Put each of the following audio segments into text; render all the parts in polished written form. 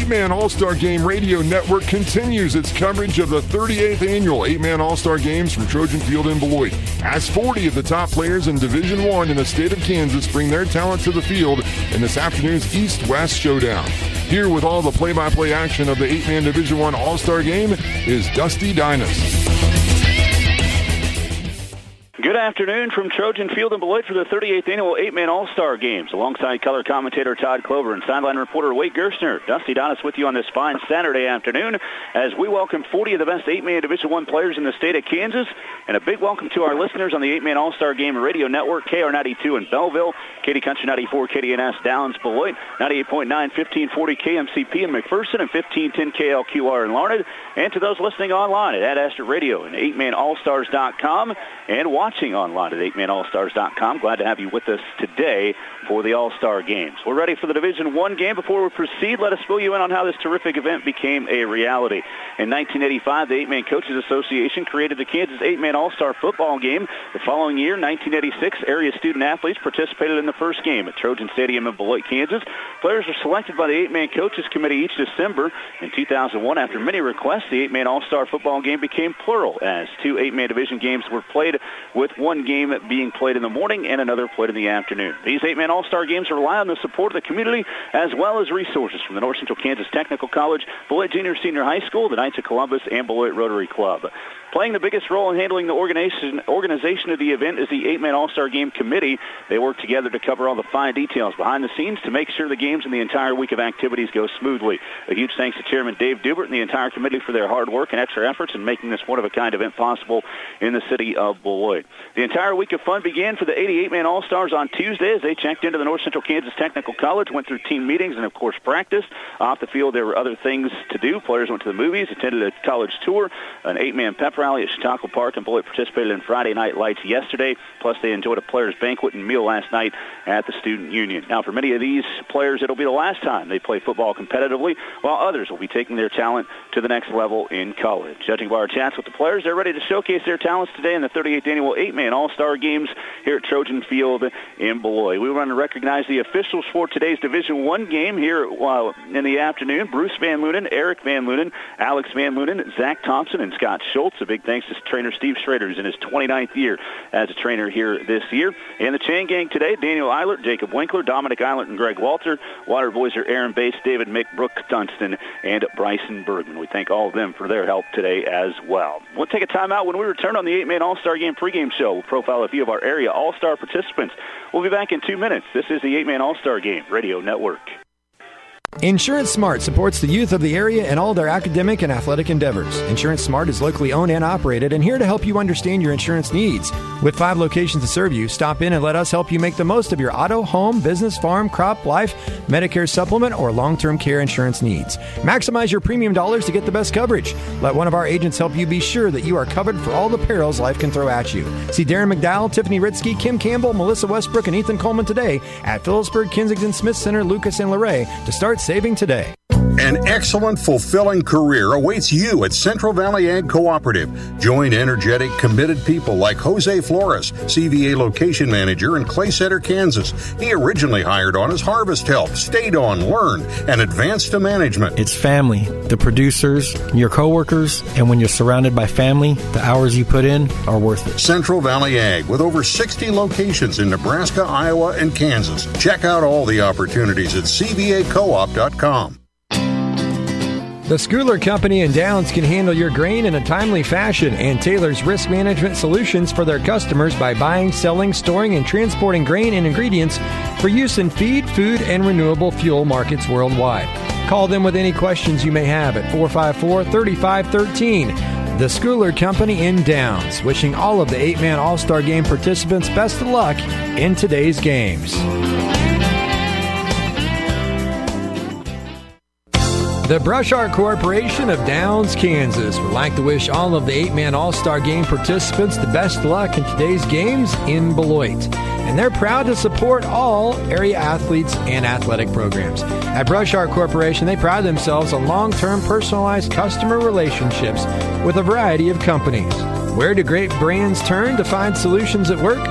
8-Man All-Star Game Radio Network continues its coverage of the 38th annual 8-Man All-Star Games from Trojan Field in Beloit, as 40 of the top players in Division I in the state of Kansas bring their talent to the field in this afternoon's East-West Showdown. Here with all the play-by-play action of the 8-Man Division I All-Star Game is Dusty Dinas. Good afternoon from Trojan Field in Beloit for the 38th annual 8-Man All-Star Games. Alongside color commentator Todd Clover and sideline reporter Wade Gerstner, Dusty Dinas with you on this fine Saturday afternoon as we welcome 40 of the best 8-Man Division I players in the state of Kansas. And a big welcome to our listeners on the 8-Man All-Star Game Radio Network, KR92 in Belleville, Katy Country 94, KDNS Downs, Beloit, 98.9, 1540 KMCP in McPherson, and 1510 KLQR in Larned. And to those listening online at Astor Radio and 8manallstars.com and watching online at 8manallstars.com. Glad to have you with us today for the All-Star Games. We're ready for the Division I game. Before we proceed, let us fill you in on how this terrific event became a reality. In 1985, the 8-Man Coaches Association created the Kansas 8-Man All-Star Football Game. The following year, 1986, area student athletes participated in the first game at Trojan Stadium in Beloit, Kansas. Players are selected by the 8-Man Coaches Committee each December. In 2001, after many requests, the 8-Man All-Star Football Game became plural as 2 8-Man Division games were played, with one game being played in the morning and another played in the afternoon. These 8-Man All-Star Games rely on the support of the community as well as resources from the North Central Kansas Technical College, Beloit Junior Senior High School, the Knights of Columbus, and Beloit Rotary Club. Playing the biggest role in handling the organization of the event is the 8-Man All-Star Game Committee. They work together to cover all the fine details behind the scenes to make sure the games and the entire week of activities go smoothly. A huge thanks to Chairman Dave Dubert and the entire committee for their hard work and extra efforts in making this one-of-a-kind event possible in the city of Beloit. The entire week of fun began for the 88-Man All-Stars on Tuesday as they checked into the North Central Kansas Technical College, went through team meetings, and, of course, practice. Off the field, there were other things to do. Players went to the movies, attended a college tour, an 8-man pep rally at Chautauqua Park, and Beloit participated in Friday Night Lights yesterday. Plus, they enjoyed a players' banquet and meal last night at the Student Union. Now, for many of these players, it'll be the last time they play football competitively, while others will be taking their talent to the next level in college. Judging by our chats with the players, they're ready to showcase their talents today in the 38th annual 8-Man All-Star Games here at Trojan Field in Beloit. We want to recognize the officials for today's Division I game here in the afternoon. Bruce Van Lunen, Eric Van Lunen, Alex Van Lunen, Zach Thompson, and Scott Schultz. A big thanks to trainer Steve Schrader, who's in his 29th year as a trainer here this year. And the chain gang today, Daniel Eilert, Jacob Winkler, Dominic Eilert, and Greg Walter. Water boys are Aaron Bates, David Mick, Brooke Dunston, and Bryson Bergman. We thank all of them for their help today as well. We'll take a timeout. When we return on the 8-Man All-Star Game pregame show, we'll profile a few of our area All-Star participants. We'll be back in 2 minutes. This is the 8-Man All-Star Game Radio Network. Insurance Smart supports the youth of the area and all their academic and athletic endeavors. Insurance Smart is locally owned and operated and here to help you understand your insurance needs. With 5 locations to serve you, stop in and let us help you make the most of your auto, home, business, farm, crop, life, Medicare supplement, or long-term care insurance needs. Maximize your premium dollars to get the best coverage. Let one of our agents help you be sure that you are covered for all the perils life can throw at you. See Darren McDowell, Tiffany Ritzky, Kim Campbell, Melissa Westbrook, and Ethan Coleman today at Phillipsburg, Kensington, Smith Center, Lucas, and Luray to start saving today. An excellent, fulfilling career awaits you at Central Valley Ag Cooperative. Join energetic, committed people like Jose Flores, CVA location manager in Clay Center, Kansas. He originally hired on as harvest help, stayed on, learned, and advanced to management. It's family, the producers, your coworkers, and when you're surrounded by family, the hours you put in are worth it. Central Valley Ag, with over 60 locations in Nebraska, Iowa, and Kansas. Check out all the opportunities at cvacoop.com. The Schooler Company in Downs can handle your grain in a timely fashion and tailors risk management solutions for their customers by buying, selling, storing, and transporting grain and ingredients for use in feed, food, and renewable fuel markets worldwide. Call them with any questions you may have at 454-3513. The Schooler Company in Downs, wishing all of the 8-Man All-Star Game participants best of luck in today's games. The Brush Art Corporation of Downs, Kansas would like to wish all of the 8-Man All-Star Game participants the best luck in today's games in Beloit. And they're proud to support all area athletes and athletic programs. At Brush Art Corporation, they pride themselves on long-term personalized customer relationships with a variety of companies. Where do great brands turn to find solutions at work?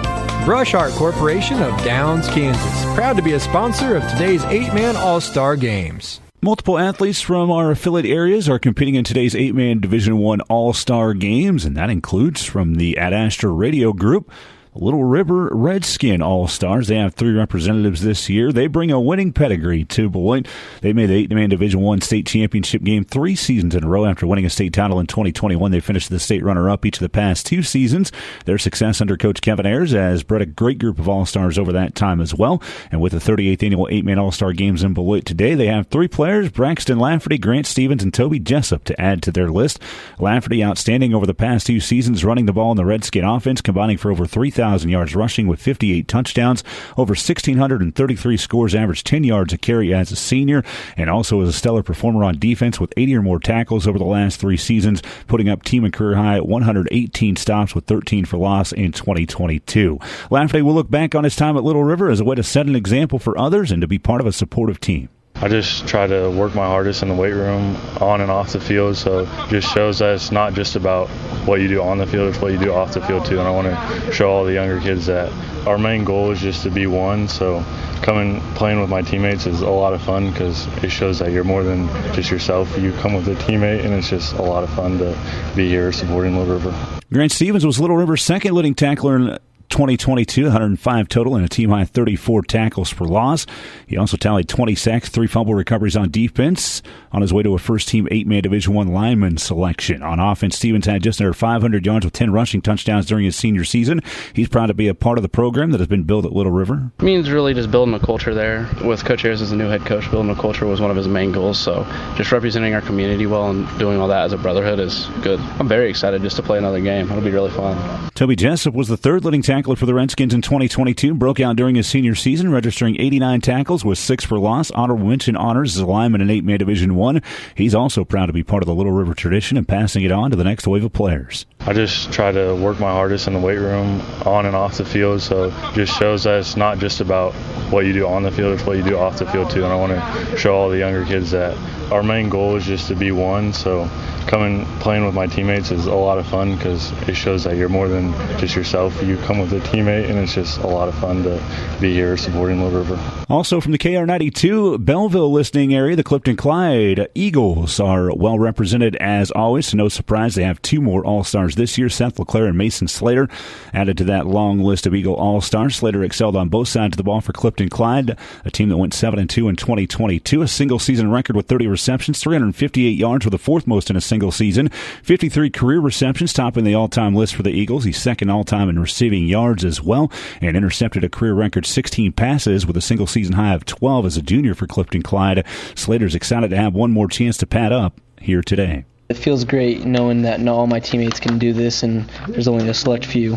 Brush Art Corporation of Downs, Kansas. Proud to be a sponsor of today's 8-Man All-Star Games. Multiple athletes from our affiliate areas are competing in today's 8-man Division I All-Star Games, and that includes from the Ad Astra Radio Group, Little River Redskin All-Stars. They have 3 representatives this year. They bring a winning pedigree to Beloit. They made the 8-man Division I state championship game 3 seasons in a row after winning a state title in 2021. They finished the state runner-up each of the past 2 seasons. Their success under Coach Kevin Ayers has bred a great group of All-Stars over that time as well. And with the 38th annual 8-man All-Star Games in Beloit today, they have 3 players, Braxton Lafferty, Grant Stevens, and Toby Jessup, to add to their list. Lafferty outstanding over the past 2 seasons, running the ball in the Redskin offense, combining for over 3,000 yards rushing with 58 touchdowns, over 1,633 scores, averaged 10 yards a carry as a senior, and also as a stellar performer on defense with 80 or more tackles over the last 3 seasons, putting up team and career high 118 stops with 13 for loss in 2022. Lafferty will look back on his time at Little River as a way to set an example for others and to be part of a supportive team. I just try to work my hardest in the weight room, on and off the field, so it just shows that it's not just about what you do on the field, it's what you do off the field too. And I want to show all the younger kids that our main goal is just to be one, so playing with my teammates is a lot of fun because it shows that you're more than just yourself. You come with a teammate, and it's just a lot of fun to be here supporting Little River. Grant Stevens was Little River's second leading tackler in 2022, 105 total, and a team-high 34 tackles for loss. He also tallied 20 sacks, 3 fumble recoveries on defense, on his way to a first-team 8-man Division I lineman selection. On offense, Stevens had just under 500 yards with 10 rushing touchdowns during his senior season. He's proud to be a part of the program that has been built at Little River. It means really just building a culture there. With Coach Ayers as the new head coach, building a culture was one of his main goals, so just representing our community well and doing all that as a brotherhood is good. I'm very excited just to play another game. It'll be really fun. Toby Jessup was the 3rd leading tackler for the Redskins in 2022, broke out during his senior season, registering 89 tackles with 6 for loss. Honorable mention honors as a lineman in 8-man Division I. He's also proud to be part of the Little River tradition and passing it on to the next wave of players. I just try to work my hardest in the weight room, on and off the field, so it just shows that it's not just about what you do on the field, it's what you do off the field too. And I want to show all the younger kids that our main goal is just to be one, so playing with my teammates is a lot of fun because it shows that you're more than just yourself. You come with a teammate, and it's just a lot of fun to be here supporting Little River. Also from the KR92 Belleville listening area, the Clifton Clyde Eagles are well represented as always. So no surprise, they have 2 more All-Stars this year. Seth LeClaire and Mason Slater added to that long list of Eagle All-Stars. Slater excelled on both sides of the ball for Clifton Clyde, a team that went 7-2 in 2022. A single-season record with 30 receptions, 358 yards with the 4th most in a single season, 53 career receptions, topping the all-time list for the Eagles. He's 2nd all-time in receiving yards as well, and intercepted a career record 16 passes with a single-season high of 12 as a junior for Clifton Clyde. Slater's excited to have one more chance to pad up here today. It feels great knowing that not all my teammates can do this, and there's only a select few.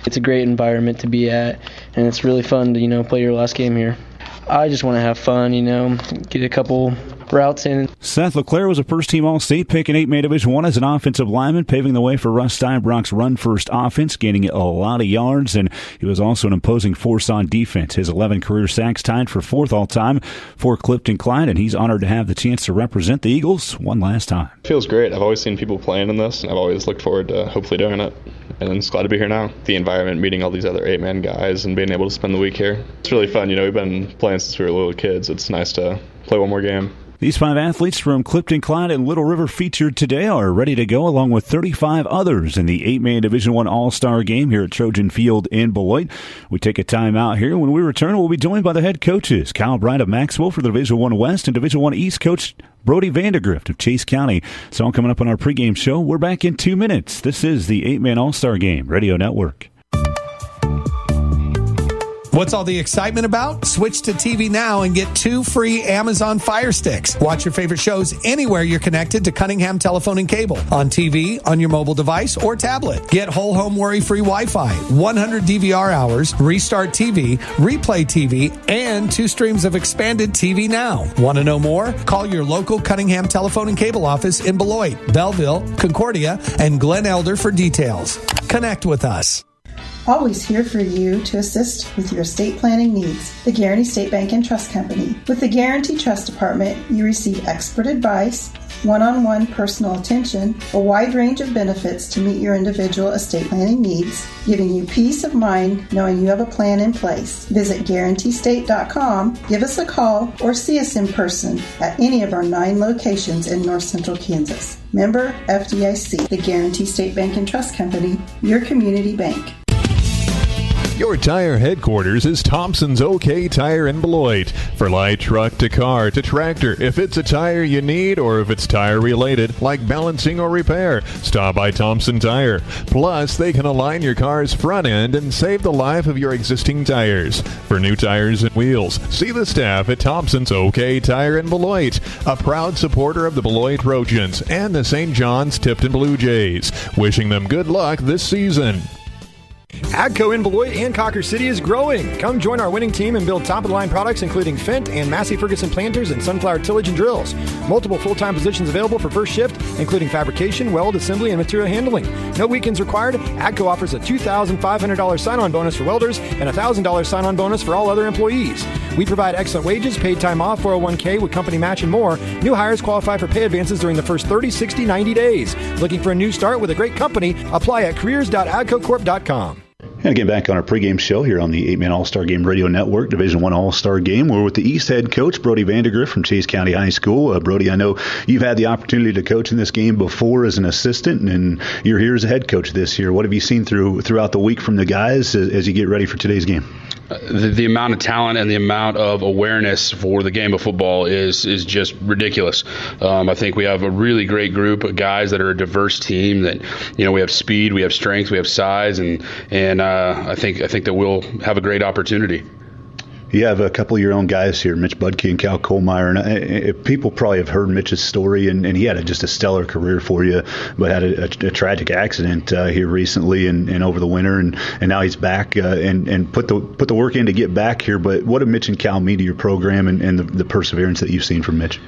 It's a great environment to be at, and it's really fun to, play your last game here. I just want to have fun, get a couple routes in. Seth LeClaire was a first-team All-State pick in 8-man Division I as an offensive lineman, paving the way for Russ Steinbrock's run-first offense, gaining a lot of yards, and he was also an imposing force on defense. His 11 career sacks tied for 4th all-time for Clifton Clyde, and he's honored to have the chance to represent the Eagles one last time. It feels great. I've always seen people playing in this, and I've always looked forward to hopefully doing it. And I'm just glad to be here now. The environment, meeting all these other 8-man guys, and being able to spend the week here. It's really fun. We've been playing since we were little kids. It's nice to play one more game. These 5 athletes from Clifton Clyde and Little River featured today are ready to go, along with 35 others in the 8-man Division I All-Star Game here at Trojan Field in Beloit. We take a time out here. When we return, we'll be joined by the head coaches, Kyle Bright of Maxwell for the Division I West and Division I East coach Brody Vandegrift of Chase County. It's all coming up on our pregame show. We're back in 2 minutes. This is the 8-man All-Star Game Radio Network. What's all the excitement about? Switch to TV Now and get 2 free Amazon Fire Sticks. Watch your favorite shows anywhere you're connected to Cunningham Telephone and Cable. On TV, on your mobile device, or tablet. Get whole home worry-free Wi-Fi, 100 DVR hours, Restart TV, Replay TV, and 2 streams of expanded TV Now. Want to know more? Call your local Cunningham Telephone and Cable office in Beloit, Belleville, Concordia, and Glen Elder for details. Connect with us. Always here for you to assist with your estate planning needs. The Guaranty State Bank and Trust Company. With the Guaranty Trust Department, you receive expert advice, one-on-one personal attention, a wide range of benefits to meet your individual estate planning needs, giving you peace of mind knowing you have a plan in place. Visit GuaranteeState.com, give us a call, or see us in person at any of our 9 locations in North Central Kansas. Member FDIC, the Guarantee State Bank and Trust Company, your community bank. Your tire headquarters is Thompson's OK Tire in Beloit. For light truck to car to tractor, if it's a tire you need or if it's tire related, like balancing or repair, stop by Thompson Tire. Plus, they can align your car's front end and save the life of your existing tires. For new tires and wheels, see the staff at Thompson's OK Tire in Beloit, a proud supporter of the Beloit Trojans and the St. John's Tipton Blue Jays. Wishing them good luck this season. AGCO in Beloit and Cocker City is growing. Come join our winning team and build top-of-the-line products including Fendt and Massey Ferguson planters and sunflower tillage and drills. Multiple full-time positions available for first shift, including fabrication, weld, assembly, and material handling. No weekends required. AGCO offers a $2,500 sign-on bonus for welders and a $1,000 sign-on bonus for all other employees. We provide excellent wages, paid time off, 401k with company match, and more. New hires qualify for pay advances during the first 30, 60, 90 days. Looking for a new start with a great company? Apply at careers.agcocorp.com. And again, back on our pregame show here on the 8-Man All-Star Game Radio Network, Division I All-Star Game. We're with the East head coach, Brody Vandegrift from Chase County High School. Brody, I know you've had the opportunity to coach in this game before as an assistant, and you're here as a head coach this year. What have you seen throughout the week from the guys as you get ready for today's game? The amount of talent and the amount of awareness for the game of football is just ridiculous. I think we have a really great group of guys that are a diverse team. That we have speed, we have strength, we have size, and I think that we'll have a great opportunity. You have a couple of your own guys here, Mitch Budke and Cal Kohlmeyer, and people probably have heard Mitch's story, and he had just a stellar career for you, but had a tragic accident here recently and over the winter, and now he's back and put the work in to get back here. But what did Mitch and Cal mean to your program and the perseverance that you've seen from Mitch?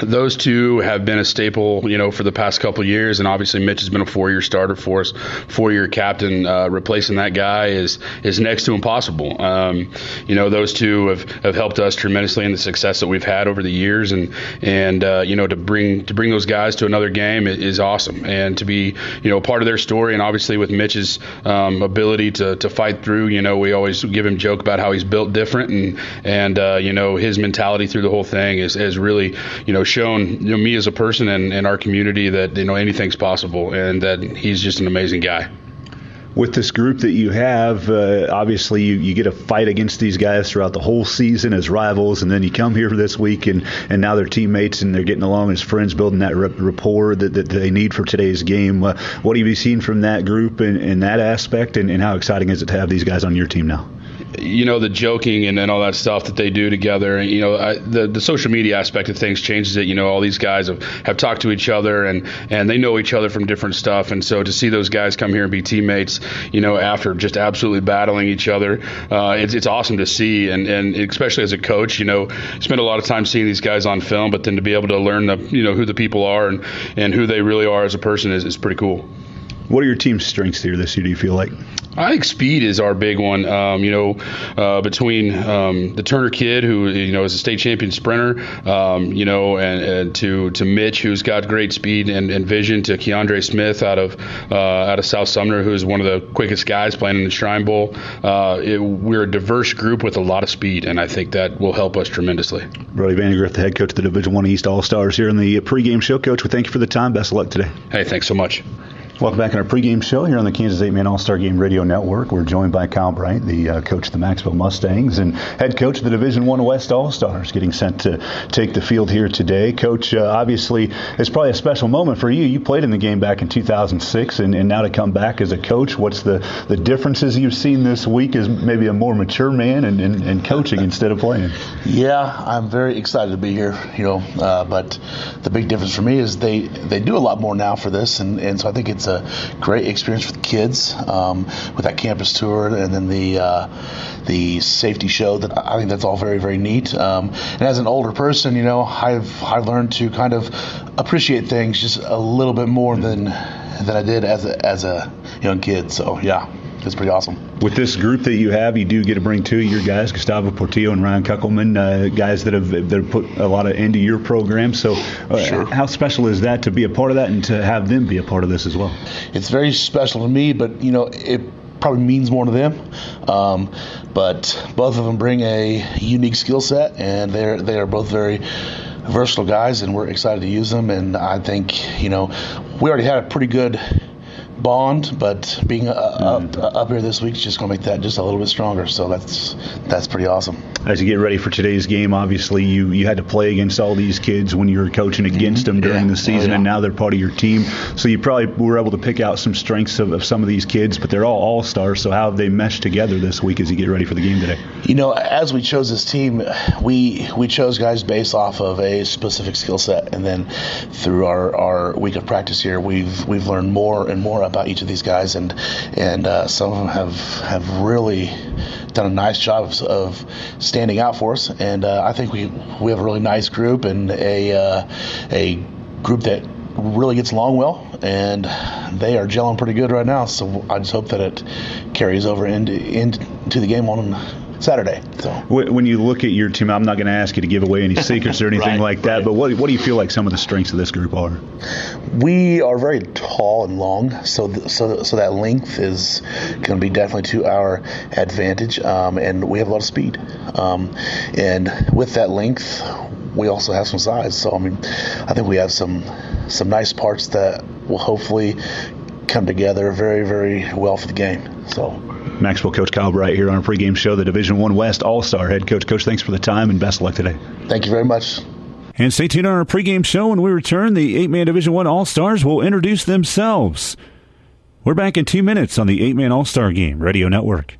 Those two have been a staple, for the past couple of years, and obviously Mitch has been a 4-year starter for us, 4-year captain. Replacing that guy is next to impossible. Those two have helped us tremendously in the success that we've had over the years, and to bring those guys to another game is awesome, and to be a part of their story. And obviously with Mitch's ability to fight through, we always give him joke about how he's built different, and his mentality through the whole thing has really shown me as a person and our community that anything's possible, and that he's just an amazing guy. With this group that you have, obviously you get a fight against these guys throughout the whole season as rivals, and then you come here for this week and now they're teammates and they're getting along as friends, building that rapport that they need for today's game. What have you seen from that group in that aspect, and how exciting is it to have these guys on your team now? The joking and all that stuff that they do together, the social media aspect of things changes it. All these guys have talked to each other and they know each other from different stuff. And so to see those guys come here and be teammates, after just absolutely battling each other, it's awesome to see. And especially as a coach, spend a lot of time seeing these guys on film, but then to be able to learn who the people are and who they really are as a person is pretty cool. What are your team's strengths here this year, do you feel like? I think speed is our big one. Between the Turner kid, who is a state champion sprinter, and to Mitch, who's got great speed and vision, to Keandre Smith out of South Sumner, who is one of the quickest guys playing in the Shrine Bowl. We're a diverse group with a lot of speed, and I think that will help us tremendously. Brody Vandegrift, the head coach of the Division I East All-Stars here in the pregame show. Coach, we thank you for the time. Best of luck today. Hey, thanks so much. Welcome back in our pregame show here on the Kansas 8-Man All-Star Game Radio Network. We're joined by Kyle Bright, the coach of the Maxville Mustangs and head coach of the Division I West All-Stars, getting sent to take the field here today. Coach, obviously, it's probably a special moment for you. You played in the game back in 2006, and now to come back as a coach, what's the differences you've seen this week as maybe a more mature man and coaching instead of playing? Yeah, I'm very excited to be here, but the big difference for me is they do a lot more now for this, and so I think it's a great experience for the kids with that campus tour and then the safety show. That I think that's all very, very neat. And as an older person, I've learned to kind of appreciate things just a little bit more than I did as a young kid. So yeah. it's pretty awesome. With this group that you have, you do get to bring two of your guys, Gustavo Portillo and Ryan Kuckelman, guys that have put a lot into your program. So Sure. How special is that to be a part of that and to have them be a part of this as well? It's very special to me, but it probably means more to them. But both of them bring a unique skill set, and they are both very versatile guys, and we're excited to use them. And I think we already had a pretty good bond, but being up here this week is just going to make that just a little bit stronger. So that's pretty awesome. As you get ready for today's game, obviously you had to play against all these kids when you were coaching against them during the season, and now they're part of your team. So you probably were able to pick out some strengths of some of these kids, but they're all stars. So how have they meshed together this week as you get ready for the game today? As we chose this team, we chose guys based off of a specific skill set, and then through our week of practice here, we've learned more and more about each of these guys, and some of them have really done a nice job of standing out for us, and I think we have a really nice group, and a group that really gets along well, and they are gelling pretty good right now. So I just hope that it carries over into the game on Saturday. So when you look at your team, I'm not going to ask you to give away any secrets or anything like that, but what do you feel like some of the strengths of this group are? We are very tall and long, so that length is going to be definitely to our advantage, and we have a lot of speed. And with that length, we also have some size. So I think we have some nice parts that will hopefully come together very, very well for the game. So. Maxwell coach Kyle Bright here on our pregame show, the Division I West All-Star head coach. Coach, thanks for the time and best of luck today. Thank you very much. And stay tuned on our pregame show. When we return, the 8-man Division I All-Stars will introduce themselves. We're back in 2 minutes on the 8-man All-Star Game Radio Network.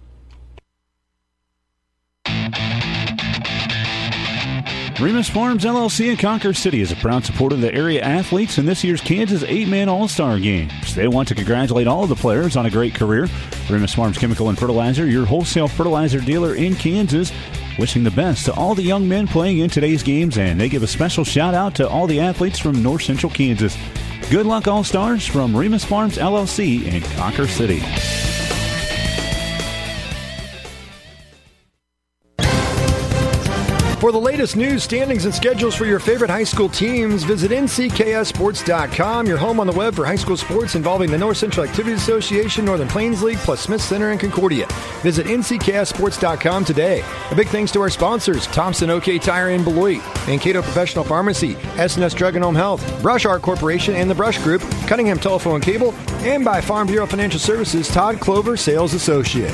Remus Farms LLC in Conquer City is a proud supporter of the area athletes in this year's Kansas 8-man All-Star Games. They want to congratulate all of the players on a great career. Remus Farms Chemical and Fertilizer, your wholesale fertilizer dealer in Kansas, wishing the best to all the young men playing in today's games, and they give a special shout-out to all the athletes from North Central Kansas. Good luck, All-Stars, from Remus Farms LLC in Conquer City. For the latest news, standings, and schedules for your favorite high school teams, visit NCKSports.com, your home on the web for high school sports involving the North Central Activities Association, Northern Plains League, plus Smith Center and Concordia. Visit NCKSports.com today. A big thanks to our sponsors, Thompson OK Tire in Beloit, Mankato Professional Pharmacy, S&S Drug and Home Health, Brush Art Corporation and the Brush Group, Cunningham Telephone and Cable, and by Farm Bureau Financial Services, Todd Clover, Sales Associate.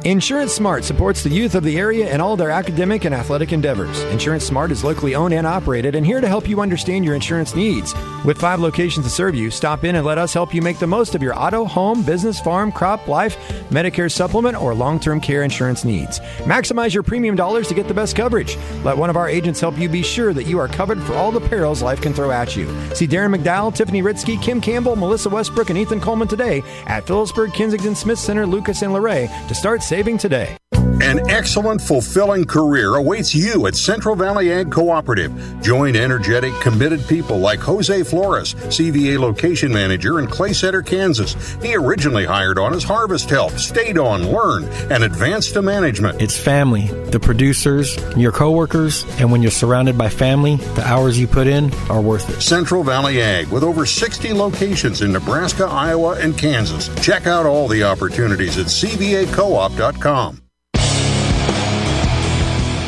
Insurance Smart supports the youth of the area and all their academic and athletic endeavors. Insurance Smart is locally owned and operated and here to help you understand your insurance needs. With 5 locations to serve you, stop in and let us help you make the most of your auto, home, business, farm, crop, life, Medicare supplement, or long-term care insurance needs. Maximize your premium dollars to get the best coverage. Let one of our agents help you be sure that you are covered for all the perils life can throw at you. See Darren McDowell, Tiffany Ritzky, Kim Campbell, Melissa Westbrook, and Ethan Coleman today at Phillipsburg, Kensington, Smith Center, Lucas, and Luray to start saving today. An excellent, fulfilling career awaits you at Central Valley Ag Cooperative. Join energetic, committed people like Jose Flores, CVA location manager in Clay Center, Kansas. He originally hired on as harvest help, stayed on, learned, and advanced to management. It's family, the producers, your coworkers, and when you're surrounded by family, the hours you put in are worth it. Central Valley Ag, with over 60 locations in Nebraska, Iowa, and Kansas. Check out all the opportunities at cvacoop.com.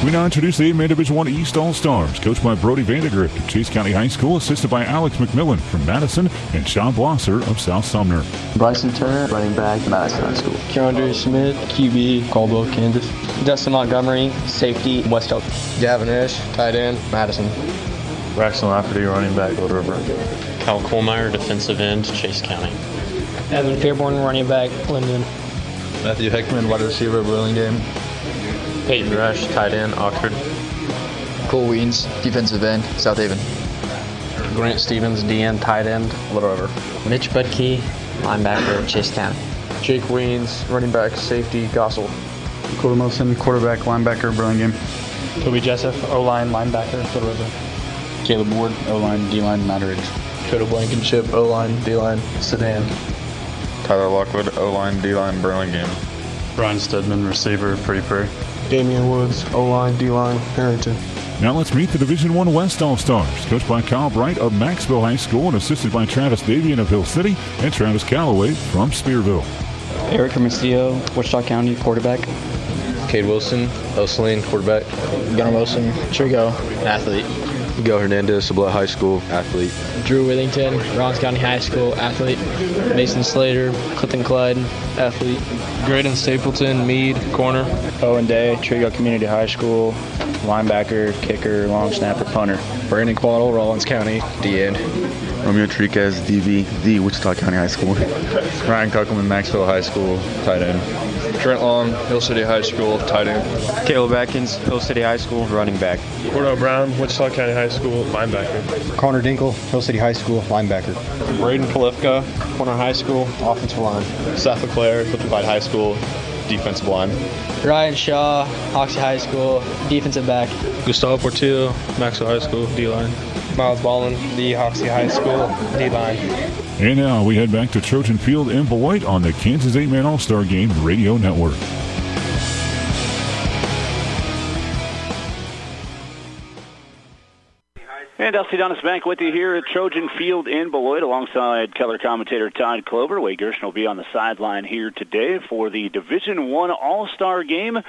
We now introduce the 8-man Division I East All-Stars, coached by Brody Vandegrift of Chase County High School, assisted by Alex McMillan from Madison and Sean Blosser of South Sumner. Bryson Turner, running back, Madison High School. Keandre Smith, QB, Caldwell, Kansas. Dustin Montgomery, safety, West Oak. Gavin Ish, tight end, Madison. Braxton Lafferty, running back, Little River. Kyle Kohlmeyer, defensive end, Chase County. Evan Fairborn, running back, Linden. Matthew Heckman, wide receiver, Burlingame. Peyton Rush, tight end, Oxford. Cole Weens, defensive end, South Haven. Grant Stevens, DN, tight end, Little River. Mitch Budke, linebacker, Chase County. Jake Weens, running back, safety, Gossel. Cole Wilson, quarterback, linebacker, Burlingame. Toby Jessup, O-line, linebacker, Little River. Caleb Ward, O-line, D-line, Mount Ridge. Coda Blankenship, O-line, D-line, Sedan. Tyler Lockwood, O-line, D-line, Burlingame. Brian Stedman, receiver, Pretty Prairie. Damian Woods, O-line, D-line, Harrington. Now let's meet the Division I West All-Stars, coached by Kyle Bright of Maxville High School and assisted by Travis Davian of Hill City and Travis Calloway from Spearville. Eric Hermosillo, Wichita County, quarterback. Cade Wilson, Elsaline, quarterback. Gunnar Wilson, Trigo, athlete. Miguel Hernandez, Sublette High School, athlete. Drew Withington, Rollins County High School, athlete. Mason Slater, Clifton Clyde, athlete. Graydon Stapleton, Meade, corner. Owen Day, Trigo Community High School, linebacker, kicker, long snapper, punter. Brandon Quaddle, Rollins County, D-end. Romeo Triquez, DV, the Wichita County High School. Ryan Kuckelman, Maxville High School, tight end. Trent Long, Hill City High School, tight end. Caleb Atkins, Hill City High School, running back. Cordell Brown, Wichita County High School, linebacker. Connor Dinkle, Hill City High School, linebacker. Braden Polifka, Corner High School, offensive line. Seth LeClaire, Clifton Clyde High School, defensive line. Ryan Shaw, Hoxie High School, defensive back. Gustavo Portillo, Maxwell High School, D-line. Miles Ballin, the Hoxie High School, D-line. And now we head back to Trojan Field in Beloit on the Kansas 8-Man All-Star Game Radio Network. And Dusty Donis back with you here at Trojan Field in Beloit alongside color commentator Todd Clover. Wade Gershon will be on the sideline here today for the Division I All-Star Game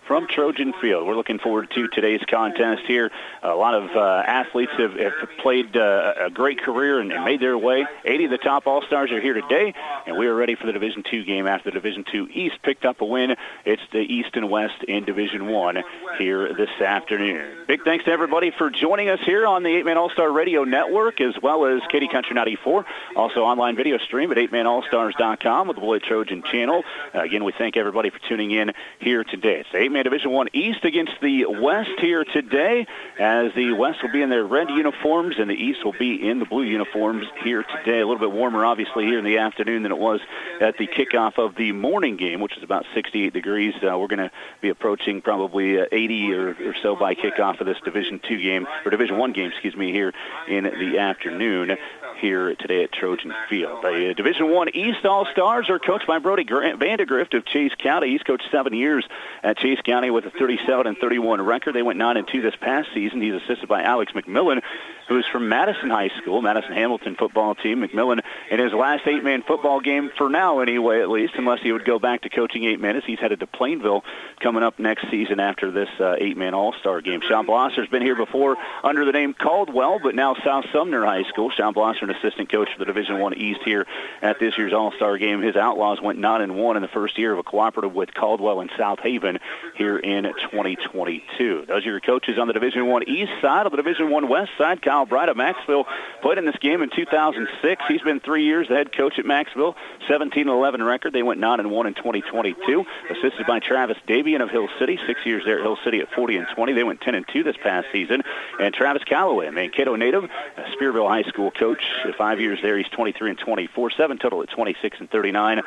from Trojan Field. We're looking forward to today's contest here. A lot of athletes have played a great career and made their way. 80 of the top All-Stars are here today, and we are ready for the Division II game after the Division II East picked up a win. It's the East and West in Division I here this afternoon. Big thanks to everybody for joining us here on the 8-Man All-Star Radio Network, as well as Katy Country 94. Also online video stream at 8manallstars.com with the Beloit Trojan channel. Again, we thank everybody for tuning in here today. It's the 8-Man Division I East against the West here today, as the West will be in their red uniforms and the East will be in the blue uniforms here today. A little bit warmer, obviously, here in the afternoon than it was at the kickoff of the morning game, which is about 68 degrees. We're going to be approaching probably 80 or so by kickoff of this Division II game, or Division I game, here in the afternoon here today at Trojan Field. The Division I East All-Stars are coached by Brody Vandegrift of Chase County. He's coached 7 years at Chase County with a 37-31 record. They went 9-2 this past season. He's assisted by Alex McMillan, who is from Madison High School, Madison Hamilton football team. McMillan in his last 8-man football game, for now anyway, at least, unless he would go back to coaching 8 minutes. He's headed to Plainville coming up next season after this 8-man All-Star game. Sean Blosser's been here before under the name Caldwell, but now South Sumner High School. Sean Blosser, an assistant coach for the Division I East here at this year's All-Star game. His Outlaws went 9-1 in the first year of a cooperative with Caldwell and South Haven here in 2022. Those are your coaches on the Division I East side. On the Division I West side, Kyle Bright of Maxville played in this game in 2006. He's been 3 years the head coach at Maxville, 17-11 record. They went 9-1 in 2022. Assisted by Travis Davian of Hill City, 6 years there at Hill City at 40-20. They went 10-2 this past season. And Travis Calloway, a Mankato native, a Spearville High School coach, 5 years there. He's 23-24, 7 total at 26-39.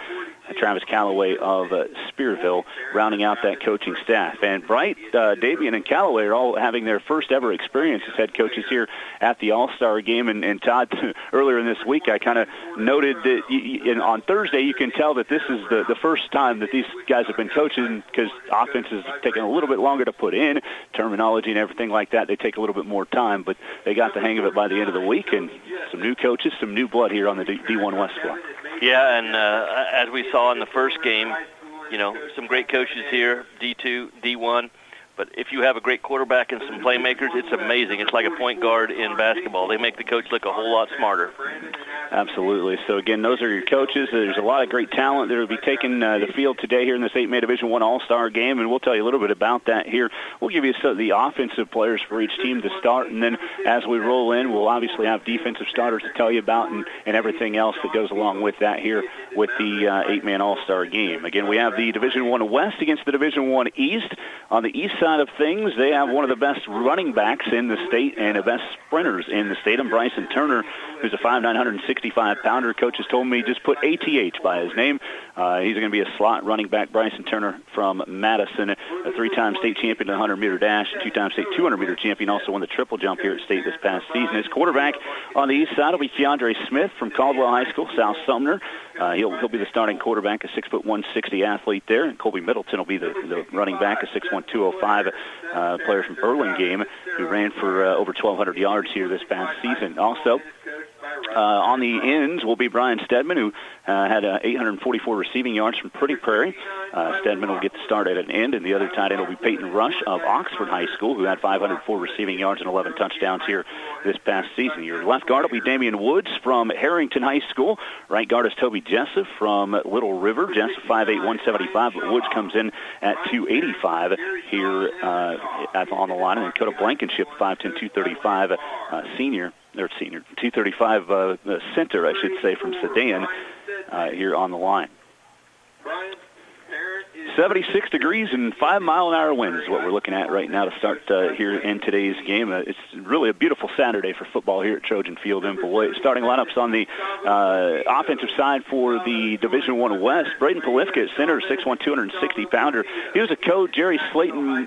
Travis Calloway of Spearville rounding out that coaching staff. And Bright, Davian, and Calloway are all having their first ever experience as head coaches here at the All-Star game. And Todd, earlier in this week, I kind of noted that on Thursday you can tell that this is the first time that these guys have been coaching, because offense is taking a little bit longer to put in, terminology and everything like that. They take a little bit more time, but they got the hang of it by the end of the week. And some new coaches, some new blood here on the D1 West squad. Yeah, and as we saw in the first game, some great coaches here, D2, D1. But if you have a great quarterback and some playmakers, it's amazing. It's like a point guard in basketball. They make the coach look a whole lot smarter. Absolutely. So, again, those are your coaches. There's a lot of great talent that will be taking the field today here in this 8-man Division I All-Star game, and we'll tell you a little bit about that here. We'll give you the offensive players for each team to start, and then as we roll in, we'll obviously have defensive starters to tell you about and everything else that goes along with that here with the 8-man All-Star game. Again, we have the Division I West against the Division I East. On the east side of things, they have one of the best running backs in the state and the best sprinters in the state. And Bryson Turner, who's a 5'9", 165-pounder. Coach has told me just put ATH by his name. He's going to be a slot running back. Bryson Turner from Madison, a 3-time state champion in the 100-meter dash, a 2-time state 200-meter champion, also won the triple jump here at state this past season. His quarterback on the east side will be Keandre Smith from Caldwell High School, South Sumner. He'll be the starting quarterback, a 6'1", 160 athlete there, and Colby Middleton will be the running back, a 6'1", 205 player from Burlingame who ran for over 1,200 yards here this past season. Also, on the ends will be Brian Stedman, who had 844 receiving yards from Pretty Prairie. Stedman will get the start at an end, and the other tight end will be Peyton Rush of Oxford High School, who had 504 receiving yards and 11 touchdowns here this past season. Your left guard will be Damian Woods from Harrington High School. Right guard is Toby Jessup from Little River. Jessup 5'8", 175, but Woods comes in at 285 here on the line. And then Coda Blankenship, 5'10", 235, senior, 235 center, I should say, from Sedan here on the line. 76 degrees and 5-mile-an-hour winds is what we're looking at right now to start here in today's game. It's really a beautiful Saturday for football here at Trojan Field in Beloit. Starting lineups on the offensive side for the Division I West. Braden Polifka at center, 6'1", 260-pounder. He was a coach, Jerry Slayton,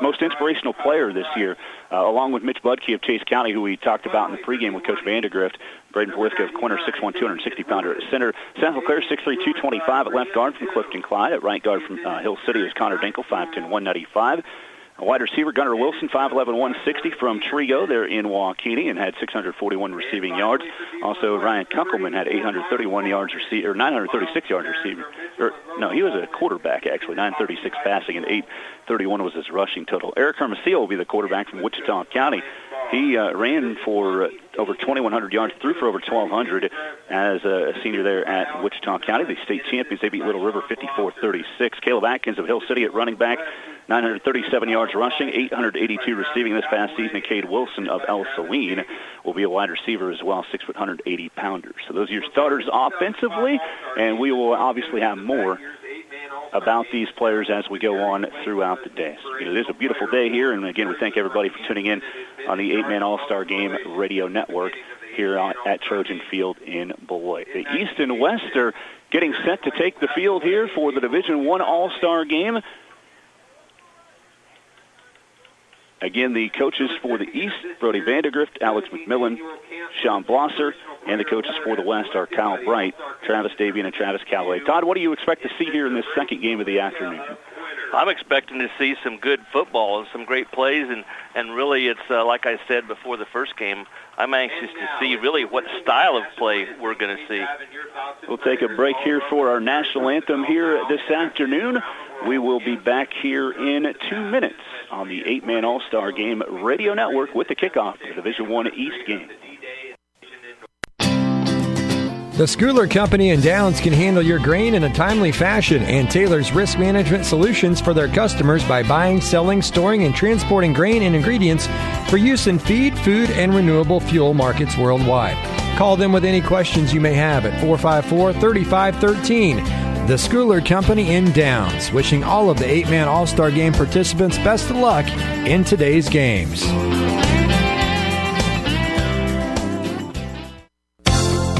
most inspirational player this year, along with Mitch Budke of Chase County, who we talked about in the pregame with Coach Vandegrift. Braden Polifka of Quinter, 6'1", 260-pounder at center. Seth LeClaire, 6'3", 225 at left guard from Clifton Clyde. At right guard from Hill City is Connor Dinkle, 5'10", 195. A wide receiver, Gunnar Wilson, 5'11", 160 from Trigo there in Waukegan, and had 641 receiving yards. Also, Ryan Kunkelman had 936 yards receiving. He was a quarterback, actually, 936 passing, and 831 was his rushing total. Eric Hermosillo will be the quarterback from Wichita County. He ran for over 2,100 yards, threw for over 1,200 as a senior there at Wichita County. The state champions, they beat Little River 54-36. Caleb Atkins of Hill City at running back, 937 yards rushing, 882 receiving this past season. And Cade Wilson of El Saline will be a wide receiver as well, 6', 180-pounder. So those are your starters offensively, and we will obviously have more about these players as we go on throughout the day. So, it is a beautiful day here, and again, we thank everybody for tuning in on the 8-Man All-Star Game Radio Network here at Trojan Field in Beloit. The East and West are getting set to take the field here for the Division I All-Star Game. Again, the coaches for the East, Brody Vandegrift, Alex McMillan, Sean Blosser, and the coaches for the West are Kyle Bright, Travis Davian, and Travis Calloway. Todd, what do you expect to see here in this second game of the afternoon? I'm expecting to see some good football and some great plays, and really it's like I said before the first game, I'm anxious to see really what style of play we're going to see. We'll take a break here for our national anthem here this afternoon. We will be back here in 2 minutes on the 8-Man All-Star Game Radio Network with the kickoff of the Division I East game. The Schooler Company in Downs can handle your grain in a timely fashion and tailors risk management solutions for their customers by buying, selling, storing, and transporting grain and ingredients for use in feed, food, and renewable fuel markets worldwide. Call them with any questions you may have at 454-3513. The Schooler Company in Downs, wishing all of the 8-Man All-Star Game participants best of luck in today's games.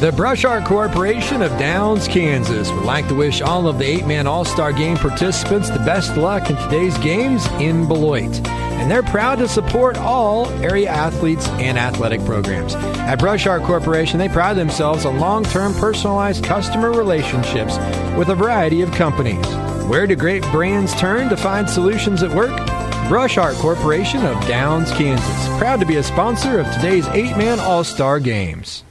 The Brush Art Corporation of Downs, Kansas would like to wish all of the 8-Man All-Star Game participants the best luck in today's games in Beloit. And they're proud to support all area athletes and athletic programs. At Brush Art Corporation, they pride themselves on long-term personalized customer relationships with a variety of companies. Where do great brands turn to find solutions at work? Brush Art Corporation of Downs, Kansas. Proud to be a sponsor of today's 8-Man All-Star Games.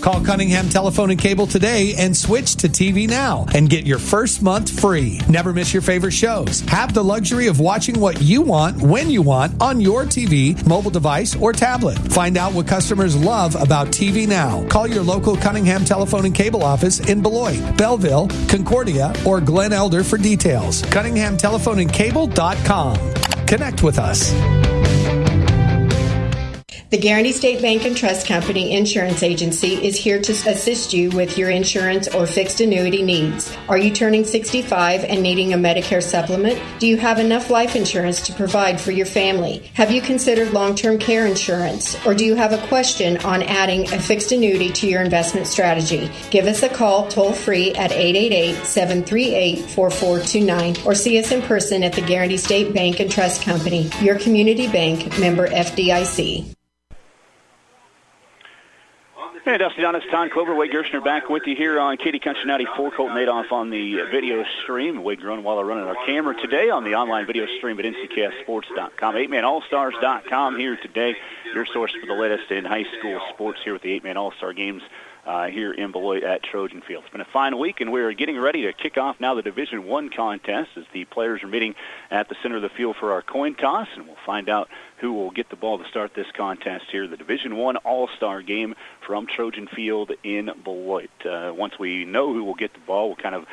Call Cunningham Telephone and Cable today and switch to TV Now and get your first month free. Never miss your favorite shows. Have the luxury of watching what you want, when you want, on your TV, mobile device, or tablet. Find out what customers love about TV Now. Call your local Cunningham Telephone and Cable office in Beloit, Belleville, Concordia, or Glen Elder for details. CunninghamTelephoneandCable.com. Connect with us. The Guaranty State Bank and Trust Company Insurance Agency is here to assist you with your insurance or fixed annuity needs. Are you turning 65 and needing a Medicare supplement? Do you have enough life insurance to provide for your family? Have you considered long-term care insurance? Or do you have a question on adding a fixed annuity to your investment strategy? Give us a call toll-free at 888-738-4429 or see us in person at the Guaranty State Bank and Trust Company, your community bank, member FDIC. Hey, Dusty Donis, Todd Clover, Wade Gershner back with you here on Katy Country 94. Colton Adolph on the video stream. Wade Grunwald running our camera today on the online video stream at NCCastSports.com. 8manallstars.com here today. Your source for the latest in high school sports here with the 8-Man All-Star Games here in Beloit at Trojan Field. It's been a fine week, and we're getting ready to kick off now the Division I contest as the players are meeting at the center of the field for our coin toss, and we'll find out who will get the ball to start this contest here, the Division I All-Star Game from Trojan Field in Beloit. Once we know who will get the ball, we'll kind of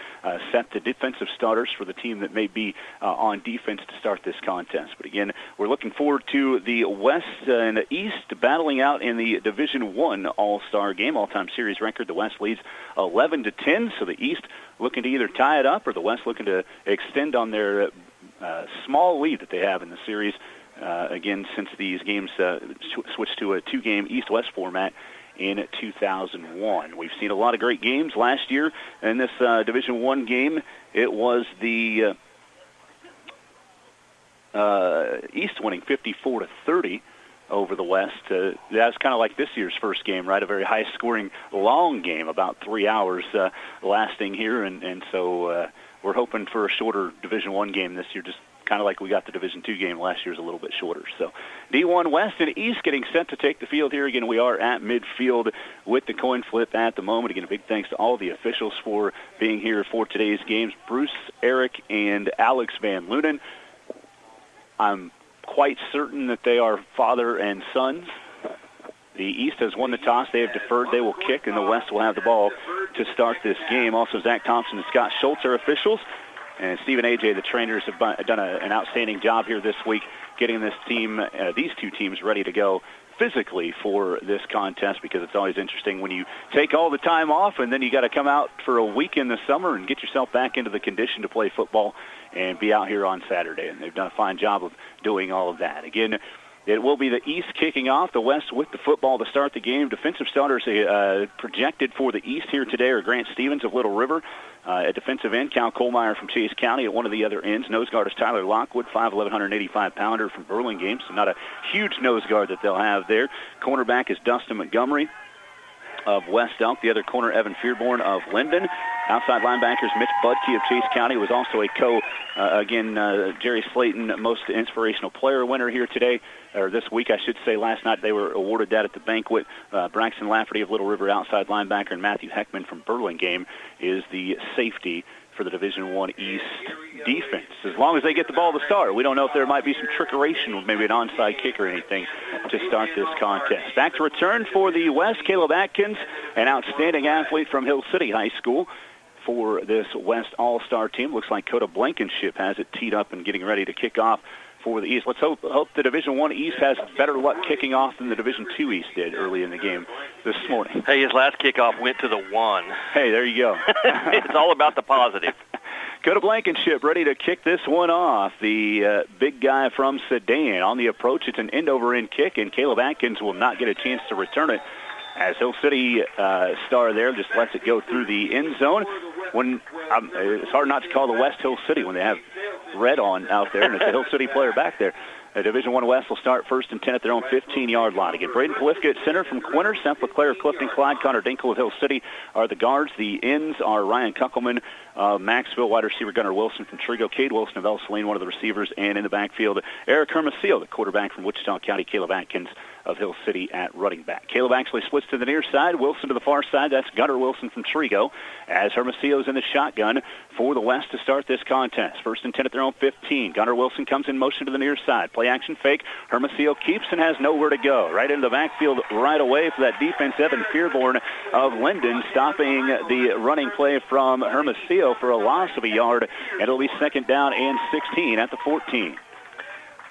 set the defensive starters for the team that may be on defense to start this contest. But again, we're looking forward to the West and the East battling out in the Division I All-Star Game. All-time series record, the West leads 11-10, so the East looking to either tie it up or the West looking to extend on their small lead that they have in the series. Again, since these games switched to a two-game East-West format in 2001. We've seen a lot of great games last year in this Division I game. It was the East winning 54-30 over the West. That's kind of like this year's first game, right? A very high-scoring, long game, about 3 hours lasting here, and so we're hoping for a shorter Division I game this year, just kind of like we got the Division II game last year's a little bit shorter. So D1 West and East getting set to take the field here. Again, we are at midfield with the coin flip at the moment. Again, a big thanks to all the officials for being here for today's games. Bruce, Eric, and Alex Van Lunen. I'm quite certain that they are father and sons. The East has won the toss. They have deferred. They will kick, and the West will have the ball to start this game. Also, Zach Thompson and Scott Schultz are officials. And Stephen A.J., the trainers, have done an outstanding job here this week getting this team, these two teams ready to go physically for this contest, because it's always interesting when you take all the time off and then you got to come out for a week in the summer and get yourself back into the condition to play football and be out here on Saturday. And they've done a fine job of doing all of that. Again, it will be the East kicking off, the West with the football to start the game. Defensive starters projected for the East here today are Grant Stevens of Little River. At defensive end, Cal Kohlmeyer from Chase County. At one of the other ends, nose guard is Tyler Lockwood, 5'11", 185-pounder from Burlingame, so not a huge nose guard that they'll have there. Cornerback is Dustin Montgomery of West Elk. The other corner, Evan Fearborn of Linden. Outside linebackers, Mitch Budke of Chase County was also a Jerry Slayton Most Inspirational Player winner here today, or this week, I should say. Last night they were awarded that at the banquet. Braxton Lafferty of Little River, outside linebacker, and Matthew Heckman from Burlingame is the safety for the Division I East defense. As long as they get the ball to start, we don't know if there might be some trickeration with maybe an onside kick or anything to start this contest. Back to return for the West, Caleb Atkins, an outstanding athlete from Hill City High School for this West All-Star team. Looks like Coda Blankenship has it teed up and getting ready to kick off for the East. Let's hope the Division I East has better luck kicking off than the Division II East did early in the game this morning. Hey, his last kickoff went to the 1. Hey, there you go. It's all about the positive. Coda Blankenship ready to kick this one off. The big guy from Sedan on the approach. It's an end-over-end kick, and Caleb Atkins will not get a chance to return it, as Hill City star there just lets it go through the end zone. It's hard not to call the West Hill City when they have red on out there, and it's a Hill City player back there. Division I West will start 1st and 10 at their own 15-yard line. Again, Braden Polifka at center from Quinter, Seth LeClaire, Clifton Clyde, Connor Dinkle of Hill City are the guards. The ends are Ryan Kuckelman, Maxville, wide receiver Gunnar Wilson from Trigo, Cade Wilson of El Saline, one of the receivers, and in the backfield, Eric Hermosillo, the quarterback from Wichita County, Caleb Atkins of Hill City at running back. Caleb actually splits to the near side, Wilson to the far side. That's Gunnar Wilson from Trigo, as Hermosillo's in the shotgun for the West to start this contest. 1st and 10 at their own 15. Gunnar Wilson comes in motion to the near side. Play action fake. Hermosillo keeps and has nowhere to go. Right into the backfield right away for that defense. Evan Fearborn of Linden stopping the running play from Hermosillo for a loss of a yard. And it'll be 2nd down and 16 at the 14.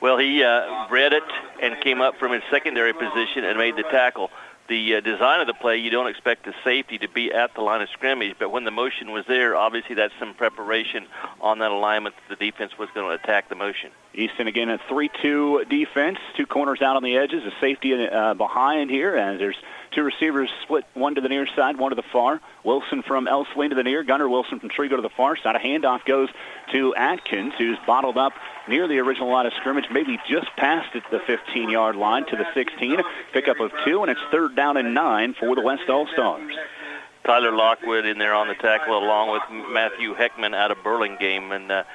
Well, he read it and came up from his secondary position and made the tackle. The design of the play, you don't expect the safety to be at the line of scrimmage, but when the motion was there, obviously that's some preparation on that alignment that the defense was going to attack the motion. Easton again a 3-2 defense. Two corners out on the edges, a safety behind here, and there's two receivers split, one to the near side, one to the far. Wilson from Elseline to the near, Gunnar Wilson from Trigo to the far side. A handoff goes to Atkins, who's bottled up near the original line of scrimmage, maybe just past the 15-yard line to the 16. Pickup of 2, and it's 3rd down and 9 for the West All-Stars. Tyler Lockwood in there on the tackle along with Matthew Heckman out of Burlingame, and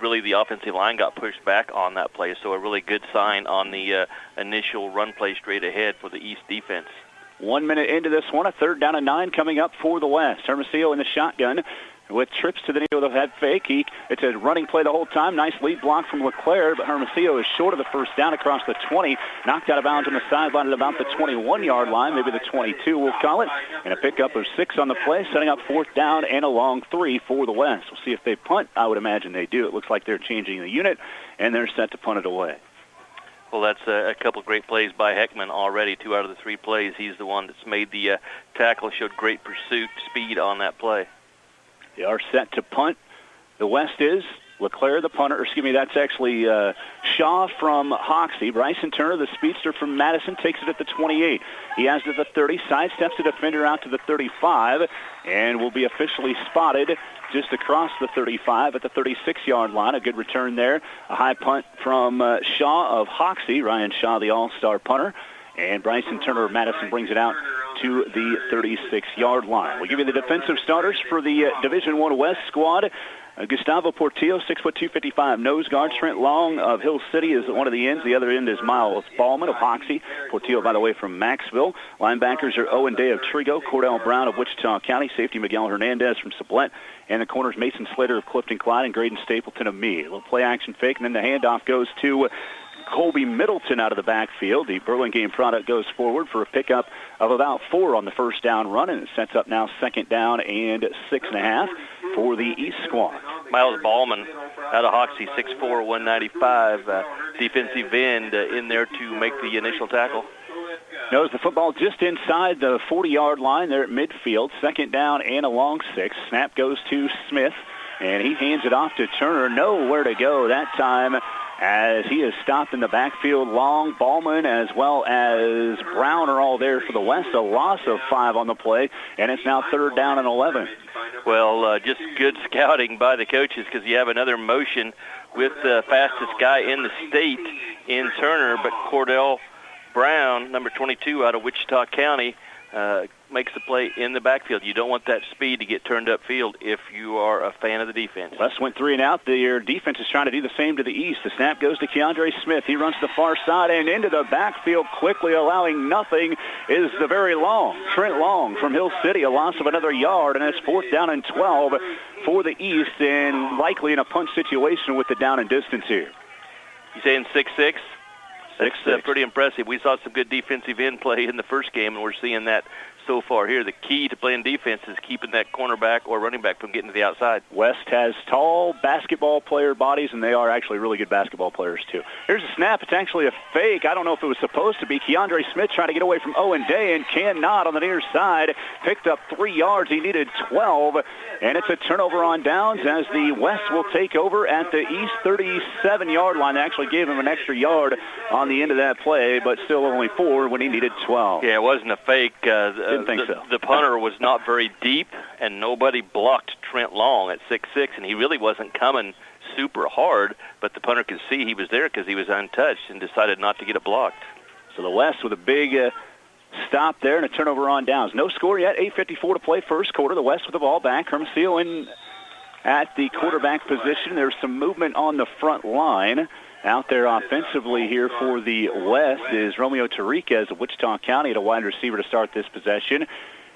really the offensive line got pushed back on that play, so a really good sign on the initial run play straight ahead for the East defense. 1 minute into this one, a 3rd down and 9 coming up for the West. Hermosillo in the shotgun with trips to the knee with a head fake. It's a running play the whole time. Nice lead block from LeClaire, but Hermosillo is short of the first down across the 20. Knocked out of bounds on the sideline at about the 21-yard line, maybe the 22 we'll call it. And a pickup of 6 on the play, setting up 4th down and a long 3 for the West. We'll see if they punt. I would imagine they do. It looks like they're changing the unit, and they're set to punt it away. Well, that's a couple great plays by Heckman already. 2 out of the 3 plays. He's the one that's made the tackle, showed great pursuit, speed on that play. They are set to punt. The West is. LeClaire, the punter, that's actually Shaw from Hoxie. Bryson Turner, the speedster from Madison, takes it at the 28. He has it at the 30, sidesteps the defender out to the 35, and will be officially spotted just across the 35 at the 36-yard line. A good return there. A high punt from Shaw of Hoxie. Ryan Shaw, the all-star punter. And Bryson Turner of Madison brings it out to the 36-yard line. We'll give you the defensive starters for the Division I West squad. Gustavo Portillo, 6', 255, nose guard. Trent Long of Hill City is one of the ends. The other end is Miles Ballman of Hoxie. Portillo, by the way, from Maxville. Linebackers are Owen Day of Trigo, Cordell Brown of Wichita County, safety Miguel Hernandez from Sublette, and the corners Mason Slater of Clifton Clyde and Graydon Stapleton of Meade. A little play-action fake, and then the handoff goes to Colby Middleton out of the backfield. The Burlingame product goes forward for a pickup of about 4 on the first down run, and it sets up now 2nd down and 6.5 for the East squad. Miles Ballman out of Hoxie, 6'4", 195, defensive end in there to make the initial tackle. Knows the football just inside the 40-yard line there at midfield. 2nd down and a long 6. Snap goes to Smith, and he hands it off to Turner. Nowhere to go that time, as he is stopped in the backfield. Long, Ballman, as well as Brown are all there for the West. A loss of 5 on the play, and it's now 3rd down and 11. Well, just good scouting by the coaches, because you have another motion with the fastest guy in the state in Turner, but Cordell Brown, number 22 out of Wichita County, makes the play in the backfield. You don't want that speed to get turned upfield if you are a fan of the defense. West went 3 and out. Their defense is trying to do the same to the east. The snap goes to Keandre Smith. He runs to the far side and into the backfield quickly, allowing nothing, is the very long Trent Long from Hill City. A loss of another yard, and it's 4th down and 12 for the East, and likely in a punch situation with the down and distance here. You saying 6'6"? That's pretty impressive. We saw some good defensive end play in the first game, and we're seeing that so far here. The key to playing defense is keeping that cornerback or running back from getting to the outside. West has tall basketball player bodies, and they are actually really good basketball players, too. Here's a snap. It's actually a fake. I don't know if it was supposed to be. Keandre Smith trying to get away from Owen Day and cannot on the near side. Picked up 3 yards. He needed 12, and it's a turnover on downs as the West will take over at the East 37-yard line. They actually gave him an extra yard on the end of that play, but still only 4 when he needed 12. Yeah, it wasn't a fake. Didn't think so. The punter was not very deep, and nobody blocked Trent Long at 6'6", and he really wasn't coming super hard, but the punter could see he was there because he was untouched and decided not to get it blocked. So the West with a big stop there and a turnover on downs. No score yet, 8:54 to play first quarter. The West with the ball back. Hermosillo in at the quarterback position. There's some movement on the front line. Out there offensively here for the West is Romeo Tariquez of Wichita County at a wide receiver to start this possession.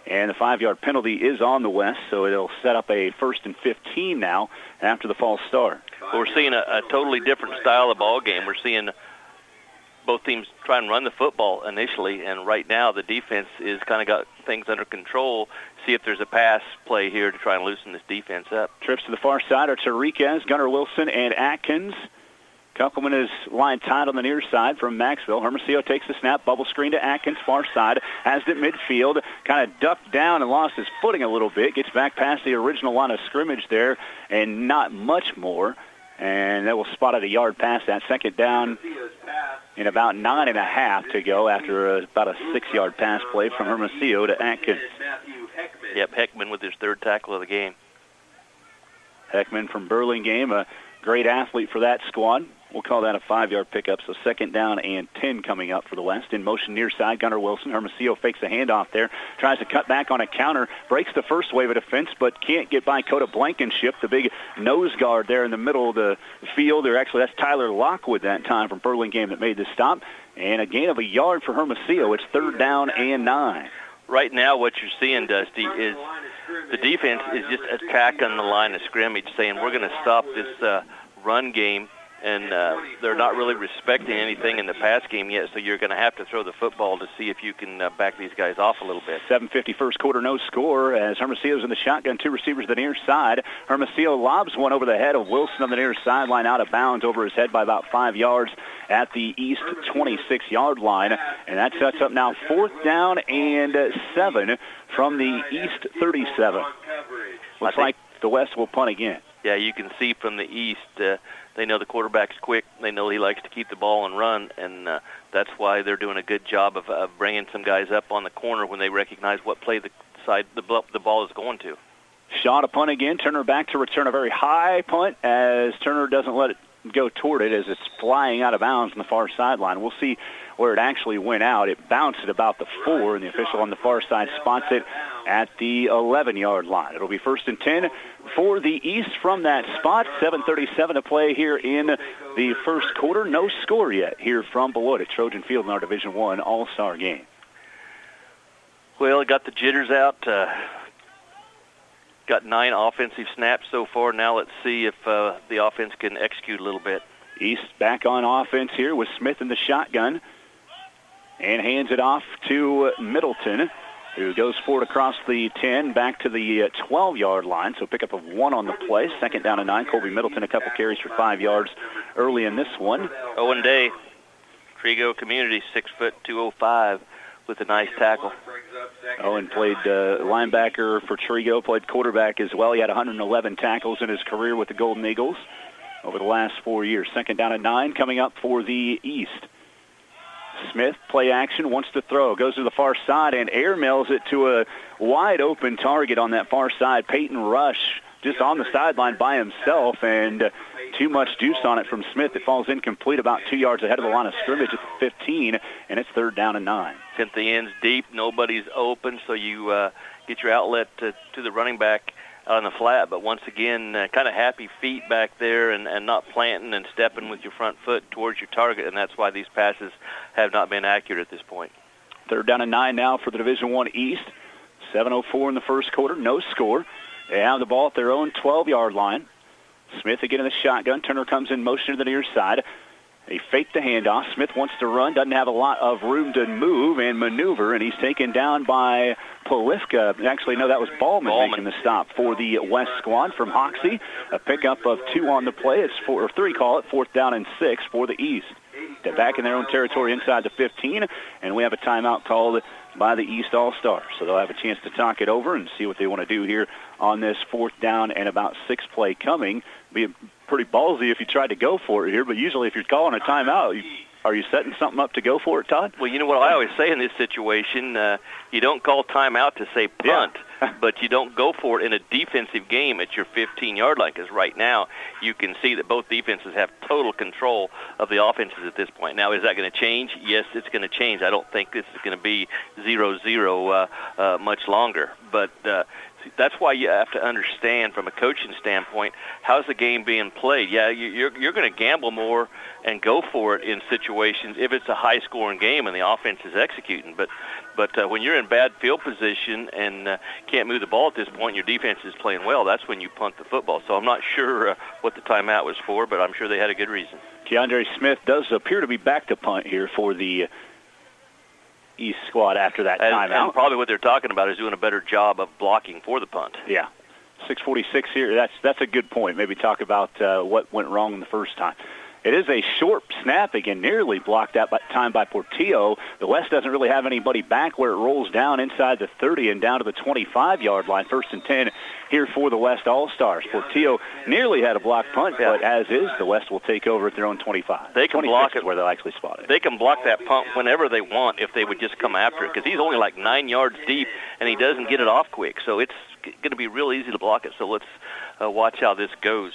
And the 5-yard penalty is on the West, so it'll set up a 1st and 15 now after the false start. Well, we're seeing a totally different style of ball game. We're seeing both teams try and run the football initially, and right now the defense is kind of got things under control. See if there's a pass play here to try and loosen this defense up. Trips to the far side are Tariquez, Gunnar Wilson, and Atkins. Kunkelman is lined tight on the near side from Maxville. Hermosillo takes the snap, bubble screen to Atkins, far side, has it midfield, kind of ducked down and lost his footing a little bit, gets back past the original line of scrimmage there, and not much more. And that will spot at a yard past that. Second down in about 9.5 to go after about a 6-yard pass play from Hermosillo to Atkins. Yep, Heckman with his third tackle of the game. Heckman from Burlingame, a great athlete for that squad. We'll call that a 5-yard pickup, so second down and 10 coming up for the West. In motion near side, Gunnar Wilson. Hermosillo fakes a handoff there, tries to cut back on a counter, breaks the first wave of defense, but can't get by Coda Blankenship, the big nose guard there in the middle of the field. Or actually, that's Tyler Lockwood that time from Burlingame that made the stop. And a gain of a yard for Hermosillo. It's third down and 9. Right now what you're seeing, Dusty, is the defense is just attacking the line of scrimmage, saying we're going to stop this run game. And they're not really respecting anything in the pass game yet, so you're going to have to throw the football to see if you can back these guys off a little bit. 7:50 first quarter, no score as Hermosillo's in the shotgun, 2 receivers to the near side. Hermosillo lobs one over the head of Wilson on the near sideline, out of bounds over his head by about 5 yards at the east 26-yard line. And that sets up now fourth down and 7 from the east 37. Looks like the West will punt again. Yeah, you can see from the east, they know the quarterback's quick. They know he likes to keep the ball and run, and that's why they're doing a good job of bringing some guys up on the corner when they recognize what play the ball is going to. Shaw to punt again. Turner back to return a very high punt as Turner doesn't let it go toward it as it's flying out of bounds on the far sideline. We'll see where it actually went out. It bounced at about the 4, and the official on the far side spots it at the 11-yard line. It'll be first and 10 for the East from that spot. 7:37 to play here in the first quarter. No score yet here from Beloit at Trojan Field in our Division I All-Star game. Well, it got the jitters out. Got 9 offensive snaps so far. Now let's see if the offense can execute a little bit. East back on offense here with Smith in the shotgun and hands it off to Middleton, who goes forward across the 10 back to the 12-yard line. So pickup of 1 on the play. Second down and 9. Colby Middleton a couple carries for 5 yards early in this one. Owen Day, Trigo Community, 6', 205 with a nice tackle. Owen played linebacker for Trigo, played quarterback as well. He had 111 tackles in his career with the Golden Eagles over the last 4 years. Second down and 9 coming up for the East. Smith, play action, wants to throw, goes to the far side and airmails it to a wide open target on that far side. Peyton Rush just on the sideline by himself, and too much juice on it from Smith. It falls incomplete about 2 yards ahead of the line of scrimmage at the 15, and it's third down and 9. Since the end's deep, nobody's open, so you get your outlet to the running back on the flat. But once again, kind of happy feet back there and not planting and stepping with your front foot towards your target, and that's why these passes have not been accurate at this point. Third down and 9 now for the Division I East. 7:04 in the first quarter, no score. They have the ball at their own 12-yard line. Smith again in the shotgun. Turner comes in motion to the near side. They fake the handoff. Smith wants to run, doesn't have a lot of room to move and maneuver, and he's taken down by Polifka. Actually, no, that was Ballman making the stop for the West squad from Hoxie. A pickup of 2 on the play. It's 4 or 3, call it, fourth down and 6 for the East. They're back in their own territory inside the 15, and we have a timeout called by the East All-Stars. So they'll have a chance to talk it over and see what they want to do here on this fourth down and about 6 play coming. Be pretty ballsy if you tried to go for it here, but usually if you're calling a timeout, are you setting something up to go for it, Todd? Well, you know what I always say in this situation, you don't call timeout to say punt, but you don't go for it in a defensive game at your 15-yard line, because right now you can see that both defenses have total control of the offenses at this point. Now, is that going to change? Yes, it's going to change. I don't think this is going to be 0-0 much longer, but that's why you have to understand from a coaching standpoint, how's the game being played? Yeah, you're going to gamble more and go for it in situations if it's a high-scoring game and the offense is executing. But when you're in bad field position and can't move the ball at this point, your defense is playing well, that's when you punt the football. So I'm not sure what the timeout was for, but I'm sure they had a good reason. Keandre Smith does appear to be back to punt here for the East squad after that timeout. And probably what they're talking about is doing a better job of blocking for the punt. Yeah. 6:46 here. That's a good point. Maybe talk about what went wrong the first time. It is a short snap again, nearly blocked that time by Portillo. The West doesn't really have anybody back where it rolls down inside the 30 and down to the 25-yard line. First and 10 here for the West All-Stars. Portillo nearly had a blocked punt, but as is, the West will take over at their own 25. They can block it where they'll actually spot it. They can block that punt whenever they want if they would just come after it, because he's only like 9 yards deep, and he doesn't get it off quick. So it's going to be real easy to block it. So let's watch how this goes.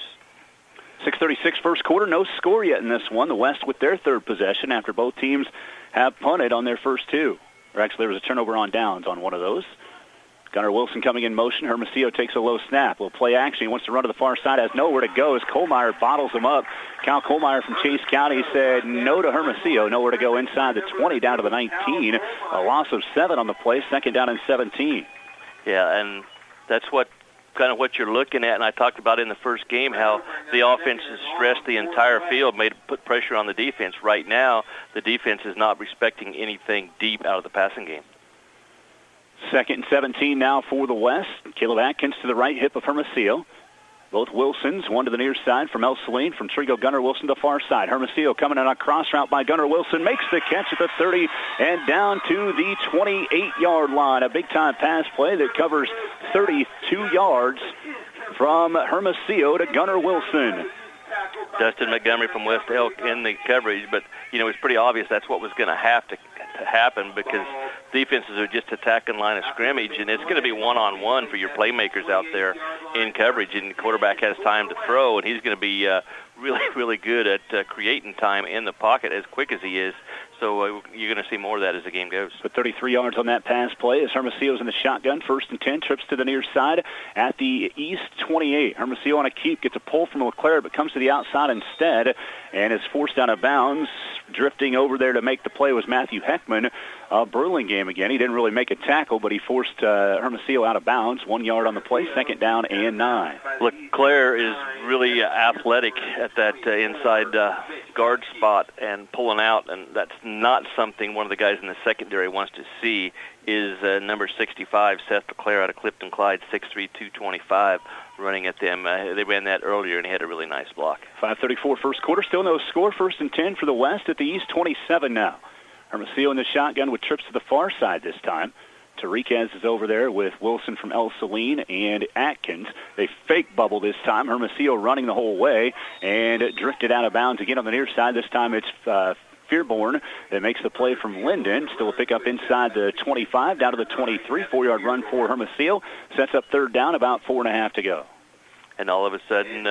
6:36 first quarter, no score yet in this one. The West with their third possession after both teams have punted on their first two. Or actually, there was a turnover on downs on one of those. Gunnar Wilson coming in motion. Hermosillo takes a low snap. Will play action. He wants to run to the far side. Has nowhere to go as Kohlmeyer bottles him up. Cal Kohlmeyer from Chase County said no to Hermosillo. Nowhere to go inside the 20 down to the 19. A loss of 7 on the play. Second down and 17. Yeah, and that's what you're looking at, and I talked about in the first game how the offense has stressed the entire field, put pressure on the defense. Right now, the defense is not respecting anything deep out of the passing game. Second and 17 now for the West. Caleb Atkins to the right hip of Hermosillo. Both Wilsons, one to the near side from El Saline, from Trigo Gunnar Wilson to the far side. Hermosillo coming in on a cross route by Gunnar Wilson, makes the catch at the 30 and down to the 28-yard line. A big-time pass play that covers 32 yards from Hermosillo to Gunnar Wilson. Dustin Montgomery from West Elk in the coverage, but, it's pretty obvious that's what was going to have to happen because defenses are just attacking line of scrimmage, and it's going to be one-on-one for your playmakers out there in coverage, and the quarterback has time to throw, and he's going to be really, really good at creating time in the pocket as quick as he is. So you're going to see more of that as the game goes. But 33 yards on that pass play as Hermosillo's in the shotgun. First and 10, trips to the near side at the East 28. Hermosillo on a keep, gets a pull from LeClaire, but comes to the outside instead and is forced out of bounds. Drifting over there to make the play was Matthew Heckman. Burlingame again. He didn't really make a tackle, but he forced Hermosillo out of bounds. 1 yard on the play, second down and 9. LeClaire is really athletic at that inside guard spot and pulling out, and that's not something one of the guys in the secondary wants to see is number 65, Seth LeClaire out of Clifton Clyde, 6'3", 225, running at them. They ran that earlier, and he had a really nice block. 5:34 first quarter, still no score. First and 10 for the West at the East 27 now. Hermosillo in the shotgun with trips to the far side this time. Tariquez is over there with Wilson from El Saline and Atkins. They fake bubble this time. Hermosillo running the whole way and drifted out of bounds again on the near side. This time it's Fearborn that makes the play from Linden. Still a pickup inside the 25, down to the 23. 4-yard run for Hermosillo. Sets up third down, about 4.5 to go. And all of a sudden,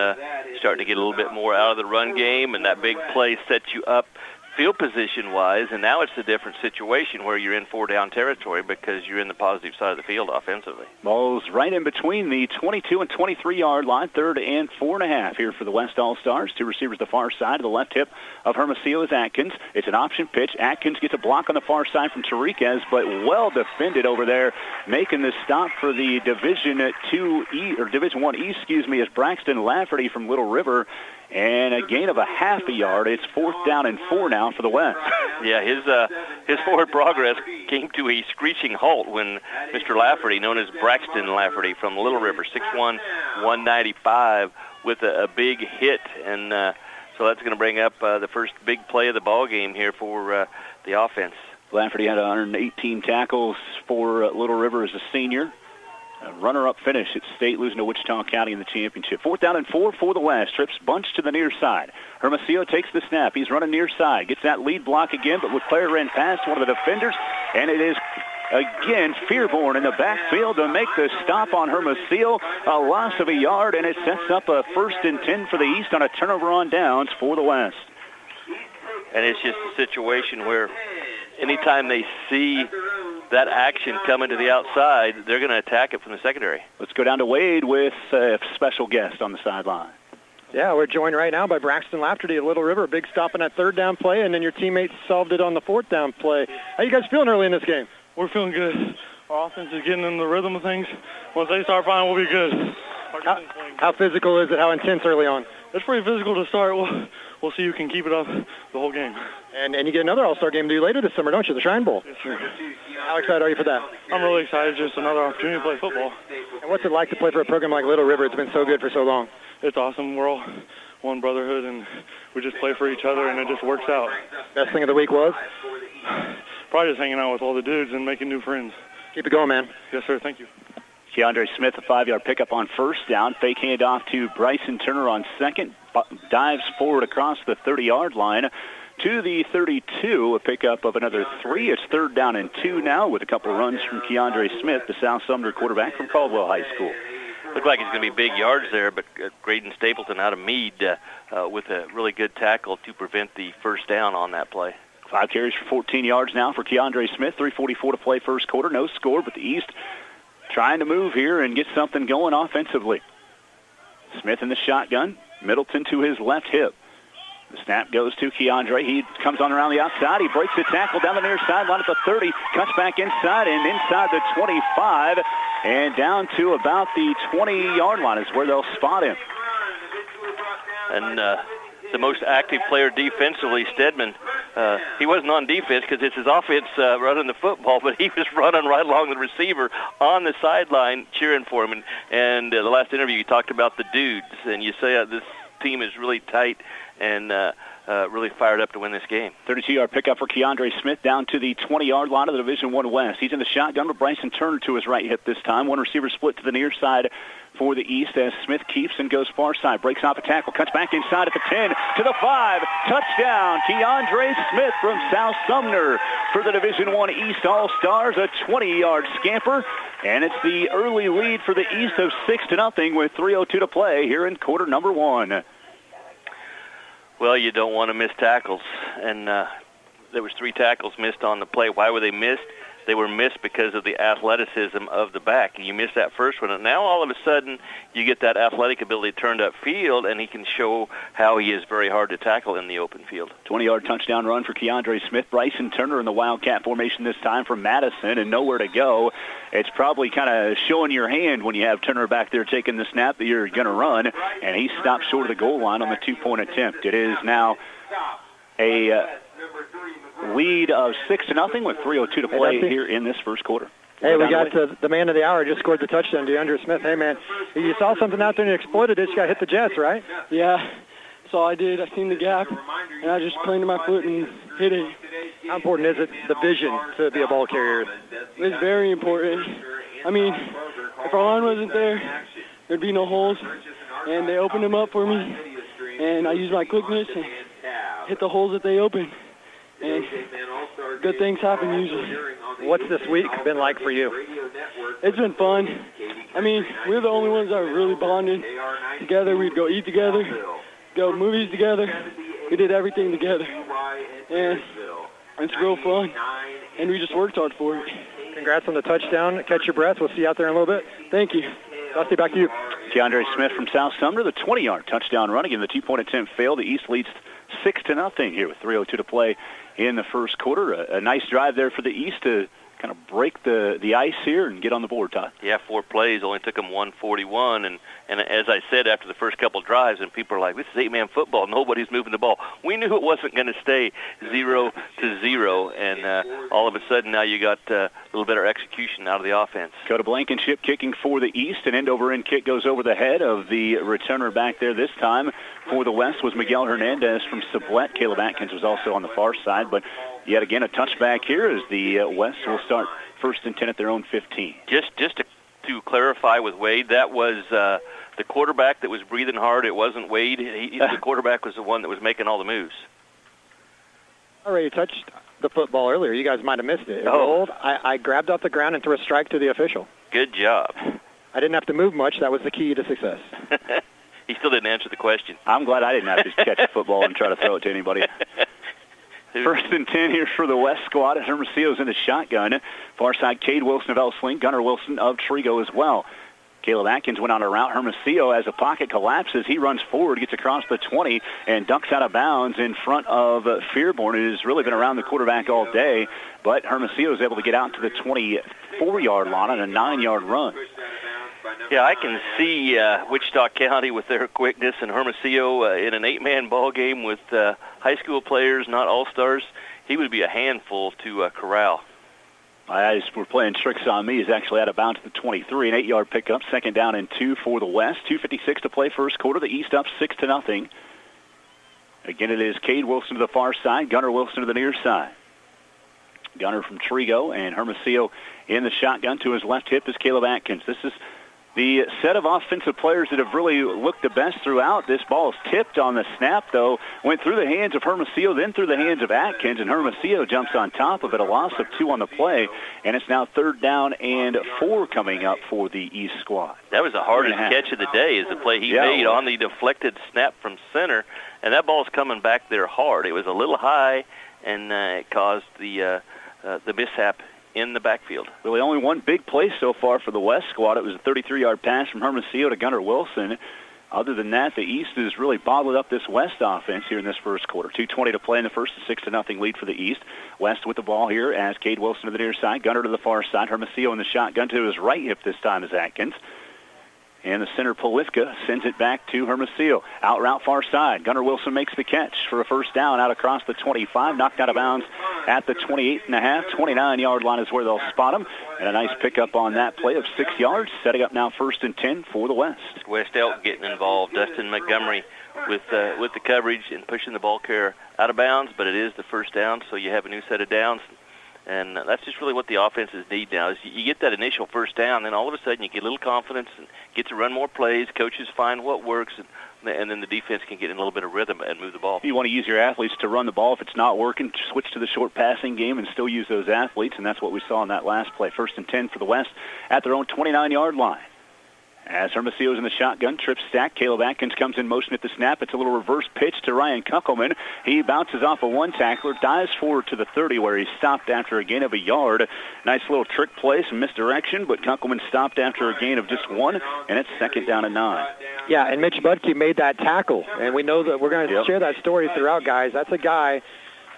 starting to get a little bit more out of the run game, and that big play sets you up field position-wise, and now it's a different situation where you're in 4-down territory because you're in the positive side of the field offensively. Ball's right in between the 22 and 23-yard line, third and 4.5 here for the West All-Stars. Two receivers the far side. To the left hip of Hermosillo is Atkins. It's an option pitch. Atkins gets a block on the far side from Tariquez, but well defended over there, making the stop for the Division 2E or Division 1E, is Braxton Lafferty from Little River. And a gain of a half a yard. It's 4th down and 4 now for the West. Yeah, his forward progress came to a screeching halt when Mr. Lafferty, known as Braxton Lafferty from Little River, 6'1", 195, with a big hit. And so that's going to bring up the first big play of the ball game here for the offense. Lafferty had 118 tackles for Little River as a senior. A runner-up finish at state, losing to Wichita County in the championship. 4th down and 4 for the West. Trips bunch to the near side. Hermosillo takes the snap. He's running near side. Gets that lead block again, but LeClaire ran past one of the defenders, and it is again Fearborn in the backfield to make the stop on Hermosillo. A loss of a yard, and it sets up a 1st and 10 for the East on a turnover on downs for the West. And it's just a situation where anytime they see that action coming to the outside, they're going to attack it from the secondary. Let's go down to Wade with a special guest on the sideline. Yeah, we're joined right now by Braxton Lafferty of Little River. Big stop on that 3rd down play, and then your teammates solved it on the 4th down play. How you guys feeling early in this game? We're feeling good. Our offense is getting in the rhythm of things. Once they start flying, we'll be good. How physical is it? How intense early on? It's pretty physical to start. We'll see who can keep it up the whole game. And you get another All-Star game to do later this summer, don't you? The Shrine Bowl. Yes, sir. How excited are you for that? I'm really excited. Just another opportunity to play football. And what's it like to play for a program like Little River? It's been so good for so long. It's awesome. We're all one brotherhood, and we just play for each other, and it just works out. Best thing of the week was? Probably just hanging out with all the dudes and making new friends. Keep it going, man. Yes, sir. Thank you. Keandre Smith, a 5-yard pickup on first down. Fake handoff to Bryson Turner on second. Dives forward across the 30-yard line to the 32, a pickup of another 3. It's 3rd down and 2 now with a couple runs from Keandre Smith, the South Sumner quarterback from Caldwell High School. Looks like it's going to be big yards there, but Graydon Stapleton out of Meade with a really good tackle to prevent the first down on that play. 5 carries for 14 yards now for Keandre Smith. 3:44 to play first quarter. No score, but the East trying to move here and get something going offensively. Smith in the shotgun. Middleton to his left hip. The snap goes to Keandre. He comes on around the outside. He breaks the tackle down the near sideline at the 30. Cuts back inside and inside the 25. And down to about the 20-yard line is where they'll spot him. And the most active player defensively, Stedman, he wasn't on defense because it's his offense running the football, but he was running right along the receiver on the sideline cheering for him. And the last interview, you talked about the dudes, and you say this team is really tight and really fired up to win this game. 32-yard pickup for Keandre Smith down to the 20-yard line of the Division I West. He's in the shotgun with Bryson Turner to his right hip this time. One receiver split to the near side for the East as Smith keeps and goes far side. Breaks off a tackle, cuts back inside at the 10 to the 5. Touchdown, Keandre Smith from South Sumner for the Division I East All-Stars. A 20-yard scamper, and it's the early lead for the East of 6-0 with 3:02 to play here in quarter number 1. Well, you don't want to miss tackles, and there was 3 tackles missed on the play. Why were they missed? They were missed because of the athleticism of the back. You missed that first one, and now all of a sudden you get that athletic ability turned upfield, and he can show how he is very hard to tackle in the open field. 20-yard touchdown run for Keandre Smith. Bryson Turner in the Wildcat formation this time from Madison, and nowhere to go. It's probably kind of showing your hand when you have Turner back there taking the snap that you're going to run, and he stopped short of the goal line on the 2-point attempt. It is now a lead of 6-0 with 3:02 to play here in this first quarter. Hey, we got the man of the hour just scored the touchdown, DeAndre Smith. Hey, man, you saw something out there and you exploited it. You got to hit the Jets, right? Yeah, so I did. I seen the gap, and I just planted my foot and hit it. How important is it, the vision, to be a ball carrier? It's very important. I mean, if our line wasn't there, there'd be no holes, and they opened them up for me, and I used my quickness and hit the holes that they opened. And good things happen usually. What's this week been like for you? It's been fun. I mean, we're the only ones that are really bonded together. We'd go eat together, go movies together. We did everything together. And it's real fun. And we just worked hard for it. Congrats on the touchdown. Catch your breath. We'll see you out there in a little bit. Thank you. Dusty, back to you. Keandre Smith from South Sumner, the 20-yard touchdown run. Again, the 2-point attempt failed. The East leads 6-0 here with 3:02 to play in the first quarter. A nice drive there for the East to kind of break the ice here and get on the board, Todd. Yeah, 4 plays, only took them 141. And as I said after the first couple drives, and people are like, this is 8-man football. Nobody's moving the ball. We knew it wasn't going to stay 0-0. And all of a sudden now you got a little better execution out of the offense. Coda Blankenship kicking for the East. An end-over-end kick goes over the head of the returner back there this time. For the West was Miguel Hernandez from Sublette. Caleb Atkins was also on the far side, but yet again a touchback here as the West will start 1st and 10 at their own 15. Just to clarify with Wade, that was the quarterback that was breathing hard. It wasn't Wade. The quarterback was the one that was making all the moves. I already touched the football earlier. You guys might have missed it. It rolled. I grabbed off the ground and threw a strike to the official. Good job. I didn't have to move much. That was the key to success. He still didn't answer the question. I'm glad I didn't have to catch the football and try to throw it to anybody. 1st and 10 here for the West squad. Hermosillo's in the shotgun. Far side, Cade Wilson of Elsling, Gunnar Wilson of Trigo as well. Caleb Atkins went on a route. Hermosillo, as the pocket collapses, he runs forward, gets across the 20, and ducks out of bounds in front of Fearborn. It has really been around the quarterback all day, but Hermosillo is able to get out to the 24-yard line on a 9-yard run. Yeah, I can see Wichita County with their quickness, and Hermosillo in an 8-man ball game with high school players, not all-stars. He would be a handful to corral. As we're playing tricks on me, he's actually out of bounds to the 23. An 8-yard pickup, 2nd down and 2 for the West. 2:56 to play first quarter. The East up 6-0. Again, it is Cade Wilson to the far side, Gunnar Wilson to the near side. Gunner from Trigo, and Hermosillo in the shotgun. To his left hip is Caleb Atkins. This is the set of offensive players that have really looked the best throughout. This ball is tipped on the snap, though. Went through the hands of Hermosillo, then through the hands of Atkins, and Hermosillo jumps on top of it. A loss of 2 on the play, and it's now 3rd down and 4 coming up for the East squad. That was the hardest catch of the day, is the play he made on the deflected snap from center, and that ball's coming back there hard. It was a little high, and it caused the mishap in the backfield. Really only one big play so far for the West squad. It was a 33-yard pass from Hermosillo to Gunnar Wilson. Other than that, the East has really bottled up this West offense here in this first quarter. 2:20 to play in the first, a 6-0 lead for the East. West with the ball here as Cade Wilson to the near side, Gunnar to the far side. Hermosillo in the shotgun to his right hip this time is Atkins. And the center, Polifka, sends it back to Hermosillo. Out route far side. Gunnar Wilson makes the catch for a first down out across the 25. Knocked out of bounds at the 28.5. 29-yard line is where they'll spot him. And a nice pickup on that play of 6 yards. Setting up now 1st and 10 for the West. West Elk getting involved. Dustin Montgomery with the coverage and pushing the ball carrier out of bounds. But it is the first down, so you have a new set of downs. And that's just really what the offenses need now. Is you get that initial first down, then all of a sudden you get a little confidence and get to run more plays. Coaches find what works, and then the defense can get in a little bit of rhythm and move the ball. You want to use your athletes to run the ball. If it's not working, switch to the short passing game and still use those athletes, and that's what we saw in that last play. 1st and 10 for the West at their own 29-yard line. As Hermosillo's in the shotgun, trip stack. Caleb Atkins comes in motion at the snap. It's a little reverse pitch to Ryan Kunkelman. He bounces off a one tackler, dives forward to the 30 where he stopped after a gain of a yard. Nice little trick play, some misdirection, but Kunkelman stopped after a gain of just 1, and it's 2nd down and 9. Yeah, and Mitch Budke made that tackle, and we know that we're going to share that story throughout, guys. That's a guy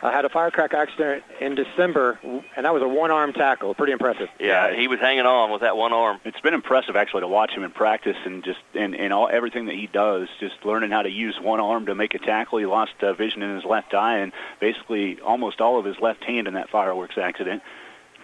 had a firecracker accident in December, and that was a one-arm tackle. Pretty impressive. Yeah, he was hanging on with that one arm. It's been impressive, actually, to watch him in practice and just in everything that he does, just learning how to use one arm to make a tackle. He lost vision in his left eye and basically almost all of his left hand in that fireworks accident.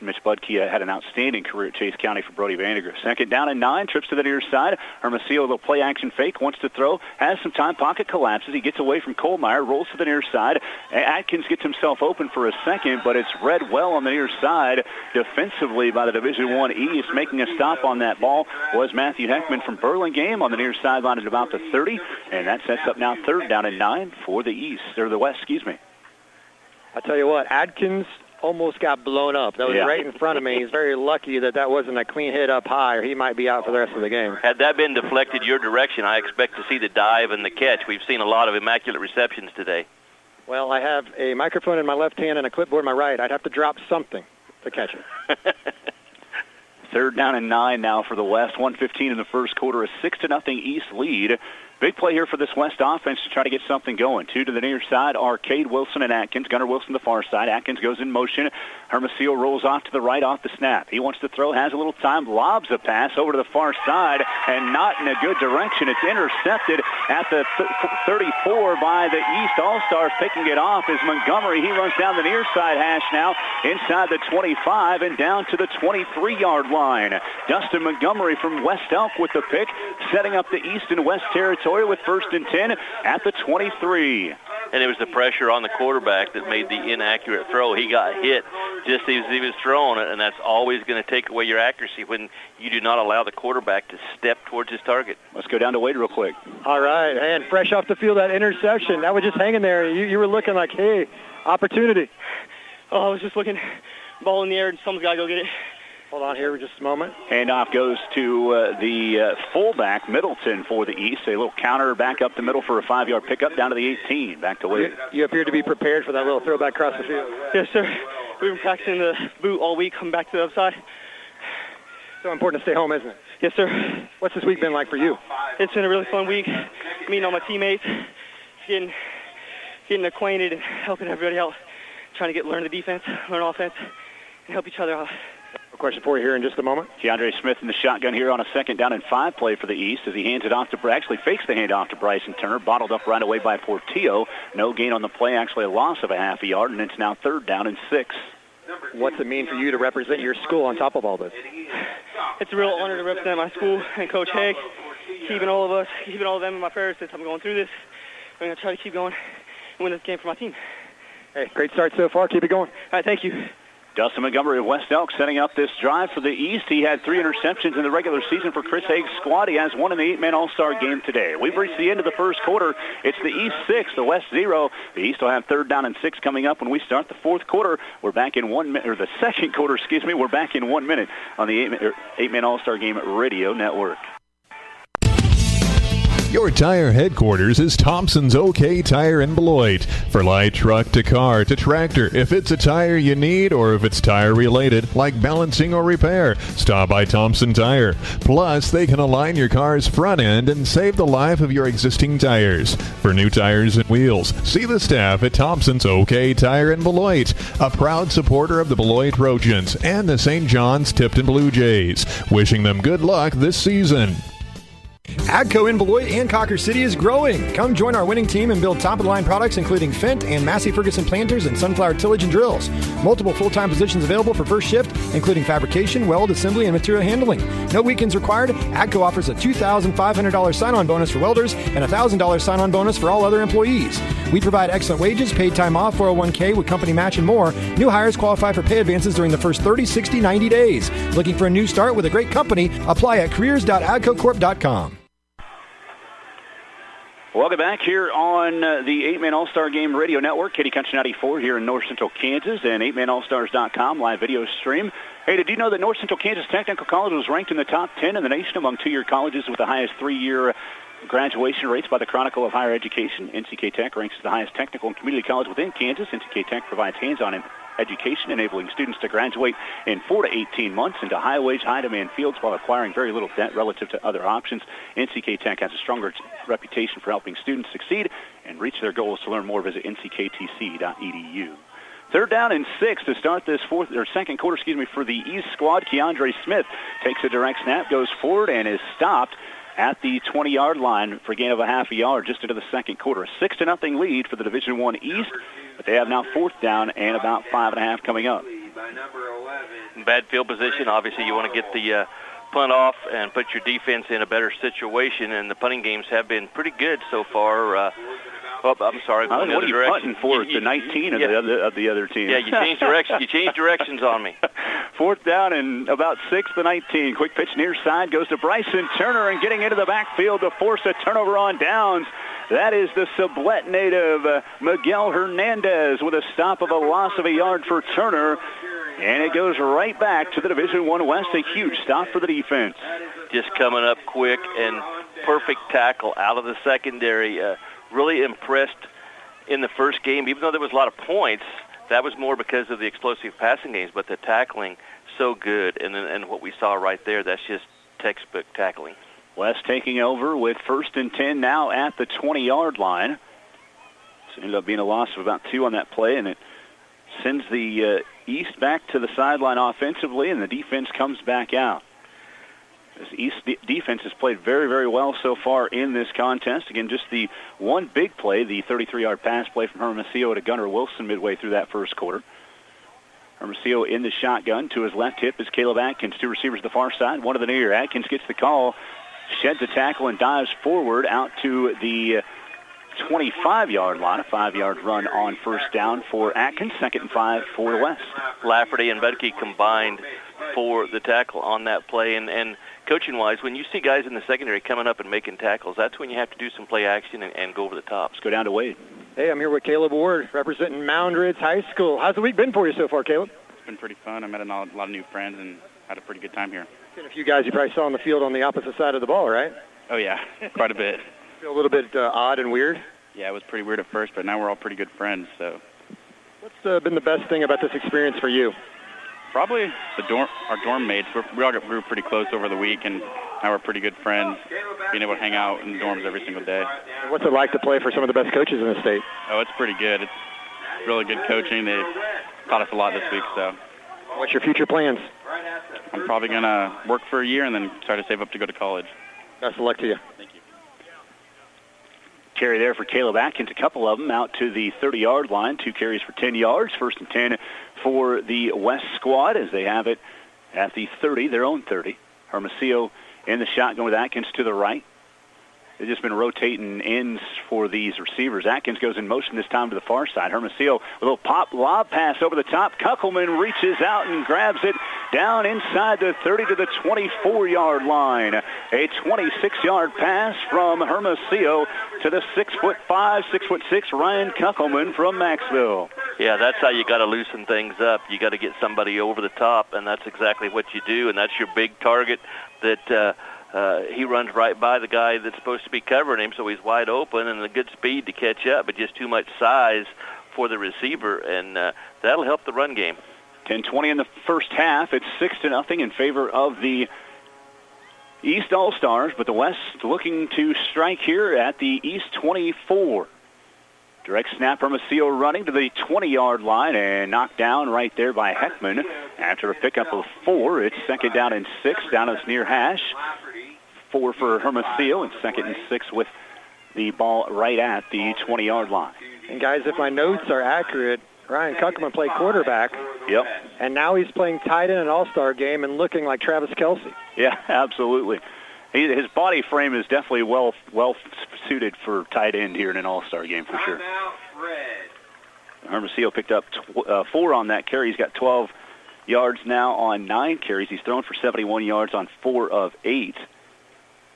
Mitch Budke had an outstanding career at Chase County for Brody Vandiger. 2nd down and 9, trips to the near side. Hermosillo, the play action fake, wants to throw, has some time, pocket collapses. He gets away from Kohlmeyer, rolls to the near side. Atkins gets himself open for a second, but it's read well on the near side defensively by the Division I East. Making a stop on that ball was Matthew Heckman from Burlingame on the near sideline at about the 30, and that sets up now 3rd down and 9 for the East, or the West, excuse me. I tell you what, Atkins almost got blown up. That was right in front of me. He's very lucky that wasn't a clean hit up high, or he might be out for the rest of the game. Had that been deflected your direction, I expect to see the dive and the catch. We've seen a lot of immaculate receptions today. Well, I have a microphone in my left hand and a clipboard in my right. I'd have to drop something to catch it. 3rd down and 9 now for the West. 1:15 in the first quarter, a 6-0 East lead. Big play here for this West offense to try to get something going. 2 to the near side are Cade Wilson and Atkins. Gunnar Wilson the far side. Atkins goes in motion. Hermosillo rolls off to the right off the snap. He wants to throw, has a little time, lobs a pass over to the far side, and not in a good direction. It's intercepted at the 34 by the East All-Stars. Picking it off is Montgomery. He runs down the near side hash now, inside the 25 and down to the 23-yard line. Dustin Montgomery from West Elk with the pick, setting up the East and West territory with 1st and 10 at the 23. And it was the pressure on the quarterback that made the inaccurate throw. He got hit just as he was throwing it, and that's always going to take away your accuracy when you do not allow the quarterback to step towards his target. Let's go down to Wade real quick. All right, and fresh off the field, that interception, that was just hanging there. You were looking like, hey, opportunity. Oh, I was just looking, ball in the air, and someone's got to go get it. Hold on here just a moment. Handoff goes to the fullback, Middleton, for the East. A little counter back up the middle for a 5-yard pickup down to the 18. Back to Wade. You appear to be prepared for that little throwback across the field. Yes, sir. We've been practicing the boot all week, coming back to the other side. So important to stay home, isn't it? Yes, sir. What's this week been like for you? It's been a really fun week, meeting all my teammates, getting acquainted and helping everybody out, trying to learn the defense, learn offense, and help each other out. A question for you here in just a moment. DeAndre Smith in the shotgun here on a 2nd down and 5 play for the East as he hands it off to, actually fakes the handoff to Bryson Turner, bottled up right away by Portillo. No gain on the play, actually a loss of a half a yard, and it's now 3rd down and 6. What's it mean for you to represent your school on top of all this? It's a real honor to represent my school and Coach Haig, keeping all of them in my prayers since I'm going through this. I'm going to try to keep going and win this game for my team. Hey, great start so far. Keep it going. All right, thank you. Justin Montgomery of West Elk setting up this drive for the East. He had 3 interceptions in the regular season for Chris Haig's squad. He has 1 in the 8-man All-Star game today. We've reached the end of the first quarter. It's the East 6, the West 0. The East will have 3rd down and 6 coming up when we start the fourth quarter. We're back in 1 minute, or the second quarter, We're back in 1 minute on the 8-man All-Star game radio network. Your tire headquarters is Thompson's OK Tire in Beloit. For light truck to car to tractor, if it's a tire you need or if it's tire related, like balancing or repair, stop by Thompson Tire. Plus, they can align your car's front end and save the life of your existing tires. For new tires and wheels, see the staff at Thompson's OK Tire in Beloit, a proud supporter of the Beloit Trojans and the St. John's Tipton Blue Jays. Wishing them good luck this season. AGCO in Beloit and Cocker City is growing. Come join our winning team and build top-of-the-line products including Fendt and Massey Ferguson planters and sunflower tillage and drills. Multiple full-time positions available for first shift, including fabrication, weld, assembly, and material handling. No weekends required. AGCO offers a $2,500 sign-on bonus for welders and a $1,000 sign-on bonus for all other employees. We provide excellent wages, paid time off, 401k with company match, and more. New hires qualify for pay advances during the first 30, 60, 90 days. Looking for a new start with a great company? Apply at careers.agcocorp.com. Welcome back here on the 8-Man All-Star Game Radio Network, Kitty Country 94 here in North Central Kansas, and 8manallstars.com live video stream. Hey, did you know that North Central Kansas Technical College was ranked in the top 10 in the nation among 2-year colleges with the highest 3-year graduation rates by the Chronicle of Higher Education? NCK Tech ranks as the highest technical and community college within Kansas. NCK Tech provides hands-on education, enabling students to graduate in 4 to 18 months into high-wage, high-demand fields while acquiring very little debt relative to other options. NCK Tech has a stronger reputation for helping students succeed and reach their goals. To learn more, visit nckTC.edu. 3rd down and 6 to start this second quarter, for the East squad. Keandre Smith takes a direct snap, goes forward, and is stopped at the 20-yard line for a gain of a half a yard just into the second quarter. A 6-0 lead for the Division I East, but they have now 4th down and about 5.5 coming up. Bad field position. Obviously, you want to get the punt off and put your defense in a better situation, and the punting games have been pretty good so far. I'm sorry. What are you punting for? The 19 of the other team. Yeah, you changed directions. You changed directions on me. 4th down and about 6th to 19. Quick pitch near side goes to Bryson Turner, and getting into the backfield to force a turnover on downs. That is the Sublette native, Miguel Hernandez, with a stop of a loss of a yard for Turner. And it goes right back to the Division I West, a huge stop for the defense. Just coming up quick and perfect tackle out of the secondary. Really impressed in the first game, even though there was a lot of points. That was more because of the explosive passing games, but the tackling so good. And what we saw right there, that's just textbook tackling. West taking over with 1st and 10 now at the 20-yard line. So it ended up being a loss of about 2 on that play, and it sends the East back to the sideline offensively, and the defense comes back out. This East defense has played very, very well so far in this contest. Again, just the one big play, the 33-yard pass play from Hermosillo to Gunnar Wilson midway through that first quarter. Hermosillo in the shotgun. To his left hip is Caleb Atkins. 2 receivers to the far side, 1 to the near. Atkins gets the call, sheds a tackle, and dives forward out to the 25-yard line. A 5-yard run on 1st down for Atkins. 2nd and 5 for West. Lafferty and Budke combined for the tackle on that play. And coaching-wise, when you see guys in the secondary coming up and making tackles, that's when you have to do some play action and go over the top. Let's go down to Wade. Hey, I'm here with Caleb Ward, representing Mound Ridge High School. How's the week been for you so far, Caleb? It's been pretty fun. I met a lot of new friends and had a pretty good time here. Seen a few guys you probably saw on the field on the opposite side of the ball, right? Oh, yeah, quite a bit. Feel a little bit odd and weird? Yeah, it was pretty weird at first, but now we're all pretty good friends. So, what's been the best thing about this experience for you? Probably our dorm mates. We all grew pretty close over the week, and now we're pretty good friends, being able to hang out in the dorms every single day. What's it like to play for some of the best coaches in the state? Oh, it's pretty good. It's really good coaching. They taught us a lot this week. So, what's your future plans? I'm probably going to work for a year and then try to save up to go to college. Best of luck to you. Thank you. Carry there for Caleb Atkins, a couple of them out to the 30-yard line. 2 carries for 10 yards. 1st and 10 for the West squad as they have it at the 30, their own 30. Hermosillo in the shotgun with Atkins to the right. They've just been rotating ends for these receivers. Atkins goes in motion this time to the far side. Hermosillo with a little pop lob pass over the top. Kuckelman reaches out and grabs it down inside the 30 to the 24-yard line. A 26-yard pass from Hermosillo to the 6'5", 6'6" Ryan Kuckelman from Maxville. Yeah, that's how you got to loosen things up. You got to get somebody over the top, and that's exactly what you do, and that's your big target that he runs right by the guy that's supposed to be covering him, so he's wide open and a good speed to catch up, but just too much size for the receiver, and that'll help the run game. 10:20 in the first half. It's 6-0 in favor of the East All-Stars, but the West looking to strike here at the East 24. Direct snap, Hermosillo running to the 20-yard line and knocked down right there by Heckman. After a pickup of 4, it's 2nd down and 6 down as near hash. 4 for Hermosillo and 2nd and 6 with the ball right at the 20-yard line. And guys, if my notes are accurate, Ryan Kuckelman played quarterback. Yep. And now he's playing tight end in an all-star game and looking like Travis Kelce. Yeah, absolutely. His body frame is definitely well suited for tight end here in an all-star game for sure. Hermosillo picked up 4 on that carry. He's got 12 yards now on 9 carries. He's thrown for 71 yards on 4 of 8.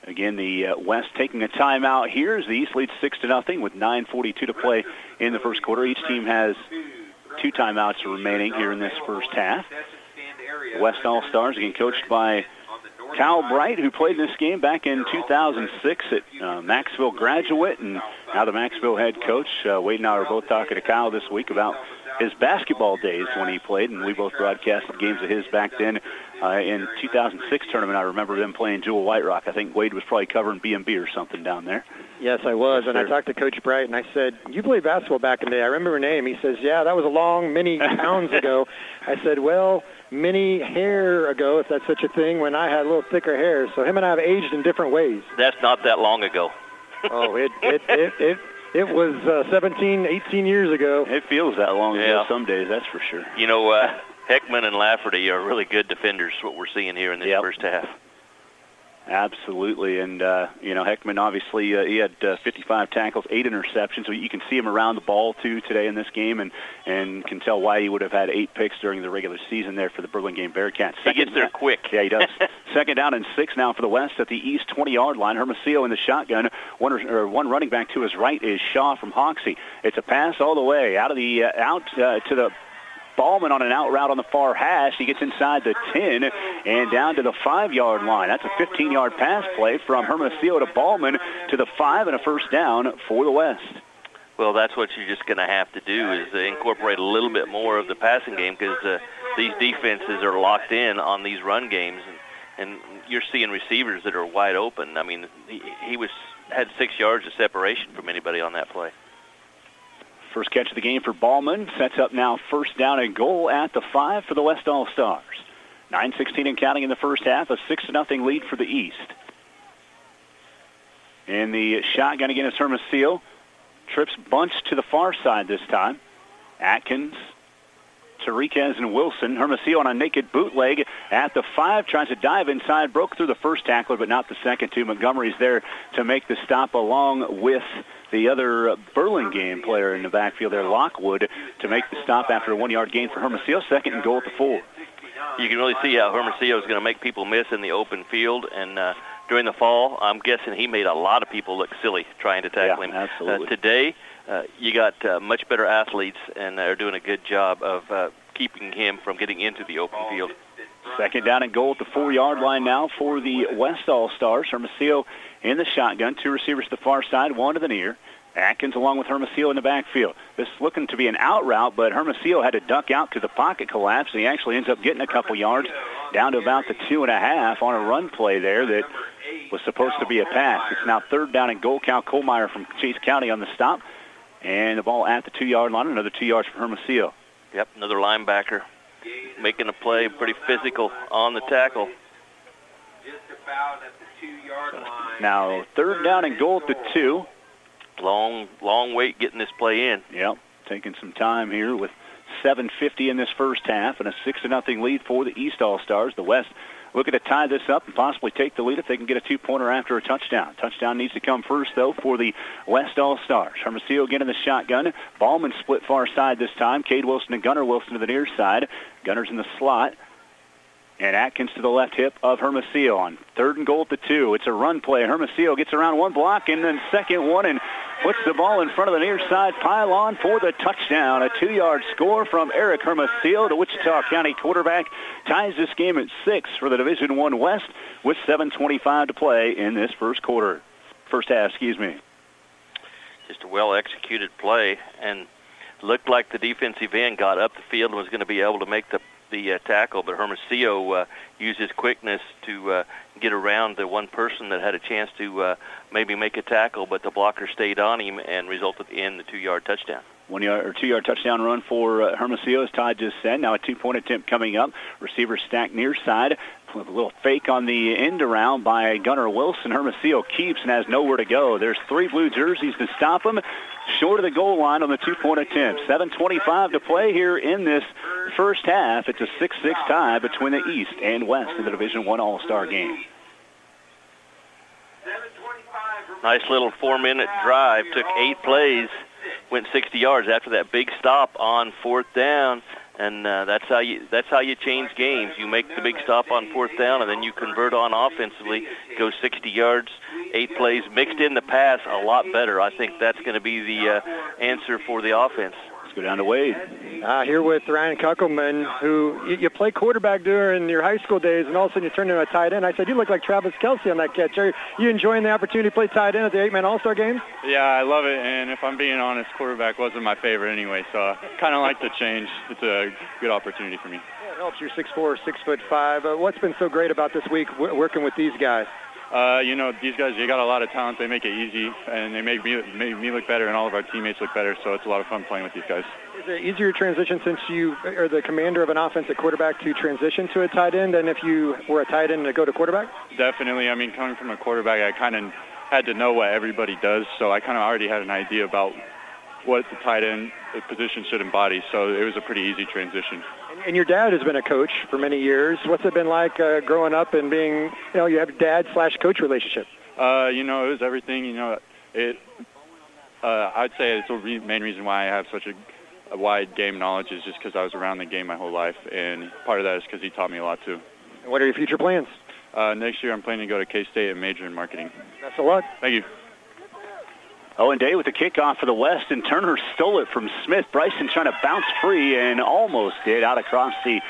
Again, the West taking a timeout here as the East leads 6-0 with 9:42 to play in the first quarter. Each team has 2 timeouts remaining here in this first half. The West All-Stars, again, coached by Kyle Bright, who played in this game back in 2006 at Maxville graduate, and now the Maxville head coach. Wade and I were both talking to Kyle this week about his basketball days when he played, and we both broadcasted games of his back then in 2006 tournament. I remember them playing Jewel White Rock. I think Wade was probably covering B&B or something down there. Yes, I was, and I talked to Coach Bright, and I said, you played basketball back in the day. I remember your name. He says, yeah, that was a long, many pounds ago. I said, well, many hair ago, if that's such a thing, when I had a little thicker hair. So him and I have aged in different ways. That's not that long ago. Oh, it was 17, 18 years ago. It feels that long ago some days, that's for sure. You know, Heckman and Lafferty are really good defenders, what we're seeing here in this first half. Absolutely, and Heckman obviously he had 55 tackles, 8 interceptions. So you can see him around the ball too today in this game, and can tell why he would have had 8 picks during the regular season there for the Burlingame Bearcats. He gets there quick. Yeah, he does. 2nd down and 6 now for the West at the East 20-yard line. Hermosillo in the shotgun. One running back to his right is Shaw from Hoxie. It's a pass all the way out to the Ballman on an out route on the far hash. He gets inside the 10 and down to the 5-yard line. That's a 15-yard pass play from Hermosillo to Ballman to the 5 and a first down for the West. Well, that's what you're just going to have to do is incorporate a little bit more of the passing game because these defenses are locked in on these run games, and you're seeing receivers that are wide open. I mean, he had 6 yards of separation from anybody on that play. First catch of the game for Ballman. Sets up now 1st down and goal at the 5 for the West All-Stars. 9:16 and counting in the first half. A 6-0 lead for the East. And the shotgun again is Hermosillo. Trips bunch to the far side this time. Atkins, Tariquez, and Wilson. Hermosillo on a naked bootleg at the 5. Tries to dive inside. Broke through the first tackler, but not the second two. Montgomery's there to make the stop along with the other Burlingame player in the backfield there, Lockwood, to make the stop after a 1-yard gain for Hermosillo. 2nd and goal at the 4. You can really see how Hermosillo is going to make people miss in the open field, and during the fall, I'm guessing he made a lot of people look silly trying to tackle him. Absolutely. Today, you got much better athletes, and they're doing a good job of keeping him from getting into the open field. 2nd down and goal at the 4-yard line now for the West All-Stars. Hermosillo in the shotgun. 2 receivers to the far side, 1 to the near. Atkins along with Hermosillo in the backfield. This is looking to be an out route, but Hermosillo had to duck out to the pocket collapse, and he actually ends up getting a couple yards down to about the 2.5 on a run play there that was supposed to be a pass. It's now 3rd down and goal. Cal Kohlmeyer from Chase County on the stop, and the ball at the 2-yard line. Another 2 yards for Hermosillo. Yep, another linebacker making a play, pretty physical on the tackle. Just about at the 2-yard line. Now 3rd down and goal at the 2. Long wait getting this play in. Yep, taking some time here with 7:50 in this first half and a 6-0 lead for the East All-Stars. The West looking to tie this up and possibly take the lead if they can get a 2-pointer after a touchdown. Touchdown needs to come first, though, for the West All-Stars. Hermosillo getting the shotgun. Ballman split far side this time. Cade Wilson and Gunnar Wilson to the near side. Gunner's in the slot. And Atkins to the left hip of Hermosillo on 3rd and goal at the 2. It's a run play. Hermosillo gets around one block and then second one and puts the ball in front of the near side pylon for the touchdown. A 2-yard score from Eric Hermosillo. The Wichita County quarterback ties this game at 6 for the Division I West with 7:25 to play in this first half. Just a well-executed play, and looked like the defensive end got up the field and was going to be able to make the tackle, but Hermosillo used his quickness to get around the one person that had a chance to maybe make a tackle, but the blocker stayed on him and resulted in the 2-yard touchdown. 2-yard touchdown run for Hermosillo, as Todd just said. Now a 2-point attempt coming up. Receiver stacked near side. A little fake on the end around by Gunnar Wilson. Hermosillo keeps and has nowhere to go. There's 3 blue jerseys to stop him. Short of the goal line on the 2-point attempt. 7:25 to play here in this first half. It's a 6-6 tie between the East and West in the Division I All-Star game. Nice little 4-minute drive. Took 8 plays. Went 60 yards after that big stop on 4th down. And that's how you change games. You make the big stop on 4th down, and then you convert on offensively. Go 60 yards, 8 plays, mixed in the pass a lot better. I think that's going to be the answer for the offense. Let's go down to Wade. Here with Ryan Kuckelman, who you play quarterback during your high school days, and all of a sudden you turn into a tight end. I said, you look like Travis Kelce on that catch. Are you enjoying the opportunity to play tight end at the 8-man All-Star game? Yeah, I love it, and if I'm being honest, quarterback wasn't my favorite anyway, so I kind of like the change. It's a good opportunity for me. Yeah, it helps. You're 6'4", 6'5". What's been so great about this week working with these guys? These guys, they got a lot of talent. They make it easy, and they make me look better, and all of our teammates look better, so it's a lot of fun playing with these guys. Is it easier transition since you are the commander of an offense at quarterback to transition to a tight end than if you were a tight end to go to quarterback? Definitely. I mean, coming from a quarterback, I kind of had to know what everybody does, so I kind of already had an idea about what the tight end position should embody, so it was a pretty easy transition. And your dad has been a coach for many years. What's it been like growing up and being, you have a dad/coach relationship? It was everything. I'd say it's the main reason why I have such a wide game knowledge is just because I was around the game my whole life, and part of that is because he taught me a lot too. And what are your future plans? Next year I'm planning to go to K-State and major in marketing. Best of luck. Thank you. Owen Day with the kickoff for the West, and Turner stole it from Smith. Bryson trying to bounce free and almost did out across the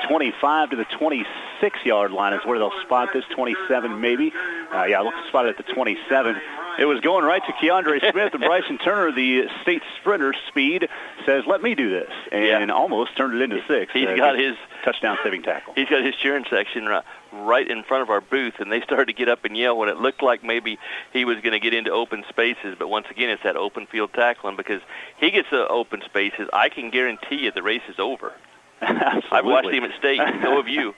25 to the 26-yard line is where they'll spot this, 27 maybe. Let's spot it at the 27. It was going right to Keandre Smith, and Bryson Turner, the state sprinter speed, says, let me do this, and almost turned it into 6. He's got his touchdown-saving tackle. He's got his cheering section right in front of our booth, and they started to get up and yell when it looked like maybe he was going to get into open spaces. But once again, it's that open field tackling, because he gets the open spaces. I can guarantee you the race is over. I've watched him at state. So have you.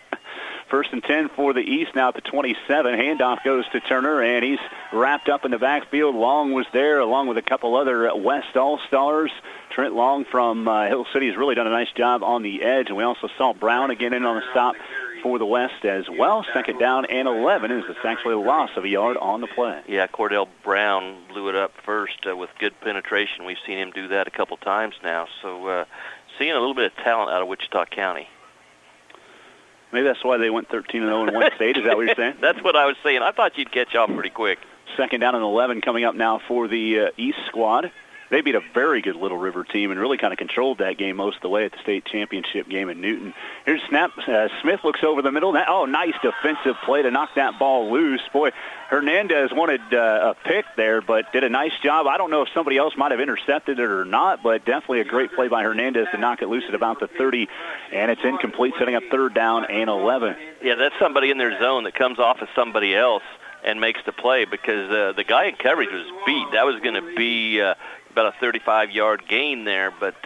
1st and 10 for the East now at the 27. Handoff goes to Turner, and he's wrapped up in the backfield. Long was there, along with a couple other West All-Stars. Trent Long from Hill City has really done a nice job on the edge, and we also saw Brown again in on the stop for the West as well. 2nd down and 11 is it's actually a loss of a yard on the play. Yeah, Cordell Brown blew it up first with good penetration. We've seen him do that a couple times now. So seeing a little bit of talent out of Wichita County. Maybe that's why they went 13-0 in one state. Is that what you're saying? That's what I was saying. I thought you'd catch on pretty quick. 2nd down and 11 coming up now for the East squad. They beat a very good Little River team and really kind of controlled that game most of the way at the state championship game in Newton. Here's snap. Smith looks over the middle. Nice defensive play to knock that ball loose. Boy, Hernandez wanted a pick there, but did a nice job. I don't know if somebody else might have intercepted it or not, but definitely a great play by Hernandez to knock it loose at about the 30, and it's incomplete, setting up 3rd down and 11. Yeah, that's somebody in their zone that comes off of somebody else and makes the play, because the guy in coverage was beat. That was going to be about a 35-yard gain there, but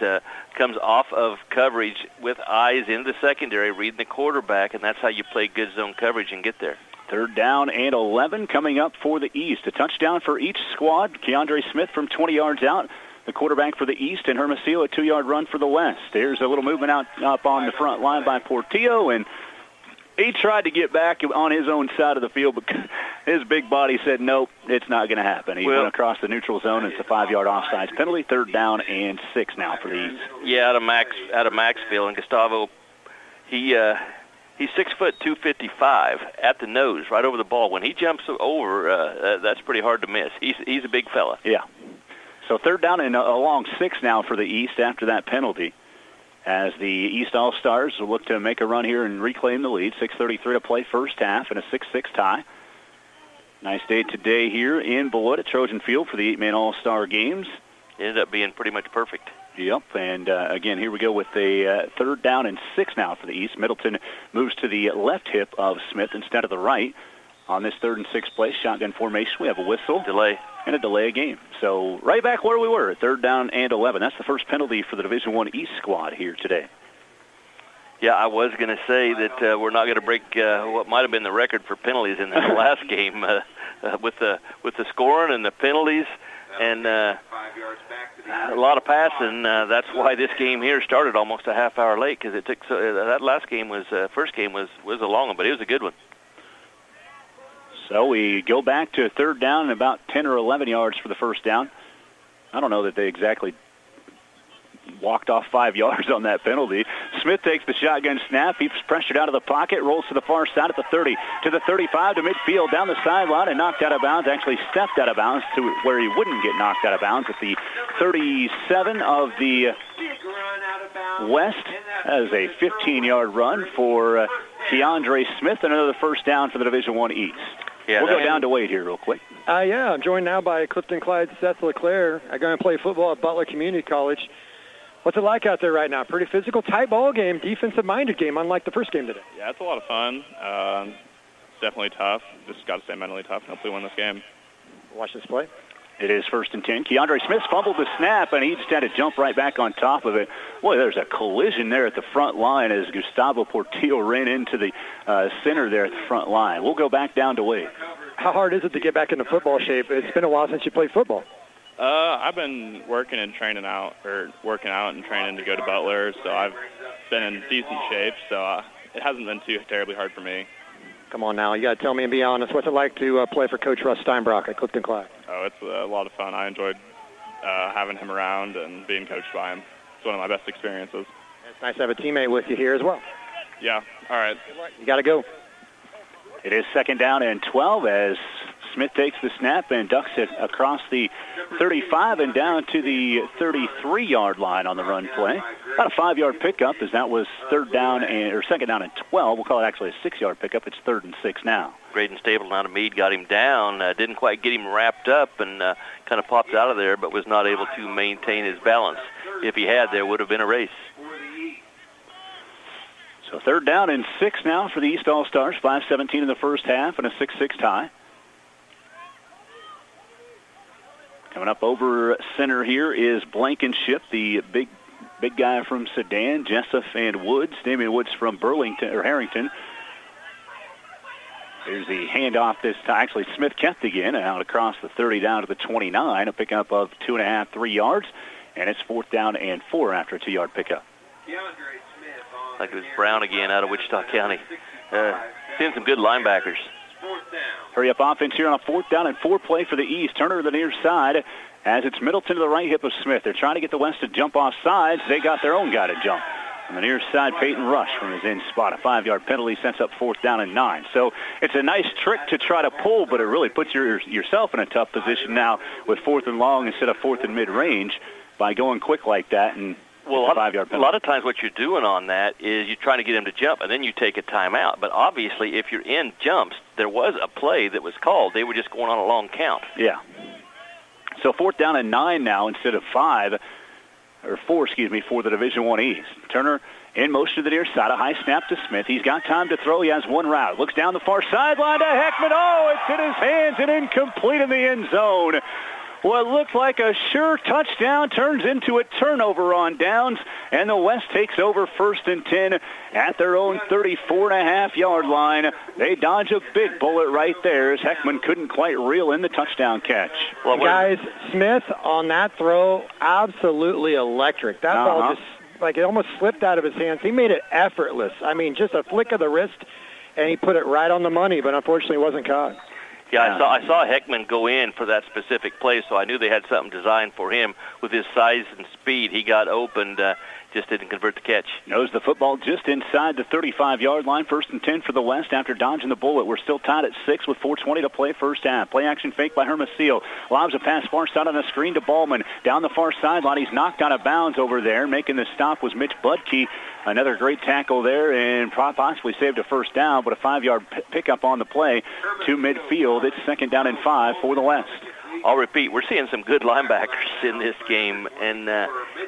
comes off of coverage with eyes in the secondary, reading the quarterback, and that's how you play good zone coverage and get there. 3rd down and 11 coming up for the East. A touchdown for each squad. Keandre Smith from 20 yards out, the quarterback for the East, and Hermosillo a 2-yard run for the West. There's a little movement out up on the front line by Portillo, and He tried to get back on his own side of the field, but his big body said, nope, it's not going to happen. He went across the neutral zone. It's a 5-yard offsides penalty. 3rd down and 6 now for the East. Yeah, out of Maxfield. And Gustavo, he's 6 foot 255 at the nose, right over the ball. When he jumps over, that's pretty hard to miss. He's a big fella. Yeah. So 3rd down and a long 6 now for the East after that penalty, as the East All-Stars will look to make a run here and reclaim the lead. 6:33 to play first half and a 6-6 tie. Nice day today here in Beloit at Trojan Field for the 8-man All-Star games. It ended up being pretty much perfect. Yep, and again, here we go with a 3rd down and 6 now for the East. Middleton moves to the left hip of Smith instead of the right. On this 3rd and 6 play, shotgun formation, we have a whistle. Delay. And a delay of game. So right back where we were, 3rd down and 11. That's the first penalty for the Division I East squad here today. Yeah, I was going to say that we're not going to break what might have been the record for penalties in the last game with the scoring and the penalties and a lot of passing. That's why this game here started almost a half hour late, because it took that last game was first game was a long one, but it was a good one. So we go back to 3rd down and about 10 or 11 yards for the first down. I don't know that they exactly walked off 5 yards on that penalty. Smith takes the shotgun snap. He's pressured out of the pocket, rolls to the far side at the 30, to the 35, to midfield, down the sideline, and knocked out of bounds. Actually stepped out of bounds to where he wouldn't get knocked out of bounds at the 37 of the West. That is a 15-yard run for Keandre Smith, and another first down for the Division I East. Yeah, we'll go down to Wade here real quick. I'm joined now by Clifton Clyde Seth LeClaire. I'm going to play football at Butler Community College. What's it like out there right now? Pretty physical, tight ball game, defensive-minded game, unlike the first game today. Yeah, it's a lot of fun. It's definitely tough. Just got to stay mentally tough and hopefully win this game. Watch this play. It is 1st and 10. Keandre Smith fumbled the snap, and he just had to jump right back on top of it. Boy, there's a collision there at the front line as Gustavo Portillo ran into the center there at the front line. We'll go back down to Wade. How hard is it to get back into football shape? It's been a while since you played football. I've been working and training out to go to Butler, so I've been in decent shape, so it hasn't been too terribly hard for me. Come on now, you got to tell me and be honest. What's it like to play for Coach Russ Steinbrock at Clifton Clyde? Oh, it's a lot of fun. I enjoyed having him around and being coached by him. It's one of my best experiences. It's nice to have a teammate with you here as well. Yeah, all right. You got to go. It is 2nd down and 12 as Smith takes the snap and ducks it across the 35 and down to the 33-yard line on the run play. About a 5-yard pickup, as that was 2nd down and 12. We'll call it actually a 6-yard pickup. It's 3rd and 6 now. Graydon Stapleton out of Meade got him down. Didn't quite get him wrapped up and kind of popped out of there, but was not able to maintain his balance. If he had, there would have been a race. So 3rd down and 6 now for the East All-Stars. 5:17 in the first half and a 6-6 tie. Coming up over center here is Blankenship, the big guy from Sedan, Jessup and Woods. Damian Woods from Harrington. Here's the handoff this time. Actually, Smith kept again out across the 30 down to the 29. A pickup of 2.5, 3 yards. And it's 4th down and 4 after a 2-yard pickup. Like it was Brown again out of Wichita County. Seeing some good linebackers. Hurry up offense here on a 4th down and 4 play for the East. Turner to the near side as it's Middleton to the right hip of Smith. They're trying to get the West to jump off sides. They got their own guy to jump. On the near side, Peyton Rush from his in spot. A 5-yard penalty sets up 4th down and 9. So it's a nice trick to try to pull, but it really puts yourself in a tough position now with 4th and long instead of 4th and mid-range by going quick like that. And well, a lot of times what you're doing on that is you're trying to get him to jump, and then you take a timeout. But obviously, if you're in jumps, there was a play that was called. They were just going on a long count. Yeah. So 4th down and 9 now instead of 4, for the Division I East. Turner in motion to the near side. A high snap to Smith. He's got time to throw. He has one route. Looks down the far sideline to Heckman. Oh, it's in his hands and incomplete in the end zone. What looked like a sure touchdown turns into a turnover on downs, and the West takes over 1st and 10 at their own 34.5-yard line. They dodge a big bullet right there as Heckman couldn't quite reel in the touchdown catch. Well, guys, Smith on that throw, absolutely electric. That ball just, like, it almost slipped out of his hands. He made it effortless. I mean, just a flick of the wrist, and he put it right on the money, but unfortunately wasn't caught. Yeah, I saw Heckman go in for that specific play, so I knew they had something designed for him. With his size and speed, he got opened, just didn't convert the catch. Knows the football just inside the 35-yard line. 1st and 10 for the West after dodging the bullet. We're still tied at 6 with 4:20 to play first half. Play action fake by Hermosillo. Lobs a pass far side on a screen to Ballman. Down the far sideline, he's knocked out of bounds over there. Making the stop was Mitch Budke. Another great tackle there and possibly saved a first down, but a 5-yard pickup on the play to midfield. It's 2nd down and 5 for the West. I'll repeat, we're seeing some good linebackers in this game, and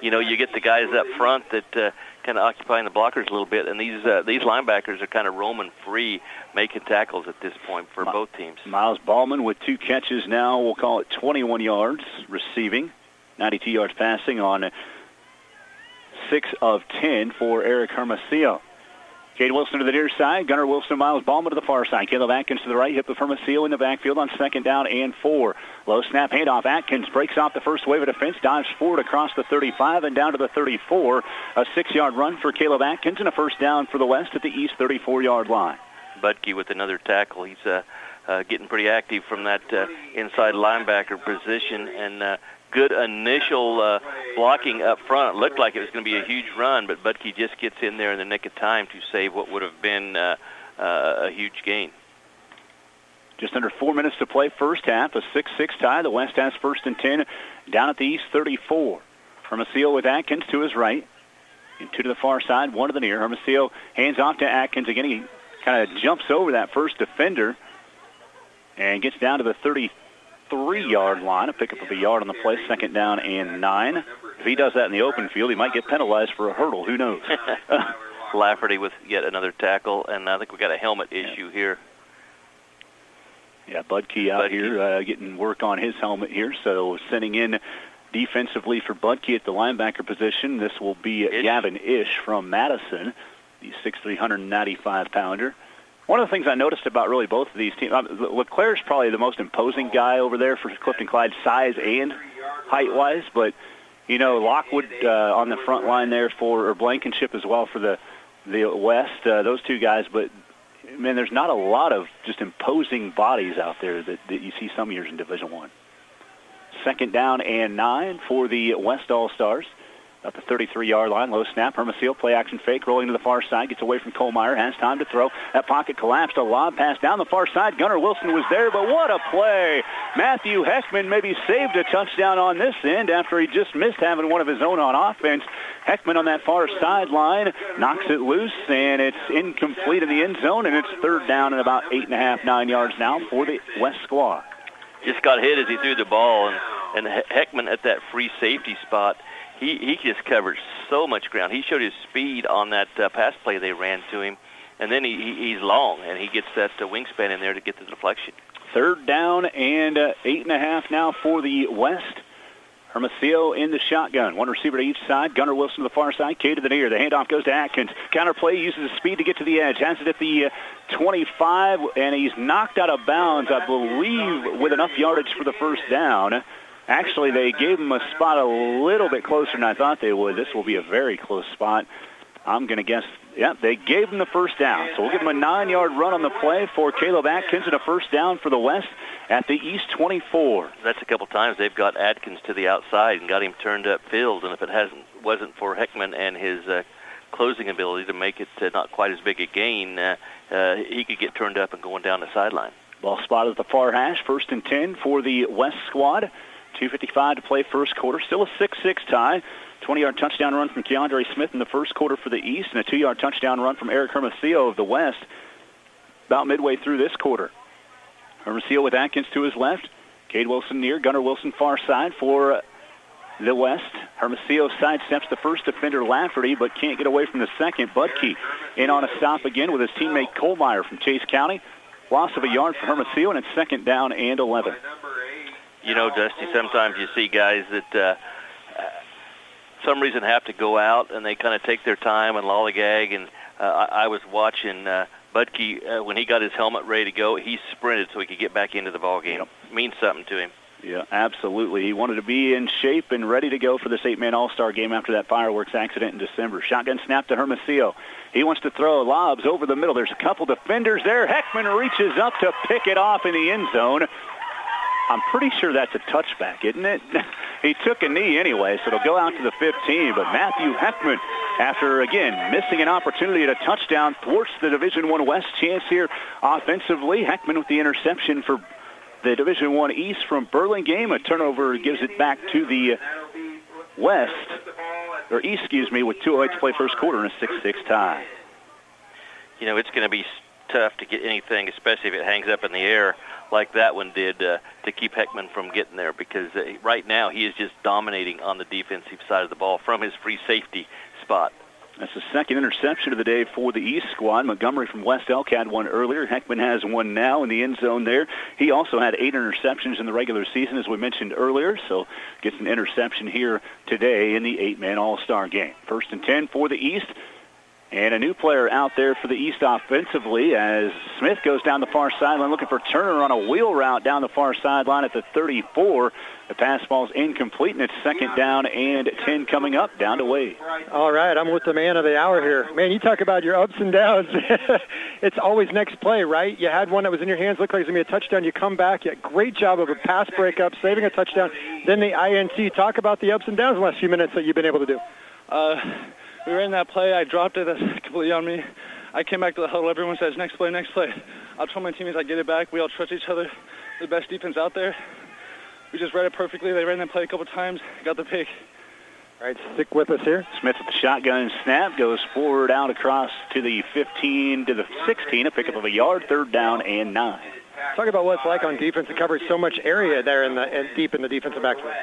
you get the guys up front that kind of occupying the blockers a little bit, and these linebackers are kind of roaming free, making tackles at this point for both teams. Miles Ballman with 2 catches now, we'll call it 21 yards receiving, 92 yards passing on 6 of 10 for Eric Hermosillo. Cade Wilson to the near side. Gunnar Wilson, Miles Ballman to the far side. Caleb Atkins to the right. Hip of Hermosillo in the backfield on 2nd down and 4. Low snap handoff. Atkins breaks off the first wave of defense. Dives forward across the 35 and down to the 34. A 6-yard run for Caleb Atkins and a first down for the West at the East 34-yard line. Budke with another tackle. He's getting pretty active from that inside linebacker position, and good initial blocking up front. It looked like it was going to be a huge run, but Budke just gets in there in the nick of time to save what would have been a huge gain. Just under 4 minutes to play first half, a 6-6 tie. The West has 1st and 10 down at the East 34. Hermosillo with Atkins to his right. And 2 to the far side, 1 to the near. Hermosillo hands off to Atkins. Again, he kind of jumps over that first defender and gets down to the 33-yard line. A pickup of a yard on the play, 2nd down and 9. If he does that in the open field, he might get penalized for a hurdle. Who knows? Lafferty with yet another tackle, and I think we got a helmet issue here. Yeah, Budke out here getting work on his helmet here, so sending in defensively for Budke at the linebacker position. This will be Gavin Ish from Madison, the 6'3", 195-pounder. One of the things I noticed about really both of these teams, LeClaire's probably the most imposing guy over there for Clifton Clyde, size and height-wise, but, Lockwood on the front line there or Blankenship as well for the West, those two guys, but, man, there's not a lot of just imposing bodies out there that you see some years in Division I. 2nd down and 9 for the West All-Stars. At the 33-yard line, low snap. Hermosillo play action fake, rolling to the far side, gets away from Kohlmeyer, has time to throw. That pocket collapsed, a lob pass down the far side. Gunnar Wilson was there, but what a play. Matthew Heckman maybe saved a touchdown on this end after he just missed having one of his own on offense. Heckman on that far sideline knocks it loose, and it's incomplete in the end zone, and it's 3rd down and about 8.5, 9 yards now for the West squad. Just got hit as he threw the ball, and Heckman at that free safety spot, He just covered so much ground. He showed his speed on that pass play they ran to him, and then he's long, and he gets that wingspan in there to get the deflection. 3rd down and 8.5 now for the West. Hermosillo in the shotgun. One receiver to each side. Gunnar Wilson to the far side. Cade to the near. The handoff goes to Atkins. Counter play, uses his speed to get to the edge. Has it at the 25, and he's knocked out of bounds, I believe, with enough yardage for the first down. Actually, they gave him a spot a little bit closer than I thought they would. This will be a very close spot. I'm going to guess, they gave him the first down. So we'll give him a 9-yard run on the play for Caleb Atkins and a first down for the West at the East 24. That's a couple times they've got Atkins to the outside and got him turned up field. And if it wasn't for Heckman and his closing ability to make it not quite as big a gain, he could get turned up and going down the sideline. Ball spotted at the far hash. 1st and 10 for the West squad. 2:55 to play first quarter. Still a 6-6 tie. 20-yard touchdown run from Keandre Smith in the first quarter for the East, and a 2-yard touchdown run from Eric Hermosillo of the West about midway through this quarter. Hermosillo with Atkins to his left. Cade Wilson near. Gunnar Wilson far side for the West. Hermosillo sidesteps the first defender, Lafferty, but can't get away from the second. Budke in on a stop again with his teammate Kohlmeyer from Chase County. Loss of a yard for Hermosillo, and it's 2nd down and 11. Dusty, sometimes you see guys that some reason have to go out, and they kind of take their time and lollygag. And I was watching Budke when he got his helmet ready to go. He sprinted so he could get back into the ball game. It means something to him. Yeah, absolutely. He wanted to be in shape and ready to go for this 8-man All-Star game after that fireworks accident in December. Shotgun snap to Hermosillo. He wants to throw lobs over the middle. There's a couple defenders there. Heckman reaches up to pick it off in the end zone. I'm pretty sure that's a touchback, isn't it? He took a knee anyway, so it'll go out to the 15. But Matthew Heckman, after, again, missing an opportunity at a touchdown, thwarts the Division I West chance here offensively. Heckman with the interception for the Division I East from Burlingame. A turnover gives it back to the West, or East, with 2:08 to play first quarter and a 6-6 tie. You know, it's going to be tough to get anything, especially if it hangs up in the air like that one did, to keep Heckman from getting there, because right now he is just dominating on the defensive side of the ball from his free safety spot. That's the second interception of the day for the East squad. Montgomery from West Elk had one earlier. Heckman has one now in the end zone there. He also had 8 interceptions in the regular season, as we mentioned earlier, so gets an interception here today in the 8-man All-Star game. 1st and 10 for the East. And a new player out there for the East offensively as Smith goes down the far sideline looking for Turner on a wheel route down the far sideline at the 34. The pass ball's incomplete, and it's 2nd down and 10 coming up, down to Wade. All right, I'm with the man of the hour here. Man, you talk about your ups and downs. It's always next play, right? You had one that was in your hands, looked like it was going to be a touchdown. You come back, you had a great job of a pass breakup, saving a touchdown. Then the INT. Talk about the ups and downs in the last few minutes that you've been able to do. We ran that play. I dropped it. That's completely on me. I came back to the huddle. Everyone says, next play, next play. I told my teammates I'd get it back. We all trust each other. The best defense out there. We just read it perfectly. They ran that play a couple times, got the pick. All right, stick with us here. Smith with the shotgun snap, goes forward out across to the 15 to the 16, a pickup of a yard, 3rd down and 9. Talk about what it's like on defense to cover so much area there deep in the defensive backfield.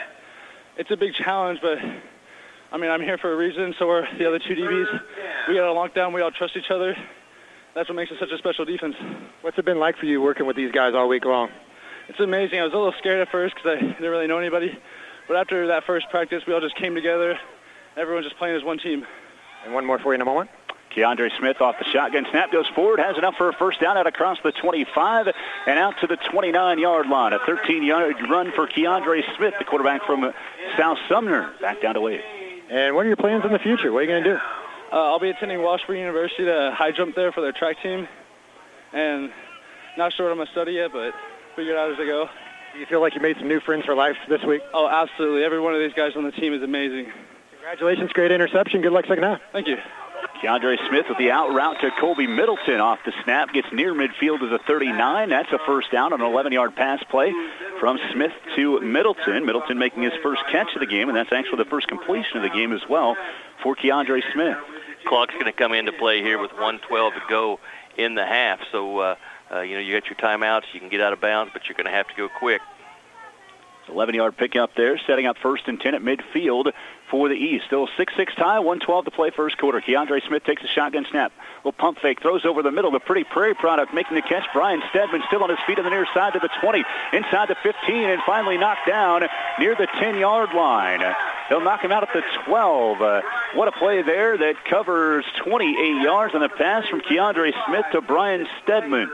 It's a big challenge, but I mean, I'm here for a reason, so are the other 2 DBs. We got a lockdown. We all trust each other. That's what makes it such a special defense. What's it been like for you working with these guys all week long? It's amazing. I was a little scared at first because I didn't really know anybody. But after that first practice, we all just came together. Everyone's just playing as one team. And one more for you in a moment. Keandre Smith off the shotgun snap, goes forward, has enough for a 1st down out across the 25 and out to the 29-yard line. A 13-yard run for Keandre Smith, the quarterback from South Sumner, back down to Wade. And what are your plans in the future? What are you going to do? I'll be attending Washburn University to high jump there for their track team. And not sure what I'm going to study yet, but figure it out as I go. Do you feel like you made some new friends for life this week? Oh, absolutely. Every one of these guys on the team is amazing. Congratulations. Great interception. Good luck 2nd half. Thank you. Keandre Smith with the out route to Colby Middleton off the snap. Gets near midfield to the 39. That's a 1st down on an 11-yard pass play from Smith to Middleton. Middleton making his first catch of the game, and that's actually the first completion of the game as well for Keandre Smith. Clock's going to come into play here with 1:12 to go in the half. So, you got your timeouts. You can get out of bounds, but you're going to have to go quick. 11-yard pickup there, setting up 1st and 10 at midfield for the East. Still 6-6 tie, 1:12 to play first quarter. Keandre Smith takes a shotgun snap. Little pump fake, throws over the middle. The Pretty Prairie product making the catch. Brian Stedman still on his feet on the near side to the 20, inside the 15, and finally knocked down near the 10-yard line. They'll knock him out at the 12. What a play there that covers 28 yards on the pass from Keandre Smith to Brian Stedman.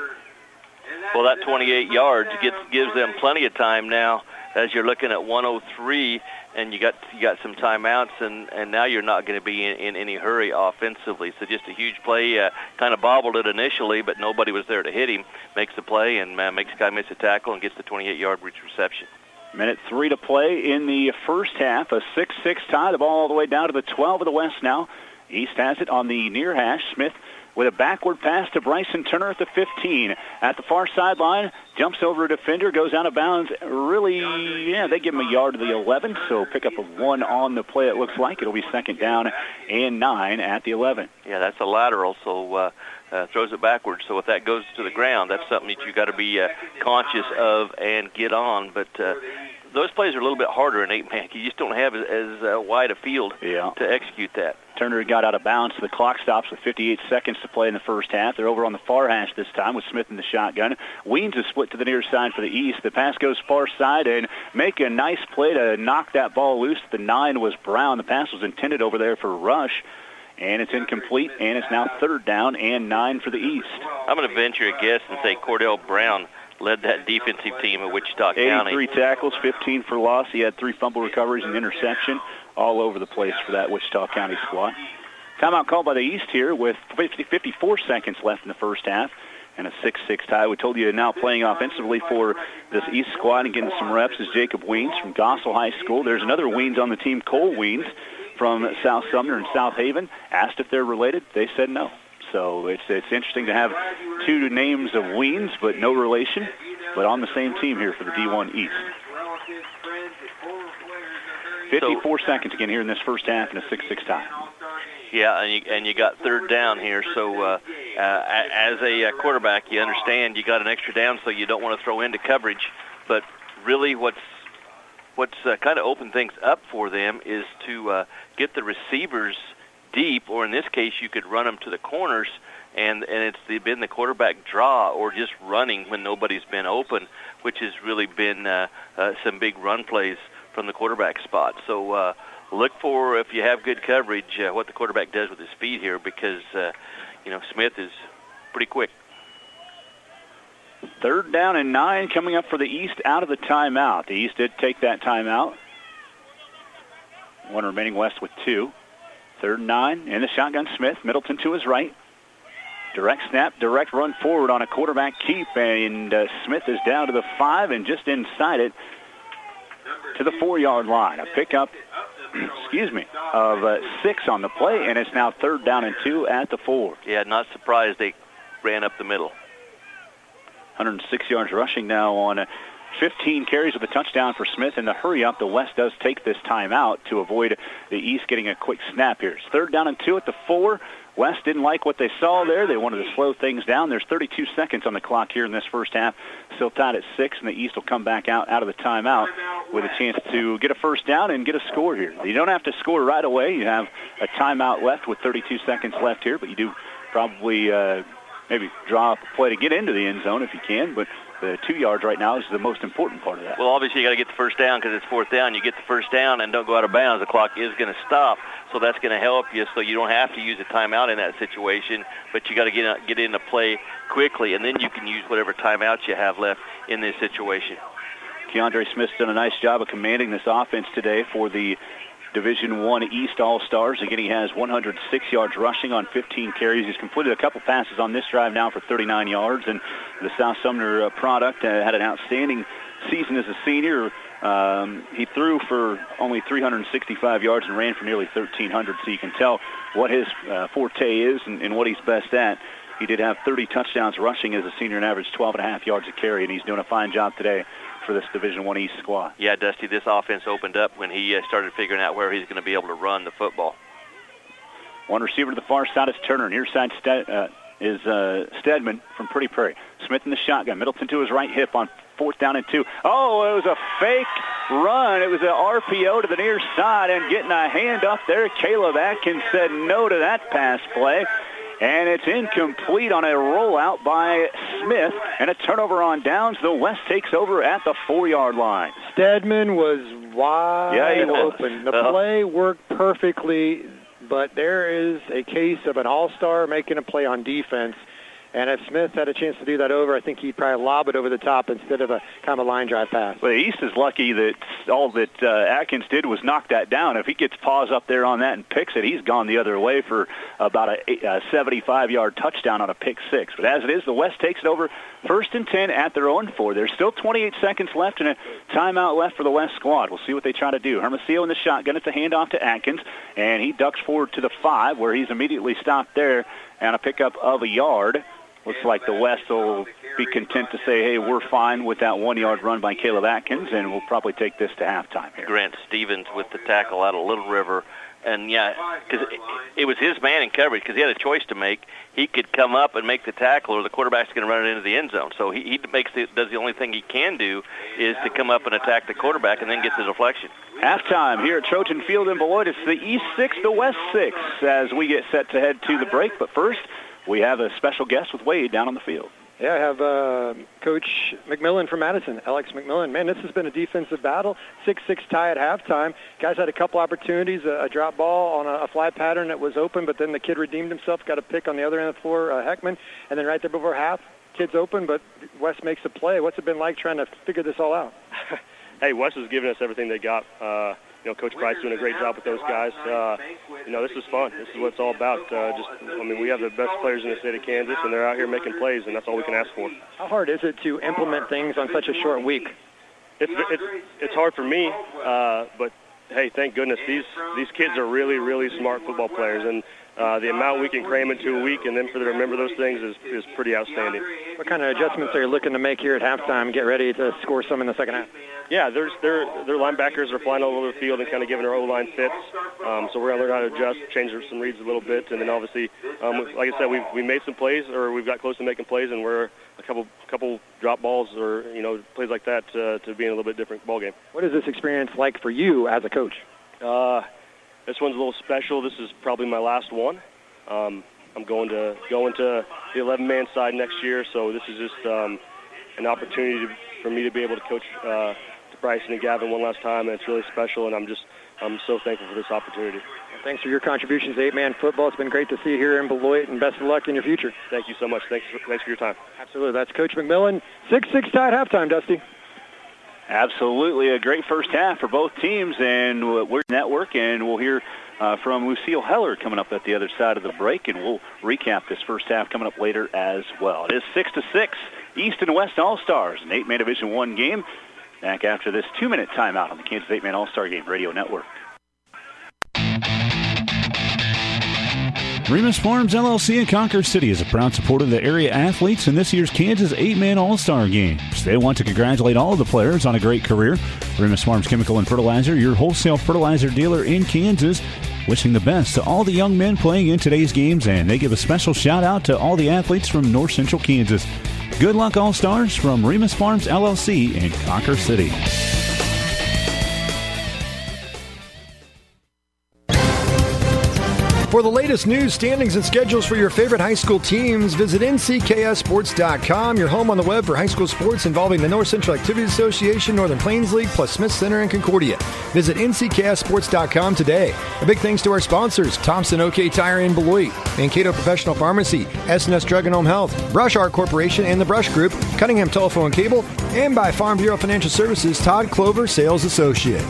Well, that 28 yards gives them plenty of time now as you're looking at 103, and you got some timeouts, and now you're not going to be in any hurry offensively. So just a huge play, kind of bobbled it initially, but nobody was there to hit him. Makes the play and makes a guy miss a tackle and gets the 28-yard reception. Minute 3 to play in the first half. A 6-6 tie. The ball all the way down to the 12 of the West now. East has it on the near hash. Smith with a backward pass to Bryson Turner at the 15. At the far sideline, jumps over a defender, goes out of bounds. Really, they give him a yard to the 11, so pick up a 1 on the play, it looks like. It'll be 2nd down and 9 at the 11. Yeah, that's a lateral, so throws it backwards. So if that goes to the ground, that's something that you got to be conscious of and get on. But those plays are a little bit harder in 8-man. You just don't have as wide a field to execute that. Turner got out of bounds, so the clock stops with 58 seconds to play in the first half. They're over on the far hash this time with Smith in the shotgun. Weens is split to the near side for the East. The pass goes far side and make a nice play to knock that ball loose. The 9 was Brown. The pass was intended over there for Rush, and it's incomplete, and it's now 3rd down and 9 for the East. I'm going to venture a guess and say Cordell Brown led that defensive team at Wichita County. 83 tackles, 15 for loss. He had 3 fumble recoveries and interception all over the place for that Wichita County squad. Timeout called by the East here with 54 seconds left in the first half and a 6-6 tie. We told you now playing offensively for this East squad and getting some reps is Jacob Weens from Gossel High School. There's another Weens on the team, Cole Weens from South Sumner and South Haven. Asked if they're related. They said no. So it's interesting to have 2 names of Weens, but no relation, but on the same team here for the D1 East. 54 seconds again here in this first half and a 6-6 tie. Yeah, and you got third down here. So as a quarterback, you understand you got an extra down, so you don't want to throw into coverage. But really, what's kind of opened things up for them is to get the receivers deep, or in this case, you could run them to the corners, and it's been the quarterback draw or just running when nobody's been open, which has really been some big run plays from the quarterback spot. So look for, if you have good coverage, what the quarterback does with his feet here, because Smith is pretty quick. Third down and 9 coming up for the East out of the timeout. The East did take that timeout. 1 remaining, West with 2. Third and 9 in the shotgun. Smith, Middleton to his right. Direct snap, direct run forward on a quarterback keep, and Smith is down to the 5 and just inside it to the 4-yard line. A pickup, of 6 on the play, and it's now third down and 2 at the 4. Yeah, not surprised they ran up the middle. 106 yards rushing now on 15 carries with a touchdown for Smith. In the hurry up, the West does take this timeout to avoid the East getting a quick snap here. It's third down and 2 at the 4. West didn't like what they saw there. They wanted to slow things down. There's 32 seconds on the clock here in this first half. Still tied at 6, and the East will come back out of the timeout with a chance to get a first down and get a score here. You don't have to score right away. You have a timeout left with 32 seconds left here, but you do probably maybe draw up a play to get into the end zone if you can, but the 2 yards right now is the most important part of that. Well, obviously you got to get the first down because it's fourth down. You get the first down and don't go out of bounds. The clock is going to stop, so that's going to help you. So you don't have to use a timeout in that situation, but you got to get into play quickly, and then you can use whatever timeouts you have left in this situation. Keandre Smith's done a nice job of commanding this offense today for the Division I East All-Stars. Again, he has 106 yards rushing on 15 carries. He's completed a couple passes on this drive now for 39 yards. And the South Sumner product had an outstanding season as a senior. He threw for only 365 yards and ran for nearly 1,300, so you can tell what his forte is and what he's best at. He did have 30 touchdowns rushing as a senior and averaged 12.5 yards a carry, and he's doing a fine job today for this Division I East squad. Yeah, Dusty, this offense opened up when he started figuring out where he's going to be able to run the football. One receiver to the far side is Turner. Near side is Stedman from Pretty Prairie. Smith in the shotgun. Middleton to his right hip on fourth down and 2. Oh, it was a fake run. It was an RPO to the near side, and getting a hand up there, Caleb Atkins said no to that pass play. And it's incomplete on a rollout by Smith, and a turnover on downs. The West takes over at the 4-yard line. Stedman was wide open. The play worked perfectly, but there is a case of an all-star making a play on defense. And if Smith had a chance to do that over, I think he'd probably lob it over the top instead of a kind of a line drive pass. Well, the East is lucky that all that Atkins did was knock that down. If he gets paws up there on that and picks it, he's gone the other way for about a 75-yard touchdown on a pick 6. But as it is, the West takes it over first and 10 at their own 4. There's still 28 seconds left and a timeout left for the West squad. We'll see what they try to do. Hermosillo in the shotgun. It's a handoff to Atkins, and he ducks forward to the 5, where he's immediately stopped there and a pickup of a yard. Looks like the West will be content to say, hey, we're fine with that 1-yard run by Caleb Atkins, and we'll probably take this to halftime here. Grant Stevens with the tackle out of Little River. And, yeah, because it was his man in coverage because he had a choice to make. He could come up and make the tackle, or the quarterback's going to run it into the end zone. So he does the only thing he can do is to come up and attack the quarterback and then get the deflection. Halftime here at Trojan Field in Beloit. It's the East 6, the West 6, as we get set to head to the break. But first, we have a special guest with Wade down on the field. Yeah, I have Coach McMillan from Madison, Alex McMillan. Man, this has been a defensive battle. 6-6 tie at halftime. Guys had a couple opportunities, a drop ball on a fly pattern that was open, but then the kid redeemed himself, got a pick on the other end of the floor, Heckman. And then right there before half, kids open, but Wes makes a play. What's it been like trying to figure this all out? Hey, Wes has given us everything they got. Coach Price doing a great job with those guys. This is fun. This is what it's all about. We have the best players in the state of Kansas, and they're out here making plays, and that's all we can ask for. How hard is it to implement things on such a short week? It's hard for me, but hey, thank goodness these kids are really, really smart football players, and the amount we can cram into a week and then for them to remember those things is pretty outstanding. What kind of adjustments are you looking to make here at halftime? Get ready to score some in the second half. Yeah, their linebackers are flying all over the field and kind of giving our O-line fits. So we're going to learn how to adjust, change some reads a little bit, and then obviously, like I said, we made some plays, or we've got close to making plays, and we're a couple drop balls or plays like that to being a little bit different ball game. What is this experience like for you as a coach? This one's a little special. This is probably my last one. I'm going to the 11-man side next year, so this is just an opportunity for me to be able to coach Bryson and Gavin one last time, and it's really special, and I'm so thankful for this opportunity. Thanks for your contributions to 8-man football. It's been great to see you here in Beloit, and best of luck in your future. Thank you so much. Thanks for your time. Absolutely. That's Coach McMillan. 6-6 tie at halftime, Dusty. Absolutely. A great first half for both teams, and we're network, and we'll hear from Lucille Heller coming up at the other side of the break, and we'll recap this first half coming up later as well. It is 6-6, East and West All-Stars, an 8-man Division I game. Back after this 2-minute timeout on the Kansas 8-man All-Star Game Radio Network. Remus Farms LLC in Conquer City is a proud supporter of the area athletes in this year's Kansas 8-man All-Star Games. They want to congratulate all of the players on a great career. Remus Farms Chemical and Fertilizer, your wholesale fertilizer dealer in Kansas, wishing the best to all the young men playing in today's games, and they give a special shout-out to all the athletes from North Central Kansas. Good luck, All-Stars, from Remus Farms LLC in Conquer City. For the latest news, standings, and schedules for your favorite high school teams, visit NCKSports.com, your home on the web for high school sports involving the North Central Activities Association, Northern Plains League, plus Smith Center and Concordia. Visit NCKSports.com today. A big thanks to our sponsors, Thompson OK Tire in Beloit, Mankato Professional Pharmacy, S&S Drug and Home Health, Brush Art Corporation and the Brush Group, Cunningham Telephone and Cable, and by Farm Bureau Financial Services, Todd Clover, Sales Associate.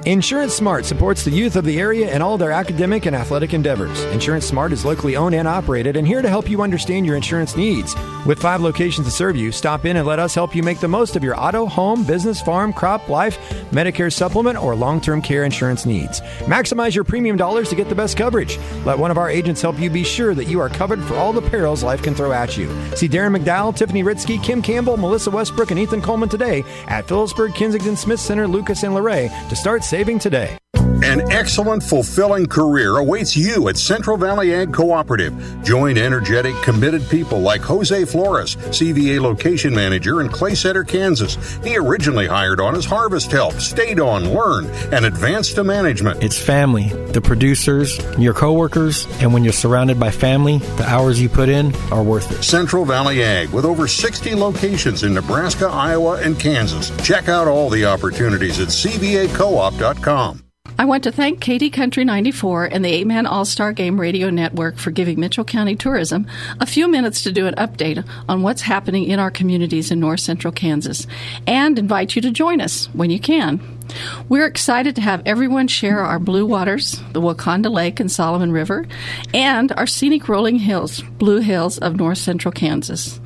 Insurance Smart supports the youth of the area in all their academic and athletic endeavors. Insurance Smart is locally owned and operated and here to help you understand your insurance needs. With 5 locations to serve you, stop in and let us help you make the most of your auto, home, business, farm, crop, life, Medicare supplement, or long-term care insurance needs. Maximize your premium dollars to get the best coverage. Let one of our agents help you be sure that you are covered for all the perils life can throw at you. See Darren McDowell, Tiffany Ritzky, Kim Campbell, Melissa Westbrook, and Ethan Coleman today at Phillipsburg, Kensington, Smith Center, Lucas, and Luray to start saving today. An excellent, fulfilling career awaits you at Central Valley Ag Cooperative. Join energetic, committed people like Jose Flores, CVA location manager in Clay Center, Kansas. He originally hired on as harvest help, stayed on, learned, and advanced to management. It's family, the producers, your coworkers, and when you're surrounded by family, the hours you put in are worth it. Central Valley Ag, with over 60 locations in Nebraska, Iowa, and Kansas. Check out all the opportunities at cvacoop.com. I want to thank Katy Country 94 and the 8-Man All-Star Game Radio Network for giving Mitchell County Tourism a few minutes to do an update on what's happening in our communities in North Central Kansas, and invite you to join us when you can. We're excited to have everyone share our blue waters, the Wakanda Lake and Solomon River, and our scenic rolling hills, Blue Hills of North Central Kansas.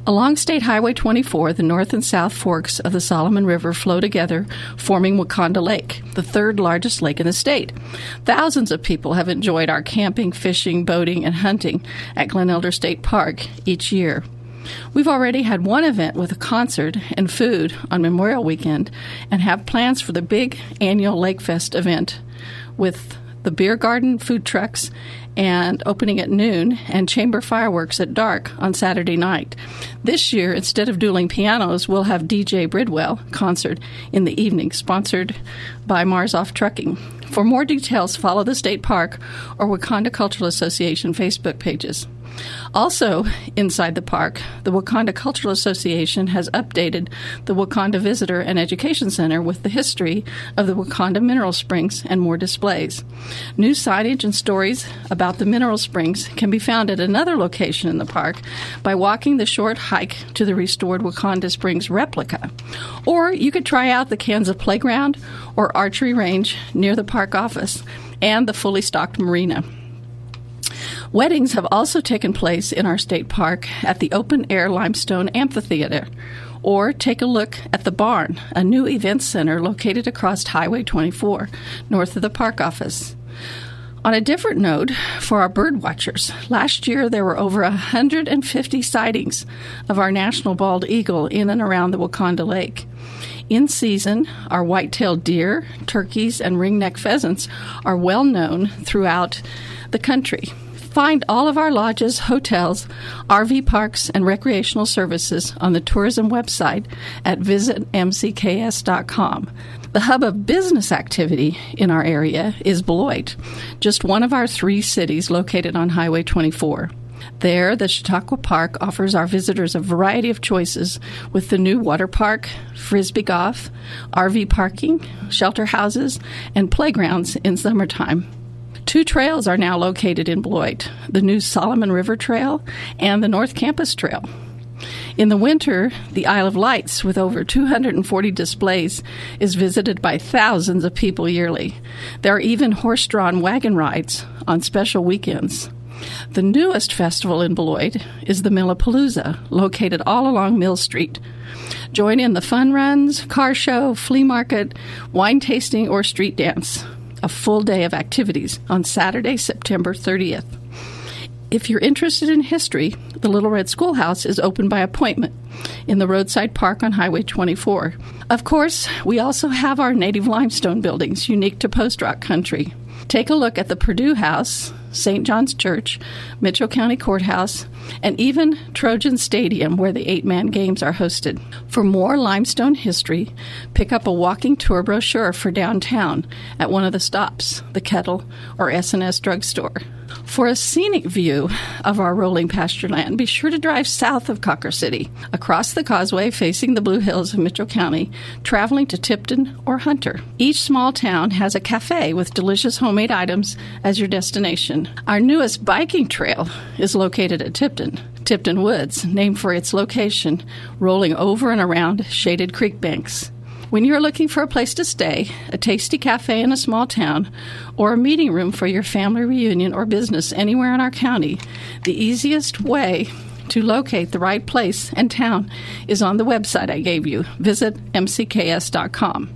Along State Highway 24, the north and south forks of the Solomon River flow together, forming Wakanda Lake, the third largest lake in the state. Thousands of people have enjoyed our camping, fishing, boating, and hunting at Glen Elder State Park each year. We've already had one event with a concert and food on Memorial Weekend and have plans for the big annual Lake Fest event with the beer garden, food trucks, and opening at noon, and chamber fireworks at dark on Saturday night. This year, instead of dueling pianos, we'll have DJ Bridwell concert in the evening, sponsored by Mars Off Trucking. For more details, follow the State Park or Wakanda Cultural Association Facebook pages. Also, inside the park, the Wakanda Cultural Association has updated the Wakanda Visitor and Education Center with the history of the Wakanda Mineral Springs and more displays. New signage and stories about the mineral springs can be found at another location in the park by walking the short hike to the restored Wakanda Springs replica. Or you could try out the Kansas Playground or archery range near the park office and the fully stocked marina. Weddings have also taken place in our state park at the open-air limestone amphitheater. Or take a look at the Barn, a new event center located across Highway 24, north of the park office. On a different note, for our bird watchers, last year there were over 150 sightings of our national bald eagle in and around the Wakanda Lake. In season, our white-tailed deer, turkeys, and ringneck pheasants are well known throughout the country. Find all of our lodges, hotels, RV parks, and recreational services on the tourism website at visitmcks.com. The hub of business activity in our area is Beloit, just one of our 3 cities located on Highway 24. There, the Chautauqua Park offers our visitors a variety of choices with the new water park, frisbee golf, RV parking, shelter houses, and playgrounds in summertime. 2 trails are now located in Beloit, the new Solomon River Trail and the North Campus Trail. In the winter, the Isle of Lights, with over 240 displays, is visited by thousands of people yearly. There are even horse-drawn wagon rides on special weekends. The newest festival in Beloit is the Millapalooza, located all along Mill Street. Join in the fun runs, car show, flea market, wine tasting, or street dance. A full day of activities on Saturday, September 30th. If you're interested in history, the Little Red Schoolhouse is open by appointment in the roadside park on Highway 24. Of course, we also have our native limestone buildings unique to post-rock country. Take a look at the Purdue House, St. John's Church, Mitchell County Courthouse, and even Trojan Stadium, where the 8-man games are hosted. For more limestone history, pick up a walking tour brochure for downtown at one of the stops, the Kettle or S&S drugstore. For a scenic view of our rolling pasture land, be sure to drive south of Cawker City, across the causeway facing the Blue Hills of Mitchell County, traveling to Tipton or Hunter. Each small town has a cafe with delicious homemade items as your destination. Our newest biking trail is located at Tipton Woods, named for its location, rolling over and around shaded creek banks. When you're looking for a place to stay, a tasty cafe in a small town, or a meeting room for your family reunion or business anywhere in our county, the easiest way to locate the right place and town is on the website I gave you. Visit mcks.com.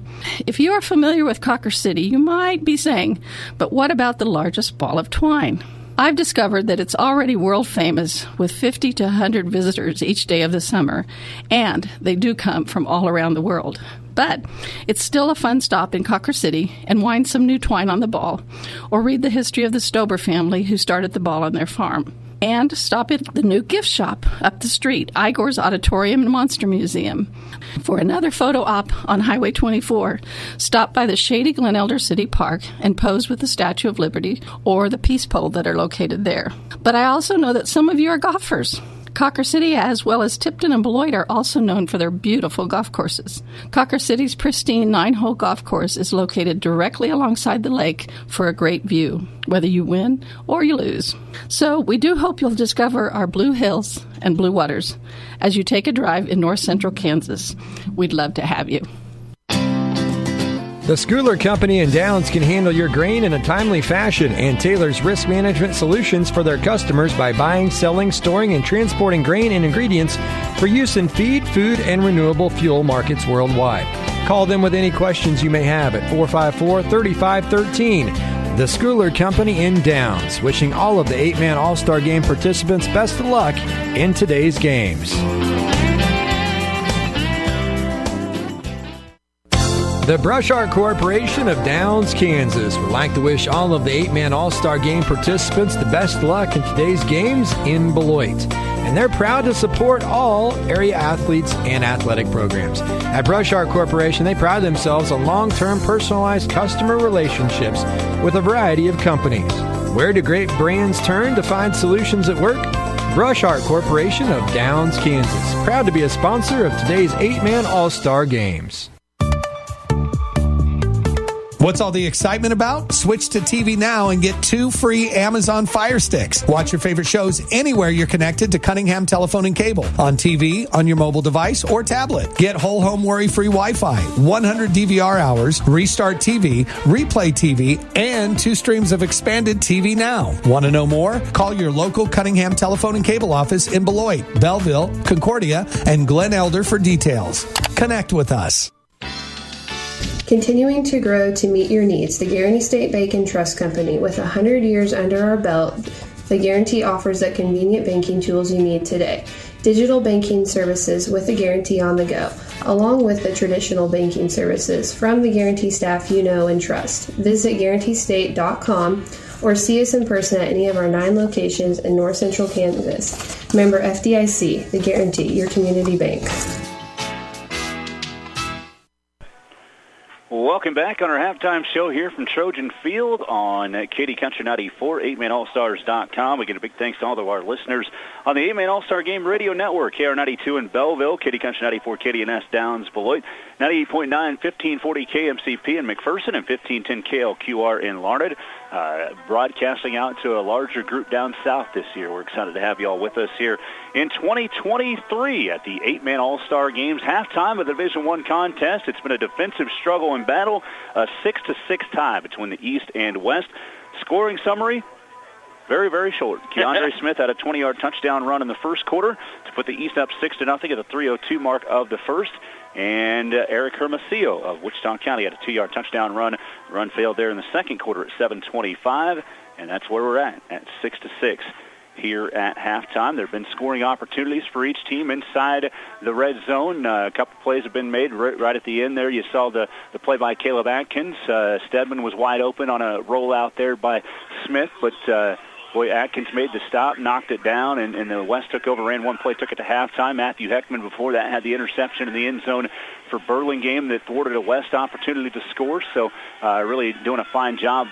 If you are familiar with Cawker City, you might be saying, but what about the largest ball of twine? I've discovered that it's already world famous with 50 to 100 visitors each day of the summer, and they do come from all around the world. But it's still a fun stop in Cawker City and wind some new twine on the ball, or read the history of the Stober family who started the ball on their farm. And stop at the new gift shop up the street, Igor's Auditorium and Monster Museum. For another photo op on Highway 24, stop by the shady Glen Elder City Park and pose with the Statue of Liberty or the Peace Pole that are located there. But I also know that some of you are golfers. Cawker City, as well as Tipton and Beloit, are also known for their beautiful golf courses. Cawker City's pristine 9-hole golf course is located directly alongside the lake for a great view, whether you win or you lose. So we do hope you'll discover our blue hills and blue waters as you take a drive in north central Kansas. We'd love to have you. The Schooler Company in Downs can handle your grain in a timely fashion and tailors risk management solutions for their customers by buying, selling, storing, and transporting grain and ingredients for use in feed, food, and renewable fuel markets worldwide. Call them with any questions you may have at 454-3513. The Schooler Company in Downs, wishing all of the 8-man All-Star Game participants best of luck in today's games. The Brush Art Corporation of Downs, Kansas would like to wish all of the 8-man All-Star Game participants the best luck in today's games in Beloit. And they're proud to support all area athletes and athletic programs. At Brush Art Corporation, they pride themselves on long-term personalized customer relationships with a variety of companies. Where do great brands turn to find solutions at work? Brush Art Corporation of Downs, Kansas. Proud to be a sponsor of today's 8-Man All-Star Games. What's all the excitement about? Switch to TV Now and get 2 free Amazon Fire Sticks. Watch your favorite shows anywhere you're connected to Cunningham Telephone and Cable. On TV, on your mobile device, or tablet. Get whole home worry-free Wi-Fi, 100 DVR hours, Restart TV, Replay TV, and 2 streams of expanded TV Now. Want to know more? Call your local Cunningham Telephone and Cable office in Beloit, Belleville, Concordia, and Glen Elder for details. Connect with us. Continuing to grow to meet your needs, the Guarantee State Bank and Trust Company. With 100 years under our belt, the Guarantee offers the convenient banking tools you need today. Digital banking services with the Guarantee on the go, along with the traditional banking services from the Guarantee staff you know and trust. Visit GuaranteeState.com or see us in person at any of our 9 locations in North Central Kansas. Member FDIC, the Guarantee, your community bank. Welcome back on our halftime show here from Trojan Field on Katy Country 94, 8manallstars.com. We get a big thanks to all of our listeners on the 8-Man All-Star Game Radio Network, KR92 in Belleville, Katy Country 94, KDNS Downs, Beloit, 98.9, 1540 KMCP in McPherson, and 1510 KLQR in Larned. Broadcasting out to a larger group down south this year. We're excited to have you all with us here in 2023 at the 8-Man All-Star Games halftime of the Division I contest. It's been a defensive struggle and battle, a 6-6 tie between the East and West. Scoring summary, very, very short. Keandre Smith had a 20-yard touchdown run in the first quarter to put the East up 6-0 at the 3:02 mark of the first. And Eric Hermosillo of Wichita County had a 2-yard touchdown run. The run failed there in the second quarter at 7:25, and that's where we're at 6-6 here at halftime. There have been scoring opportunities for each team inside the red zone. A couple plays have been made right at the end there. You saw the play by Caleb Atkins. Stedman was wide open on a rollout there by Smith, but Atkins made the stop, knocked it down, and the West took over, ran one play, took it to halftime. Matthew Heckman before that had the interception in the end zone for Burlingame that thwarted a West opportunity to score. So really doing a fine job,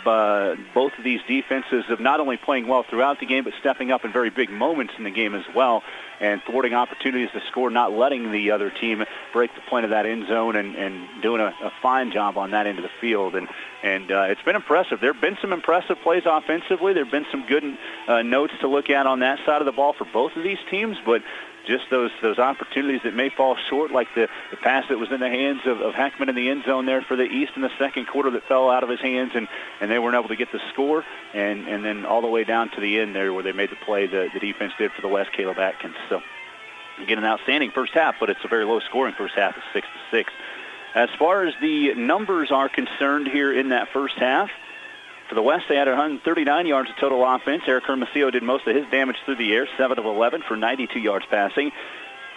both of these defenses, of not only playing well throughout the game, but stepping up in very big moments in the game as well, and thwarting opportunities to score, not letting the other team break the point of that end zone, and doing a fine job on that end of the field. And it's been impressive. There have been some impressive plays offensively. There have been some good notes to look at on that side of the ball for both of these teams, but just those opportunities that may fall short, like the pass that was in the hands of Heckman in the end zone there for the East in the second quarter that fell out of his hands, and they weren't able to get the score, and then all the way down to the end there where they made the play the defense did for the West, Caleb Atkins. So again, an outstanding first half, but it's a very low-scoring first half of 6-6. As far as the numbers are concerned here in that first half, for the West, they had 139 yards of total offense. Eric Hermosillo did most of his damage through the air, 7 of 11 for 92 yards passing.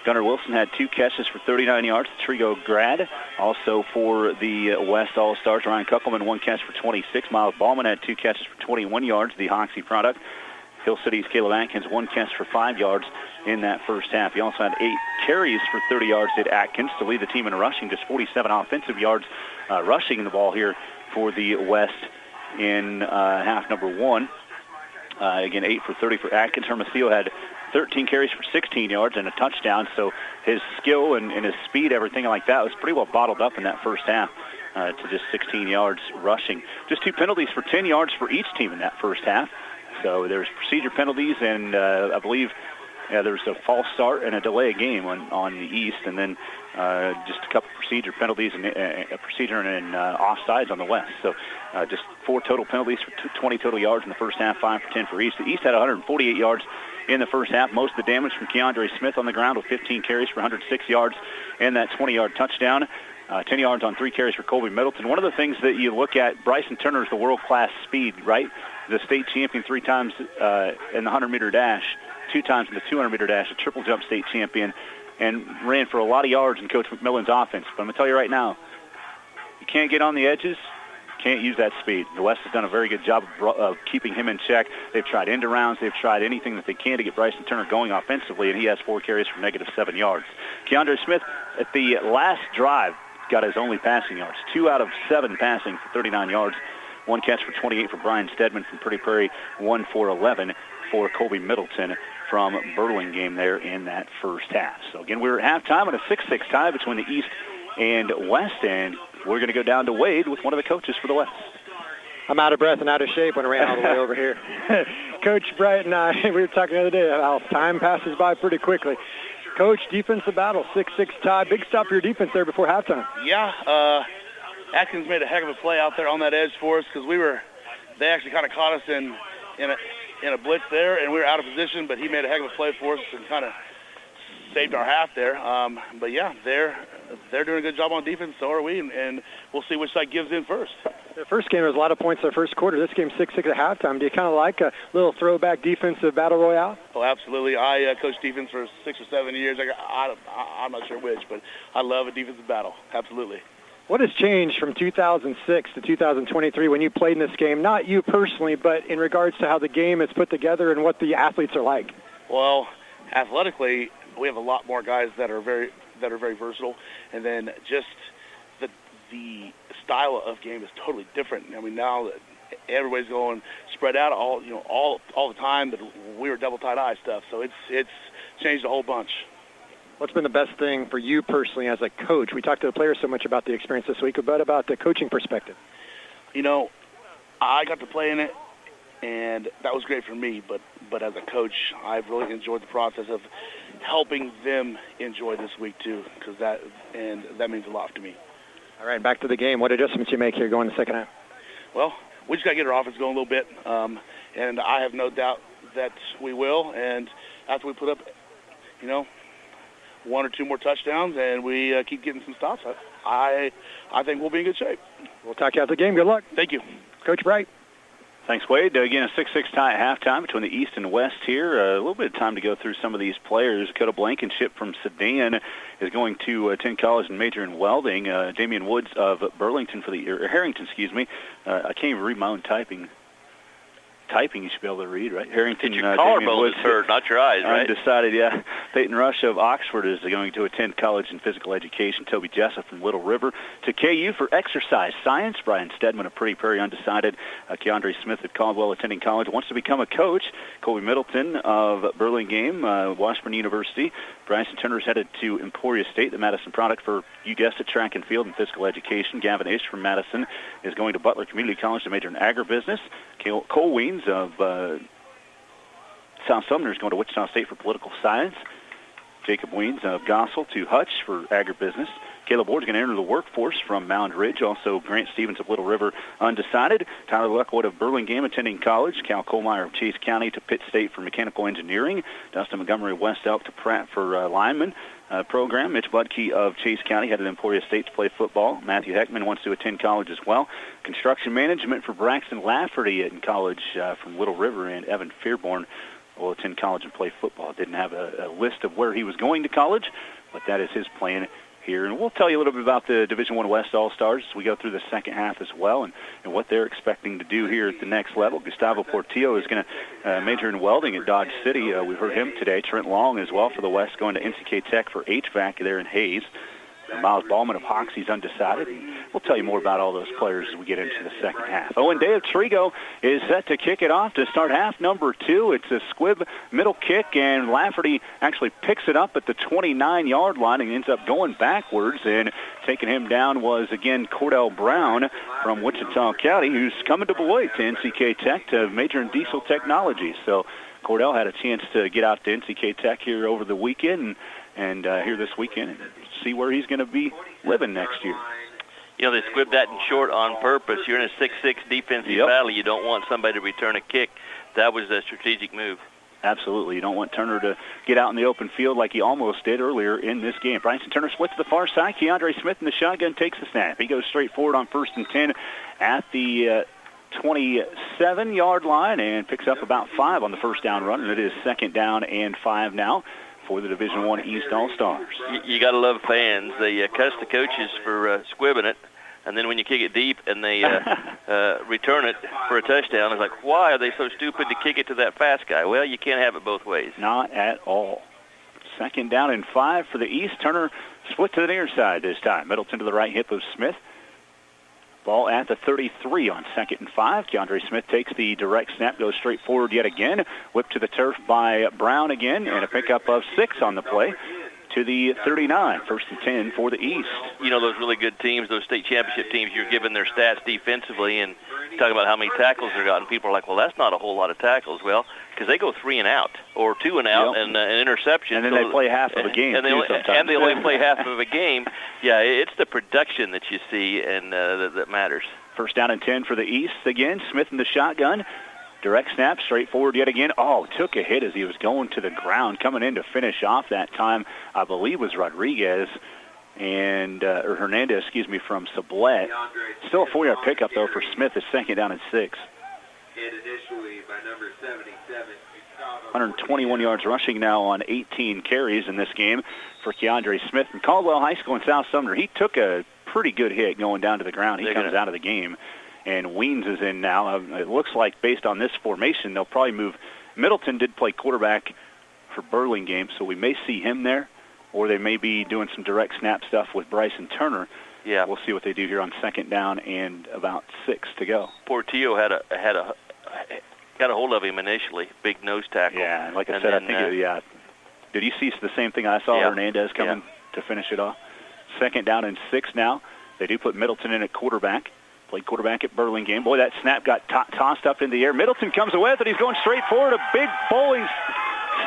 Gunnar Wilson had 2 catches for 39 yards. Trigo grad. Also for the West All-Stars, Ryan Kuckelman, 1 catch for 26. Miles Ballman had 2 catches for 21 yards, the Hoxie product. Hill City's Caleb Atkins, 1 catch for 5 yards in that first half. He also had 8 carries for 30 yards, did Atkins, to lead the team in rushing, just 47 offensive yards rushing the ball here for the West in half number 1. Again, 8 for 30 for Atkins. Hermosillo had 13 carries for 16 yards and a touchdown, so his skill and his speed, everything like that, was pretty well bottled up in that first half to just 16 yards rushing. Just 2 penalties for 10 yards for each team in that first half. So there's procedure penalties, and I believe there's a false start and a delay of game on the East, and then just a couple procedure penalties and a procedure and offsides on the West. So just 4 total penalties for 20 total yards in the first half, 5 for 10 for East. The East had 148 yards in the first half. Most of the damage from Keandre Smith on the ground with 15 carries for 106 yards and that 20-yard touchdown. 10 yards on 3 carries for Colby Middleton. One of the things that you look at, Bryson Turner is the world-class speed, right? The state champion 3 times in the 100-meter dash, 2 times in the 200-meter dash, a triple jump state champion, and ran for a lot of yards in Coach McMillan's offense. But I'm going to tell you right now, you can't get on the edges, can't use that speed. The West has done a very good job of keeping him in check. They've tried end arounds. They've tried anything that they can to get Bryson Turner going offensively, and he has 4 carries for -7 yards. Keandre Smith, at the last drive, got his only passing yards. 2 out of 7 passing for 39 yards 1 catch for 28 for Brian Stedman from Pretty Prairie, 1 for 11 for Colby Middleton from Burlingame there in that first half. So again, we're at halftime on a 6-6 tie between the East and West, and we're going to go down to Wade with one of the coaches for the West. I'm out of breath and out of shape when I ran all the way over here. Coach Bright and I, we were talking the other day how time passes by pretty quickly. Coach, defensive battle, 6-6 tie. Big stop for your defense there before halftime. Yeah, Atkins made a heck of a play out there on that edge for us because they actually kind of caught us in a blitz there, and we were out of position, but he made a heck of a play for us and kind of saved our half there. But, yeah, they're doing a good job on defense, so are we, and we'll see which side gives in first. The first game, there was a lot of points in the first quarter. This game's 6-6 at halftime. Do you kind of like a little throwback defensive battle royale? Oh, absolutely. I coached defense for 6 or 7 years. I'm not sure which, but I love a defensive battle. Absolutely. What has changed from 2006 to 2023 when you played in this game? Not you personally, but in regards to how the game is put together and what the athletes are like. Well, athletically, we have a lot more guys that are very versatile, and then just the style of game is totally different. I mean, now everybody's going spread out all the time, but we were double tight eye stuff, so it's changed a whole bunch. What's been the best thing for you personally as a coach? We talked to the players so much about the experience this week, but about the coaching perspective. I got to play in it, and that was great for me, but as a coach, I've really enjoyed the process of helping them enjoy this week too, because that means a lot to me. All right, back to the game. What adjustments you make here going in the second half? Well, we just got to get our offense going a little bit, and I have no doubt that we will. And after we put up, 1 or 2 more touchdowns, and we keep getting some stops, I think we'll be in good shape. We'll talk you after the game. Good luck. Thank you. Coach Bright. Thanks, Wade. Again, a 6-6 tie at halftime between the East and West here. A little bit of time to go through some of these players. Dakota Blankenship from Sedan is going to attend college and major in welding. Damian Woods of Harrington, I can't even read my own typing. You should be able to read, right? Harrington. Your collarbone is hurt, not your eyes, right? Undecided, yeah. Peyton Rush of Oxford is going to attend college and physical education. Toby Jessup from Little River to KU for exercise science. Brian Stedman of Pretty Prairie, undecided. Keandre Smith of Caldwell attending college, wants to become a coach. Colby Middleton of Burlingame, Washburn University. Bryson Turner is headed to Emporia State, the Madison product for, you guessed it, track and field and physical education. Gavin Ish from Madison is going to Butler Community College to major in agribusiness. Cole Weens of South Sumner is going to Wichita State for political science. Jacob Weens of Gossel to Hutch for agribusiness. Caleb Ward's going to enter the workforce from Mound Ridge. Also, Grant Stevens of Little River, undecided. Tyler Luckwood of Burlingame attending college. Cal Colmeyer of Chase County to Pitt State for mechanical engineering. Dustin Montgomery of West Elk to Pratt for lineman program. Mitch Budke of Chase County headed to Emporia State to play football. Matthew Heckman wants to attend college as well. Construction management for Braxton Lafferty in college from Little River, and Evan Fairborn will attend college and play football. Didn't have a list of where he was going to college, but that is his plan here. And we'll tell you a little bit about the Division I West All-Stars as we go through the second half as well, and what they're expecting to do here at the next level. Gustavo Portillo is going to major in welding at Dodge City. We heard him today. Trent Long as well for the West, going to NCK Tech for HVAC there in Hayes. Miles Ballman of Hoxie's undecided. We'll tell you more about all those players as we get into the second half. Owen Day of Trigo is set to kick it off to start half number 2. It's a squib middle kick, and Lafferty actually picks it up at the 29-yard line and ends up going backwards. And taking him down was, again, Cordell Brown from Wichita County, who's coming to Beloit to NCK Tech to major in diesel technology. So Cordell had a chance to get out to NCK Tech here over the weekend and here this weekend and see where he's going to be living next year. They squibbed that in short on purpose. You're in a 6-6 defensive battle. You don't want somebody to return a kick. That was a strategic move. Absolutely. You don't want Turner to get out in the open field like he almost did earlier in this game. Bryson Turner splits to the far side. Keandre Smith in the shotgun takes the snap. He goes straight forward on 1st and 10 at the 27-yard line and picks up about 5 on the first down run, and it is 2nd down and 5 now for the Division I East All-Stars. You got to love fans. They cuss the coaches for squibbing it, and then when you kick it deep and they return it for a touchdown, it's like, why are they so stupid to kick it to that fast guy? Well, you can't have it both ways. Not at all. 2nd down and 5 for the East. Turner split to the near side this time. Middleton to the right hip of Smith. Ball at the 33 on 2nd and 5. Keandre Smith takes the direct snap, goes straight forward yet again. Whipped to the turf by Brown again, and a pickup of 6 on the play to the 39. 1st and 10 for the East. You know, those really good teams, those state championship teams, you're given their stats defensively, and talking about how many tackles they've gotten. People are like, well, that's not a whole lot of tackles. Well, because they go 3 and out or 2 and out, and an interception. And then they play half of a game, and they only play half of a game. Yeah, it's the production that you see and that matters. 1st down and 10 for the East again. Smith in the shotgun. Direct snap, straight forward yet again. Oh, took a hit as he was going to the ground. Coming in to finish off that time, I believe, was Rodriguez and or Hernandez, from Sublette. Still a 4-yard pickup, though, for Smith. It's 2nd down and 6. Hit initially by number 77. 121 yards rushing now on 18 carries in this game for Keandre Smith from Caldwell High School in South Sumner. He took a pretty good hit going down to the ground. He comes out of the game. And Weems is in now. It looks like, based on this formation, they'll probably move. Middleton did play quarterback for Burlingame, so we may see him there, or they may be doing some direct snap stuff with Bryson Turner. Yeah, we'll see what they do here on 2nd down and about 6 to go. Portillo got a hold of him initially, big nose tackle. Yeah, like I said, then, I think Did you see the same thing I saw? Hernandez coming to finish it off. 2nd down and 6 now. They do put Middleton in at quarterback. Played quarterback at Burlingame. Boy, that snap got tossed up in the air. Middleton comes away with it. He's going straight forward. A big bowling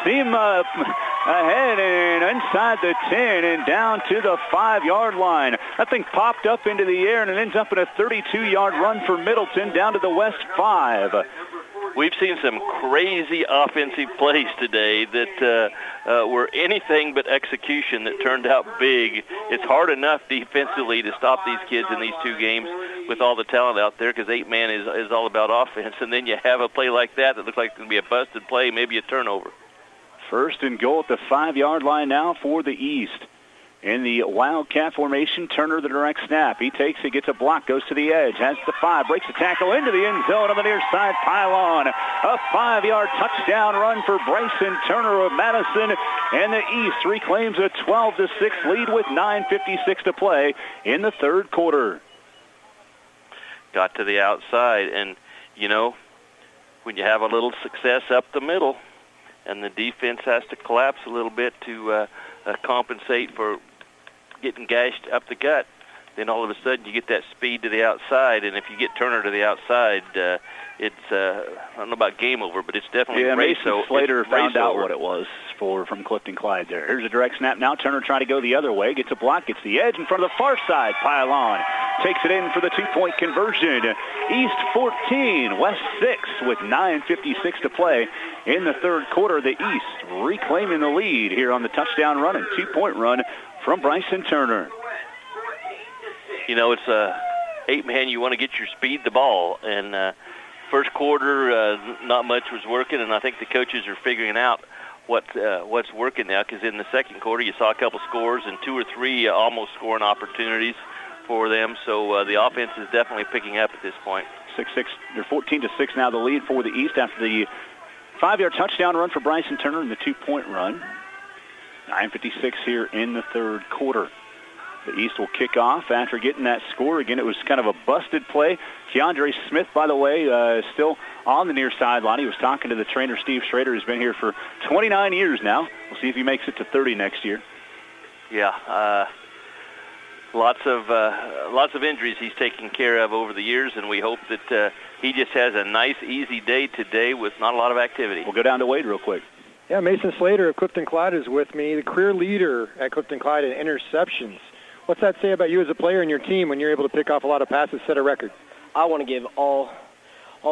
seam ahead and inside the 10 and down to the 5-yard line. That thing popped up into the air and it ends up in a 32-yard run for Middleton down to the West 5. We've seen some crazy offensive plays today that were anything but execution that turned out big. It's hard enough defensively to stop these kids in these 2 games with all the talent out there, because 8-man is all about offense. And then you have a play like that looks like it's going to be a busted play, maybe a turnover. 1st and goal at the 5-yard line now for the East. In the Wildcat formation, Turner the direct snap. He takes it, gets a block, goes to the edge, has the 5, breaks the tackle into the end zone on the near side pylon. A 5-yard touchdown run for Bryson Turner of Madison, and the East reclaims a 12-6 lead with 9:56 to play in the 3rd quarter. Got to the outside, and, you know, when you have a little success up the middle and the defense has to collapse a little bit to compensate for getting gashed up the gut, then all of a sudden you get that speed to the outside, and if you get Turner to the outside, it's I don't know about game over, but it's definitely Mason Slater found out what it was from Clifton Clyde there. Here's a direct snap now. Turner trying to go the other way, gets a block, gets the edge in front of the far side pylon, takes it in for the 2-point conversion. East 14, West 6 with 9:56 to play in the 3rd quarter. The East reclaiming the lead here on the touchdown run and 2-point run from Bryson Turner. You know, it's a 8-man. You want to get your speed the ball, and first quarter not much was working, and I think the coaches are figuring out what's working now, because in the 2nd quarter you saw a couple scores and 2 or 3 almost scoring opportunities for them. So the offense is definitely picking up at this point. 6-6, they're 14-6 now, the lead for the East after the 5-yard touchdown run for Bryson Turner and the 2-point run. 9:56 here in the 3rd quarter. The East will kick off after getting that score. Again, it was kind of a busted play. Keandre Smith, by the way, still on the near sideline. He was talking to the trainer, Steve Schrader, who's been here for 29 years now. We'll see if he makes it to 30 next year. Yeah, lots of injuries he's taken care of over the years, and we hope that he just has a nice, easy day today with not a lot of activity. We'll go down to Wade real quick. Yeah, Mason Slater of Clifton Clyde is with me, the career leader at Clifton Clyde in interceptions. What's that say about you as a player and your team when you're able to pick off a lot of passes, set a record? I want to give all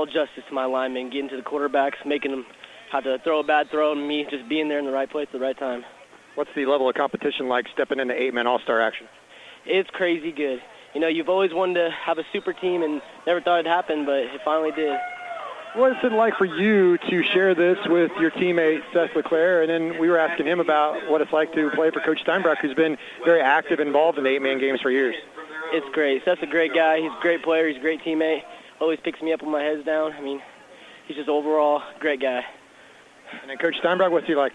justice to my linemen, getting to the quarterbacks, making them have to throw a bad throw, and me just being there in the right place at the right time. What's the level of competition like stepping into 8-man all-star action? It's crazy good. You know, you've always wanted to have a super team and never thought it'd happen, but it finally did. What's it like for you to share this with your teammate, Seth LeClaire? And then we were asking him about what it's like to play for Coach Steinbrock, who's been very active, involved in the 8-man games for years. It's great. Seth's a great guy. He's a great player. He's a great teammate. Always picks me up when my head's down. I mean, he's just overall a great guy. And then Coach Steinbrock, what's he like?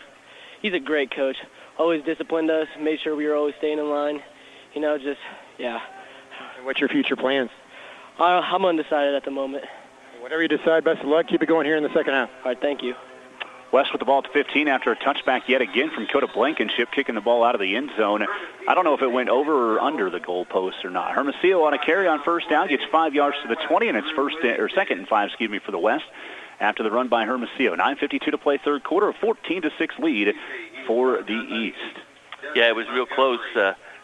He's a great coach. Always disciplined us, made sure we were always staying in line. You know, just, yeah. And what's your future plans? I'm undecided at the moment. Whatever you decide, best of luck. Keep it going here in the second half. All right, thank you. West with the ball at the 15 after a touchback yet again from Coda Blankenship, kicking the ball out of the end zone. I don't know if it went over or under the goalpost or not. Hermosillo on a carry on first down gets 5 yards to the 20, and it's second and 5, for the West after the run by Hermosillo. 9:52 to play third quarter, a 14-6 lead for the East. Yeah, it was real close.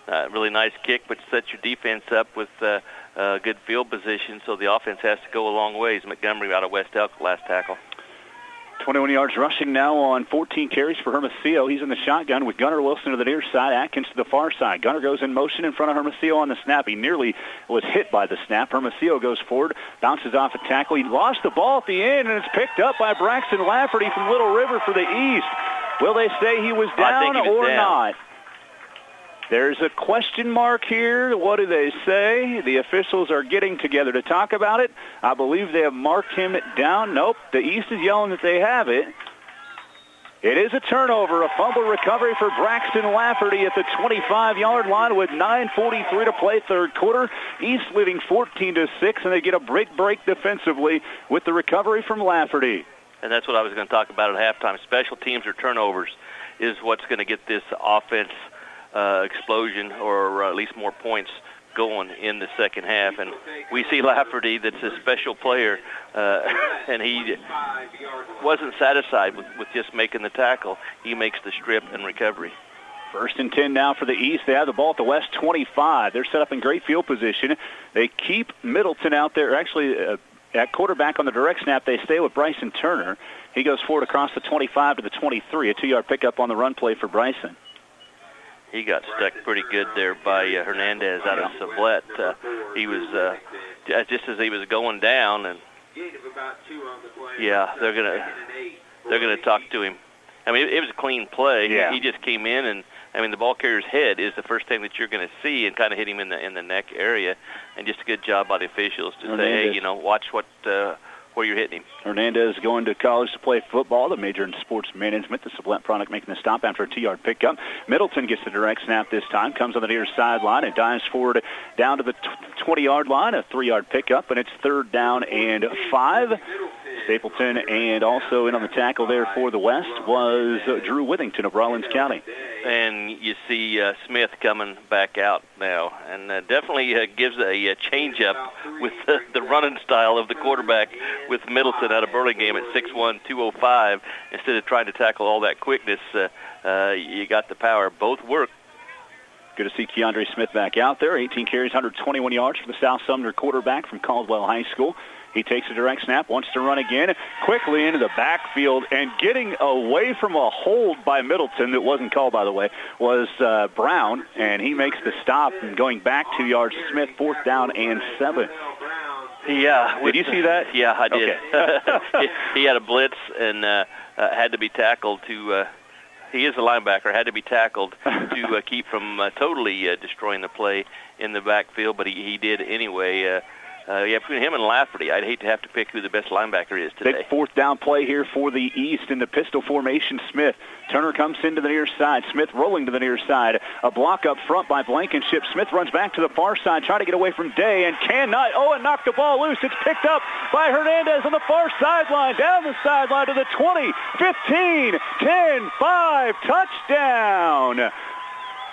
Really nice kick, but set your defense up with good field position, so the offense has to go a long ways. Montgomery out of West Elk last tackle. 21 yards rushing now on 14 carries for Hermosillo. He's in the shotgun with Gunnar Wilson to the near side, Atkins to the far side. Gunnar goes in motion in front of Hermosillo on the snap. He nearly was hit by the snap. Hermosillo goes forward, bounces off a tackle. He lost the ball at the end, and it's picked up by Braxton Lafferty from Little River for the East. Will they say he was down or not? There's a question mark here. What do they say? The officials are getting together to talk about it. I believe they have marked him down. Nope, the East is yelling that they have it. It is a turnover, a fumble recovery for Braxton Lafferty at the 25-yard line with 9:43 to play third quarter. East leading 14-6, and they get a break defensively with the recovery from Lafferty. And that's what I was going to talk about at halftime. Special teams or turnovers is what's going to get this offense explosion, or at least more points going in the second half. And we see Lafferty, that's a special player, and he wasn't satisfied with just making the tackle. He makes the strip and recovery. First and 10 now for the East. They have the ball at the West 25. They're set up in great field position. They keep Middleton out there. Actually, at quarterback on the direct snap, they stay with Bryson Turner. He goes forward across the 25 to the 23, a 2-yard pickup on the run play for Bryson. He got stuck pretty good there by Hernandez out of Sublette. He was just as he was going down, and yeah, they're gonna talk to him. I mean, it was a clean play. Yeah. He just came in, and I mean, the ball carrier's head is the first thing that you're going to see, and kind of hit him in the neck area, and just a good job by the officials to say, hey, watch where you're hitting him. Hernandez going to college to play football, the major in sports management. The Sublette product making the stop after a 2-yard pickup. Middleton gets the direct snap this time, comes on the near sideline and dives forward down to the 20-yard line, a 3-yard pickup, and it's third down and 5. Stapleton, and also in on the tackle there for the West was Drew Withington of Rawlins County. And you see Smith coming back out now, and definitely gives a change-up with the running style of the quarterback with Middleton out of Burlingame at 6'1", 205. Instead of trying to tackle all that quickness, you got the power. Both work. Good to see Keandre Smith back out there. 18 carries, 121 yards for the South Sumner quarterback from Caldwell High School. He takes a direct snap, wants to run again, quickly into the backfield, and getting away from a hold by Middleton that wasn't called, by the way, was Brown, and he makes the stop and going back 2 yards. Smith, fourth down and 7. Yeah. Did you see that? Yeah, I did. Okay. He had a blitz and had to be tackled to he is a linebacker, had to be tackled to keep from totally destroying the play in the backfield, but he did anyway. Between him and Lafferty, I'd hate to have to pick who the best linebacker is today. Big fourth down play here for the East in the pistol formation. Smith. Turner comes into the near side. Smith rolling to the near side. A block up front by Blankenship. Smith runs back to the far side, trying to get away from Day, and cannot. Oh, and knocked the ball loose. It's picked up by Hernandez on the far sideline. Down the sideline to the 20, 15, 10, 5. Touchdown.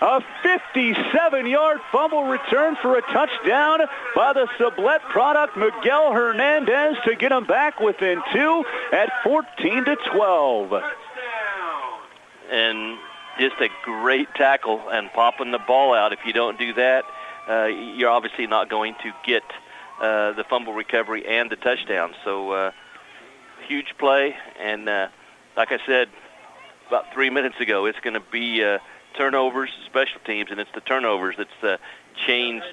A 57-yard fumble return for a touchdown by the Sublette product, Miguel Hernandez, to get them back within 2 at 14-12. And just a great tackle and popping the ball out. If you don't do that, you're obviously not going to get the fumble recovery and the touchdown. So huge play. And like I said about 3 minutes ago, it's going to be turnovers, special teams, and it's the turnovers that's changed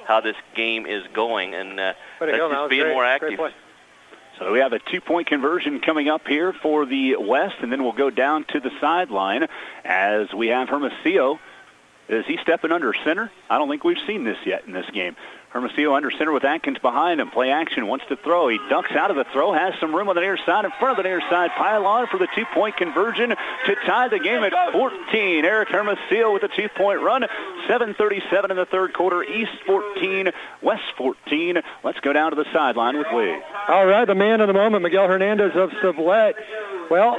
how this game is going, and that's just being more active. So we have a 2-point conversion coming up here for the West, and then we'll go down to the sideline as we have Hermosillo. Is he stepping under center? I don't think we've seen this yet in this game. Hermosillo under center with Atkins behind him. Play action, wants to throw. He ducks out of the throw, has some room on the near side, in front of the near side pylon for the 2-point conversion to tie the game at 14. Eric Hermosillo with a 2-point run. 7:37 in the third quarter. East 14, West 14. Let's go down to the sideline with Wade. All right, the man of the moment, Miguel Hernandez of Sublette. Well,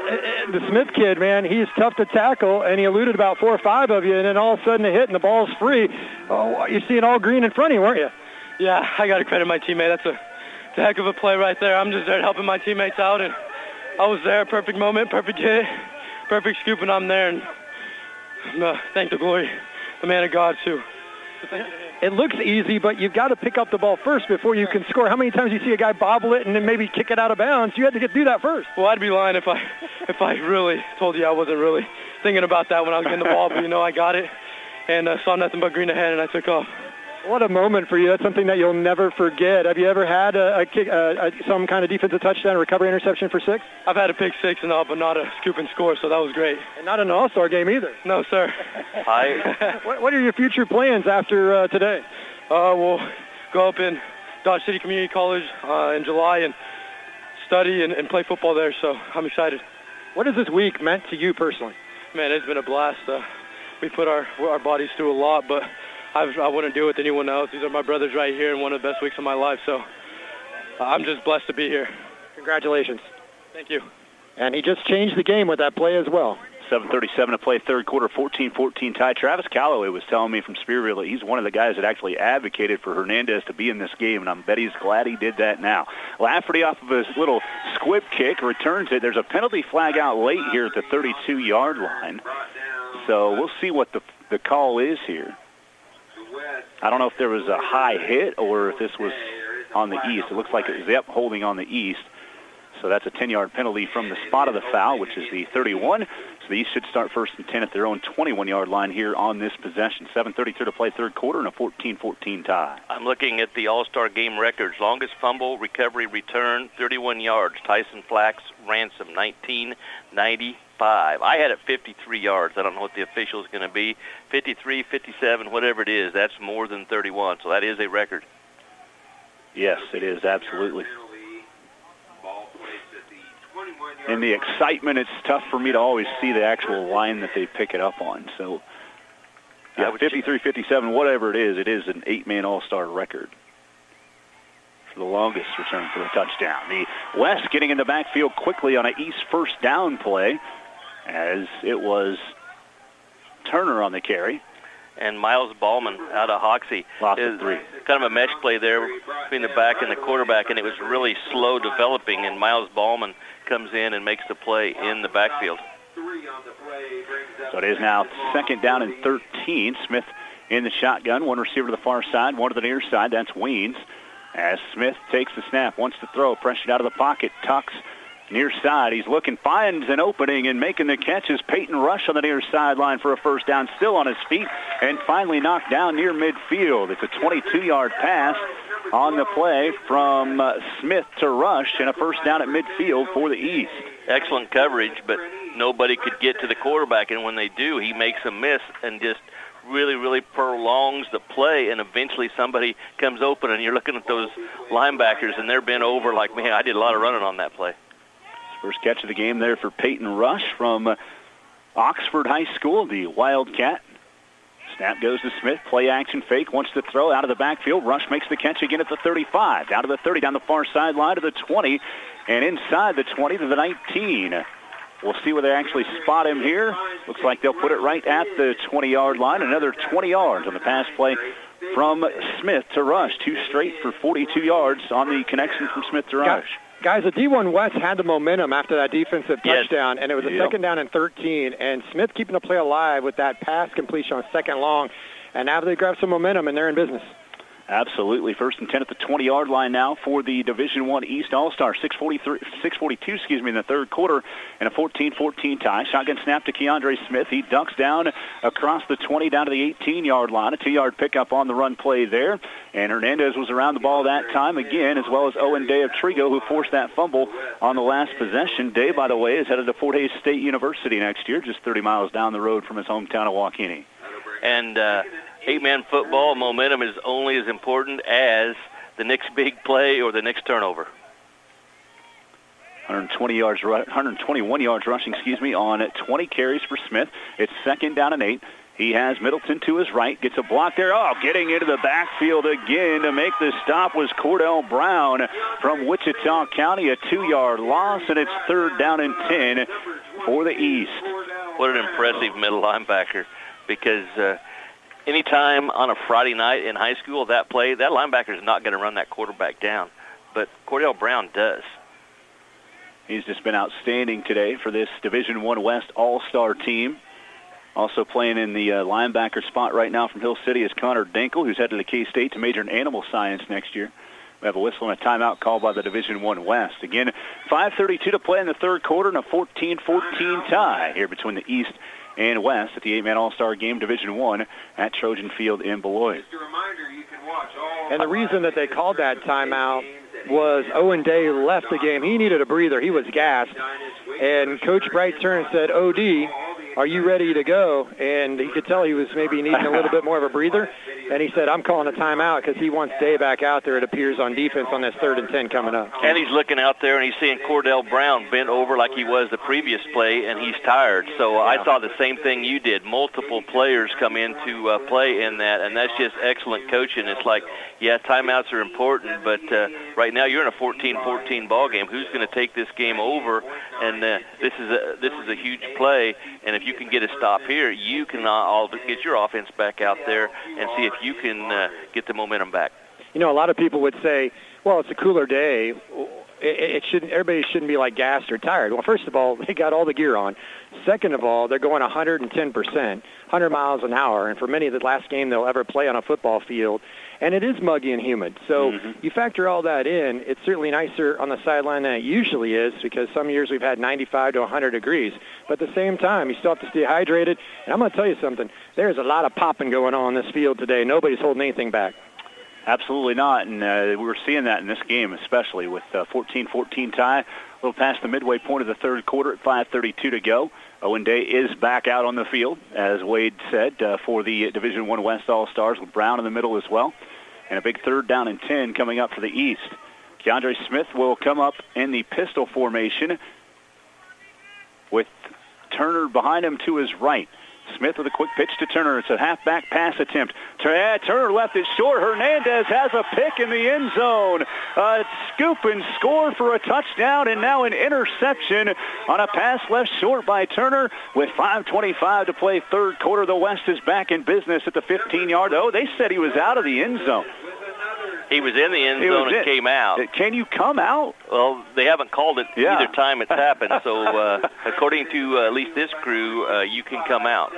the Smith kid, man, he's tough to tackle, and he eluded about 4 or 5 of you, and then all of a sudden a hit and the ball's free. Oh, you're seeing all green in front of you, weren't you? Yeah, I got to credit my teammate. That's a heck of a play right there. I'm just there helping my teammates out, and I was there. Perfect moment, perfect hit, perfect scoop, and I'm there. And thank the glory, the man of God, too. It looks easy, but you've got to pick up the ball first before you can score. How many times do you see a guy bobble it and then maybe kick it out of bounds? You had to do that first. Well, I'd be lying if I really told you I wasn't really thinking about that when I was getting the ball, but, I got it and saw nothing but green ahead, and I took off. What a moment for you. That's something that you'll never forget. Have you ever had a kick, some kind of defensive touchdown, recovery interception for 6? I've had a pick 6 and all, but not a scoop and score, so that was great. And not an all-star game either. No, sir. What are your future plans after today? We'll go up in Dodge City Community College in July and study and play football there, so I'm excited. What has this week meant to you personally? Man, it's been a blast. We put our bodies through a lot, but I wouldn't do it with anyone else. These are my brothers right here, and one of the best weeks of my life, so I'm just blessed to be here. Congratulations. Thank you. And he just changed the game with that play as well. 7:37 to play, third quarter, 14-14 tie. Travis Calloway was telling me from Spearville that he's one of the guys that actually advocated for Hernandez to be in this game, and I bet he's glad he did that now. Lafferty off of his little squib kick returns it. There's a penalty flag out late here at the 32-yard line, so we'll see what the call is here. I don't know if there was a high hit or if this was on the east. It looks like it was holding on the east. So that's a 10-yard penalty from the spot of the foul, which is the 31. So the East should start first and 10 at their own 21-yard line here on this possession. 7:32 to play third quarter and a 14-14 tie. I'm looking at the All-Star game records. Longest fumble, recovery, return, 31 yards. Tyson Flax, Ransom, 1995. I had it 53 yards. I don't know what the official is going to be. 53, 57, whatever it is, that's more than 31. So that is a record. Yes, it is, absolutely. In the excitement, it's tough for me to always see the actual line that they pick it up on. So, yeah, 53, 57, whatever it is an 8-man All-Star record for the longest return for a touchdown. The West getting in the backfield quickly on an East first down play, as it was Turner on the carry. And Miles Ballman out of Hoxie. Lost of 3. Kind of a mesh play there between the back and the quarterback, and it was really slow developing, and Miles Ballman comes in and makes the play in the backfield. So it is now second down and 13. Smith in the shotgun. One receiver to the far side, one to the near side. That's Weens. As Smith takes the snap, wants to throw, pressured out of the pocket, tucks near side. He's looking, finds an opening, and making the catch is Peyton Rush on the near sideline for a first down, still on his feet, and finally knocked down near midfield. It's a 22-yard pass on the play from Smith to Rush, and a first down at midfield for the East. Excellent coverage, but nobody could get to the quarterback, and when they do, he makes a miss and just really, really prolongs the play, and eventually somebody comes open, and you're looking at those linebackers, and they're bent over like me. I did a lot of running on that play. First catch of the game there for Peyton Rush from Oxford High School, the Wildcat. Snap goes to Smith. Play action fake. Wants to throw out of the backfield. Rush makes the catch again at the 35. Down to the 30, down the far sideline to the 20, and inside the 20 to the 19. We'll see where they actually spot him here. Looks like they'll put it right at the 20-yard line. Another 20 yards on the pass play from Smith to Rush. 2 straight for 42 yards on the connection from Smith to Rush. Guys, the D1 West had the momentum after that defensive touchdown, and it was a second down and 13, and Smith keeping the play alive with that pass completion on second long, and now they grab some momentum, and they're in business. Absolutely. First and 10 at the 20-yard line now for the Division I East All-Star. 6:42 in the third quarter, and a 14-14 tie. Shotgun snap to Keandre Smith. He ducks down across the 20 down to the 18-yard line. A 2-yard pickup on the run play there. And Hernandez was around the ball that time again, as well as Owen Day of Trigo, who forced that fumble on the last possession. Day, by the way, is headed to Fort Hays State University next year, just 30 miles down the road from his hometown of Waukegan. And 8-man football, momentum is only as important as the next big play or the next turnover. 121 yards rushing, on 20 carries for Smith. It's 2nd down and 8. He has Middleton to his right, gets a block there. Getting into the backfield again to make the stop was Cordell Brown from Wichita County, a 2-yard loss, and it's 3rd down and 10 for the East. What an impressive middle linebacker, because anytime on a Friday night in high school, that linebacker is not going to run that quarterback down, but Cordell Brown does. He's just been outstanding today for this Division I West All-Star team. Also playing in the linebacker spot right now from Hill City is Connor Dinkel, who's headed to K-State to major in animal science next year. We have a whistle and a timeout called by the Division I West. Again, 5:32 to play in the third quarter and a 14-14 tie here between the East and West at the 8-man All-Star Game Division I at Trojan Field in Beloit. And the reason that they called that timeout was Owen Day left the game. He needed a breather. He was gassed. And Coach Bright turned and said, OD, are you ready to go? And you could tell he was maybe needing a little bit more of a breather. And he said, I'm calling a timeout because he wants Day back out there, it appears, on defense on this 3rd and 10 coming up. And he's looking out there, and he's seeing Cordell Brown bent over like he was the previous play, and he's tired. So I saw the same thing you did. Multiple players come in to play in that, and that's just excellent coaching. It's like, yeah, timeouts are important, but right now you're in a 14-14 ball game. Who's going to take this game over? And this is a huge play, and if you can get a stop here, you can all get your offense back out there and see if you can get the momentum back. You know, a lot of people would say, well, it's a cooler day. Everybody shouldn't be like gassed or tired. Well, first of all, they got all the gear on. Second of all, they're going 110%, 100 miles an hour, and for many, the last game they'll ever play on a football field. And it is muggy and humid. So you factor all that in, it's certainly nicer on the sideline than it usually is, because some years we've had 95 to 100 degrees. But at the same time, you still have to stay hydrated. And I'm going to tell you something. There's a lot of popping going on this field today. Nobody's holding anything back. Absolutely not, and we were seeing that in this game, especially with 14-14 tie. A little past the midway point of the third quarter at 5:32 to go. Owen Day is back out on the field, as Wade said, for the Division I West All-Stars, with Brown in the middle as well. And a big 3rd down and 10 coming up for the East. Keandre Smith will come up in the pistol formation with Turner behind him to his right. Smith with a quick pitch to Turner. It's a halfback pass attempt. Turner left it short. Hernandez has a pick in the end zone. Scoop and score for a touchdown, and now an interception on a pass left short by Turner. With 5:25 to play third quarter, the West is back in business at the 15-yard. Oh, they said he was out of the end zone. He was in the end zone and came out. Can you come out? Well, they haven't called it either time it's happened. So according to at least this crew, you can come out.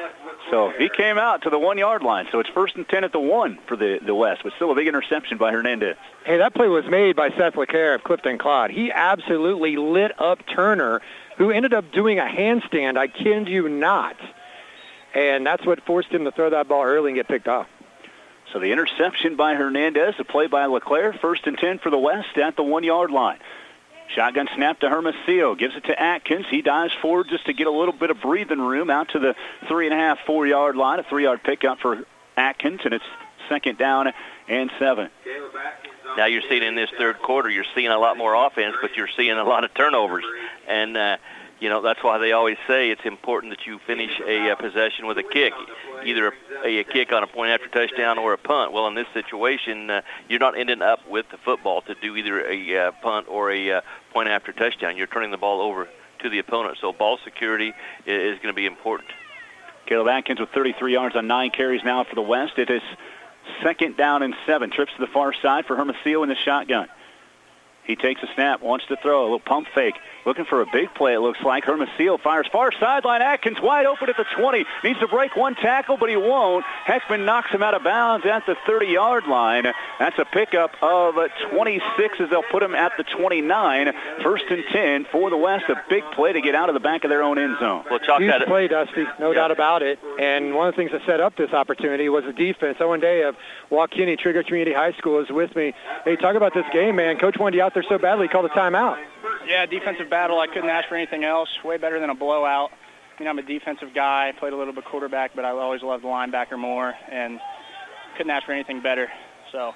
So he came out to the 1-yard line. So it's 1st and 10 at the 1 for the West, but still a big interception by Hernandez. Hey, that play was made by Seth LeClaire of Clifton Clod. He absolutely lit up Turner, who ended up doing a handstand, I kid you not. And that's what forced him to throw that ball early and get picked off. So the interception by Hernandez, the play by LeClaire, 1st and 10 for the West at the 1-yard line. Shotgun snap to Hermosillo, gives it to Atkins. He dives forward just to get a little bit of breathing room out to the 3.5, 4-yard line. A 3-yard pickup for Atkins, and it's 2nd down and 7. Now you're seeing in this third quarter, you're seeing a lot more offense, but you're seeing a lot of turnovers. And, that's why they always say it's important that you finish a possession with a kick, either a kick on a point after touchdown or a punt. Well, in this situation, you're not ending up with the football to do either a punt or a point after touchdown. You're turning the ball over to the opponent. So ball security is going to be important. Caleb Atkins with 33 yards on 9 carries now for the West. It is 2nd down and 7. Trips to the far side for Hermosillo in the shotgun. He takes a snap, wants to throw, a little pump fake. Looking for a big play, it looks like. Hermosillo fires far sideline. Atkins wide open at the 20. Needs to break one tackle, but he won't. Heckman knocks him out of bounds at the 30-yard line. That's a pickup of 26 as they'll put him at the 29. 1st and 10 for the West. A big play to get out of the back of their own end zone. Well, huge play, Dusty. No doubt about it. And one of the things that set up this opportunity was the defense. Owen Day of Waukegan Trigger Community High School is with me. Hey, talk about this game, man. Coach wanted you out there so badly, he called a timeout. Yeah, defensive battle. I couldn't ask for anything else. Way better than a blowout. I'm a defensive guy. Played a little bit quarterback, but I always loved linebacker more. And couldn't ask for anything better. So.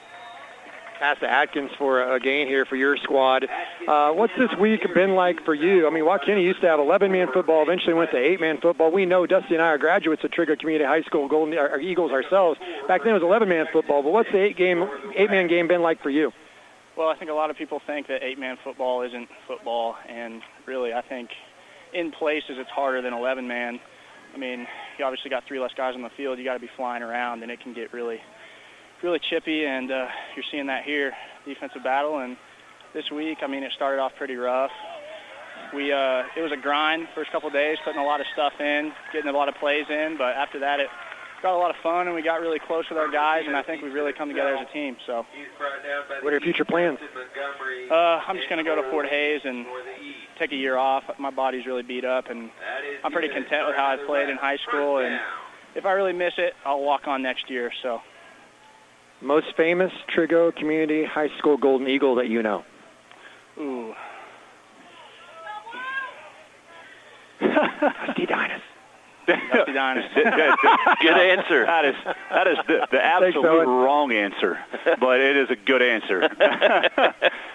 Pass to Atkins for a gain here for your squad. What's this week been like for you? I mean, Waukegan used to have 11-man football, eventually went to 8-man football. We know Dusty and I are graduates of Trigger Community High School, our Eagles ourselves. Back then it was 11-man football, but what's the 8-man game been like for you? Well, I think a lot of people think that 8-man football isn't football, and really I think in places it's harder than 11-man. I mean, you obviously got 3 less guys on the field. You got to be flying around, and it can get really chippy, and you're seeing that here, defensive battle. And this week, I mean, it started off pretty rough. It was a grind first couple of days, putting a lot of stuff in, getting a lot of plays in, but after that it got a lot of fun, and we got really close with our guys, and I think we've really come together as a team. So, what are your future plans? I'm just going to go to Fort Hays and take a year off. My body's really beat up, and I'm pretty content with how I played in high school, and if I really miss it, I'll walk on next year. So. Most famous Trigger Community High School Golden Eagle that you know? Ooh. Dusty Dinas. Dusty Dinas. Good answer. That is the absolute wrong answer, but it is a good answer.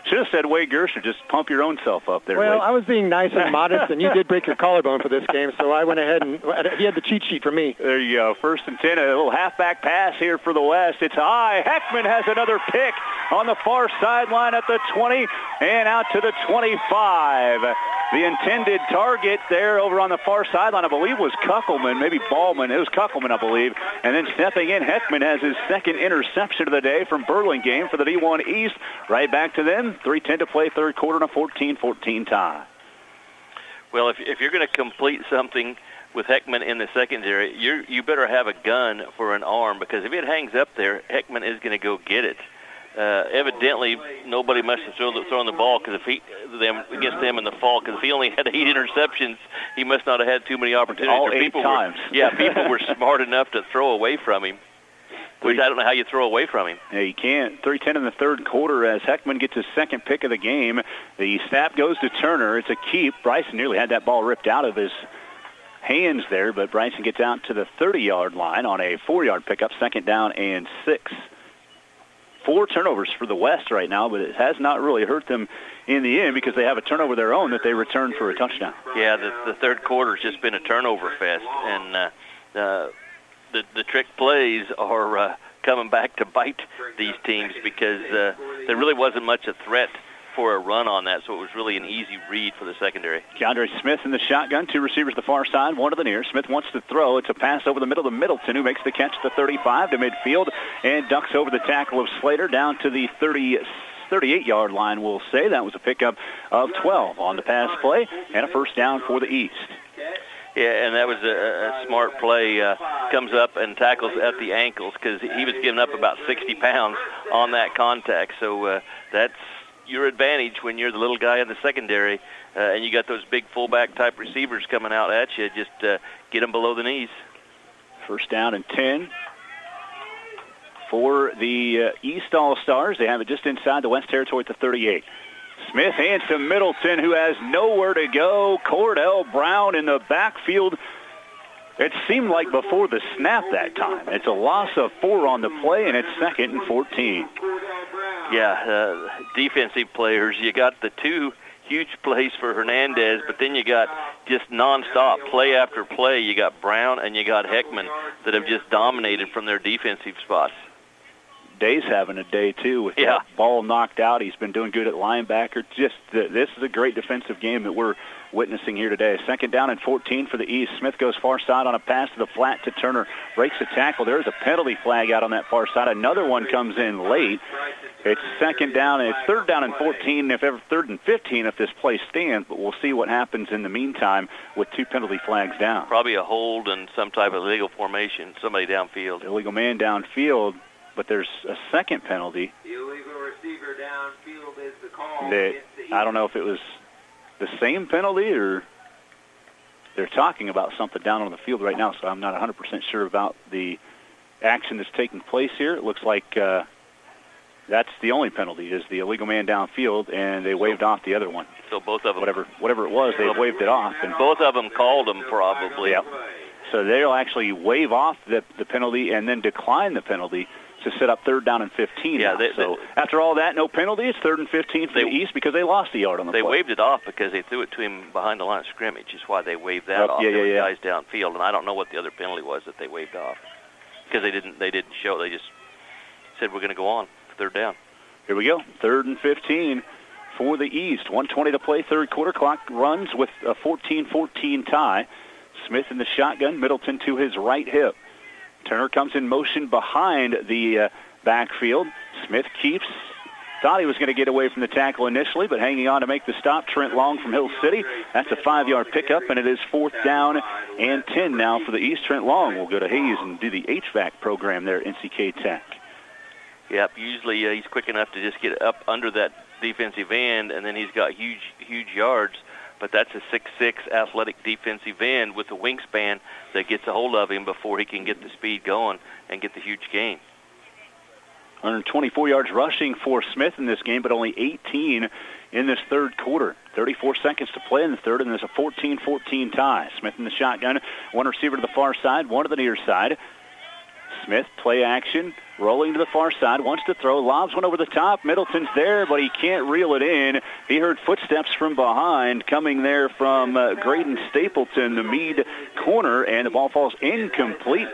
Should have said Wade Gershner. Just pump your own self up there. Well, Wade. I was being nice and modest, and you did break your collarbone for this game, so I went ahead and he had the cheat sheet for me. There you go. 1st and 10, a little halfback pass here for the West. It's high. Heckman has another pick on the far sideline at the 20 and out to the 25. The intended target there over on the far sideline, I believe, was Kuckelman, maybe Ballman. It was Kuckelman, I believe. And then stepping in, Heckman has his second interception of the day from Burlingame for the D1 East. Right back to them. 3:10 to play, third quarter, and a 14-14 tie. Well, if you're going to complete something with Heckman in the secondary, you better have a gun for an arm, because if it hangs up there, Heckman is going to go get it. Evidently, nobody must have thrown the ball against them in the fall, because if he only had 8 interceptions, he must not have had too many opportunities. All 8 times. People were smart enough to throw away from him, which I don't know how you throw away from him. Yeah, you can't. 3:10 in the third quarter as Heckman gets his second pick of the game. The snap goes to Turner. It's a keep. Bryson nearly had that ball ripped out of his hands there, but Bryson gets out to the 30-yard line on a 4-yard pickup, 2nd down and 6. 4 turnovers for the West right now, but it has not really hurt them in the end, because they have a turnover of their own that they returned for a touchdown. Yeah, the third quarter's just been a turnover fest, and the trick plays are coming back to bite these teams, because there really wasn't much a threat for a run on that, so it was really an easy read for the secondary. Keandre Smith in the shotgun, 2 receivers the far side, 1 to the near. Smith wants to throw. It's a pass over the middle to Middleton, who makes the catch at the 35 to midfield and ducks over the tackle of Slater down to the 38-yard line, we'll say. That was a pickup of 12 on the pass play and a first down for the East. Yeah, and that was a smart play. Comes up and tackles at the ankles, because he was giving up about 60 pounds on that contact. So that's your advantage when you're the little guy in the secondary, and you got those big fullback-type receivers coming out at you. Just get them below the knees. First down and 10 for the East All-Stars. They have it just inside the West territory at the 38. Smith hands to Middleton, who has nowhere to go. Cordell Brown in the backfield. It seemed like before the snap that time. It's a loss of 4 on the play, and it's 2nd and 14. Yeah, defensive players. You got the 2 huge plays for Hernandez, but then you got just nonstop play after play. You got Brown and you got Heckman that have just dominated from their defensive spots. Day's having a day, too, with the ball knocked out. He's been doing good at linebacker. This is a great defensive game that we're witnessing here today. 2nd down and 14 for the East. Smith goes far side on a pass to the flat to Turner. Breaks the tackle. There's a penalty flag out on that far side. Another one comes in late. It's 2nd down, and it's 3rd down and 14, if ever 3rd and 15 if this play stands, but we'll see what happens in the meantime with 2 penalty flags down. Probably a hold and some type of illegal formation, somebody downfield. Illegal man downfield, but there's a second penalty. The illegal receiver downfield is the call. That I don't know if it was the same penalty or they're talking about something down on the field right now, so I'm not 100% sure about the action that's taking place here. It looks like that's the only penalty is the illegal man downfield, and they waved off the other one. So both of them, whatever it was, they waved it off, and both of them called them probably. Yeah. So they'll actually waive off the penalty and then decline the penalty. to set up 3rd down and 15. Yeah, after all that, no penalties, 3rd and 15 for the East because they lost a yard on the play. They waved it off because they threw it to him behind the line of scrimmage is why they waved that off. There were guys downfield, and I don't know what the other penalty was that they waved off because they didn't show. They just said we're going to go on for 3rd down. Here we go, 3rd and 15 for the East. 1:20 to play, 3rd quarter. Clock runs with a 14-14 tie. Smith in the shotgun, Middleton to his right hip. Turner comes in motion behind the backfield. Smith keeps. Thought he was going to get away from the tackle initially, but hanging on to make the stop. Trent Long from Hill City. That's a 5-yard pickup, and it is 4th down and 10 now for the East. Trent Long will go to Hayes and do the HVAC program there at NCK Tech. Yep, usually he's quick enough to just get up under that defensive end, and then he's got huge yards. But that's a 6'6" athletic defensive end with a wingspan that gets a hold of him before he can get the speed going and get the huge gain. 124 yards rushing for Smith in this game, but only 18 in this 3rd quarter. 34 seconds to play in the 3rd, and there's a 14-14 tie. Smith in the shotgun, one receiver to the far side, one to the near side. Smith, play action, rolling to the far side, wants to throw, lobs one over the top. Middleton's there, but he can't reel it in. He heard footsteps from behind coming there from Graydon Stapleton, the Meade corner, and the ball falls incomplete.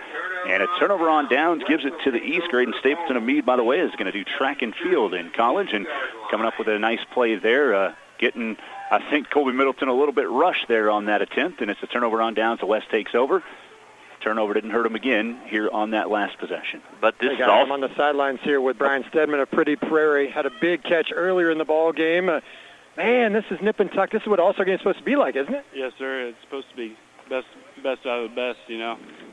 And a turnover on downs gives it to the East. Graydon Stapleton of Meade, by the way, is going to do track and field in college, and coming up with a nice play there, getting, I think, Colby Middleton a little bit rushed there on that attempt, and it's a turnover on downs. The West takes over. Turnover didn't hurt him again here on that last possession. But this I'm on the sidelines here with Brian Stedman of Pretty Prairie. Had a big catch earlier in the ball game. Man, this is nip and tuck. This is what All-Star Game is supposed to be like, isn't it? Yes, sir. It's supposed to be best out of the best,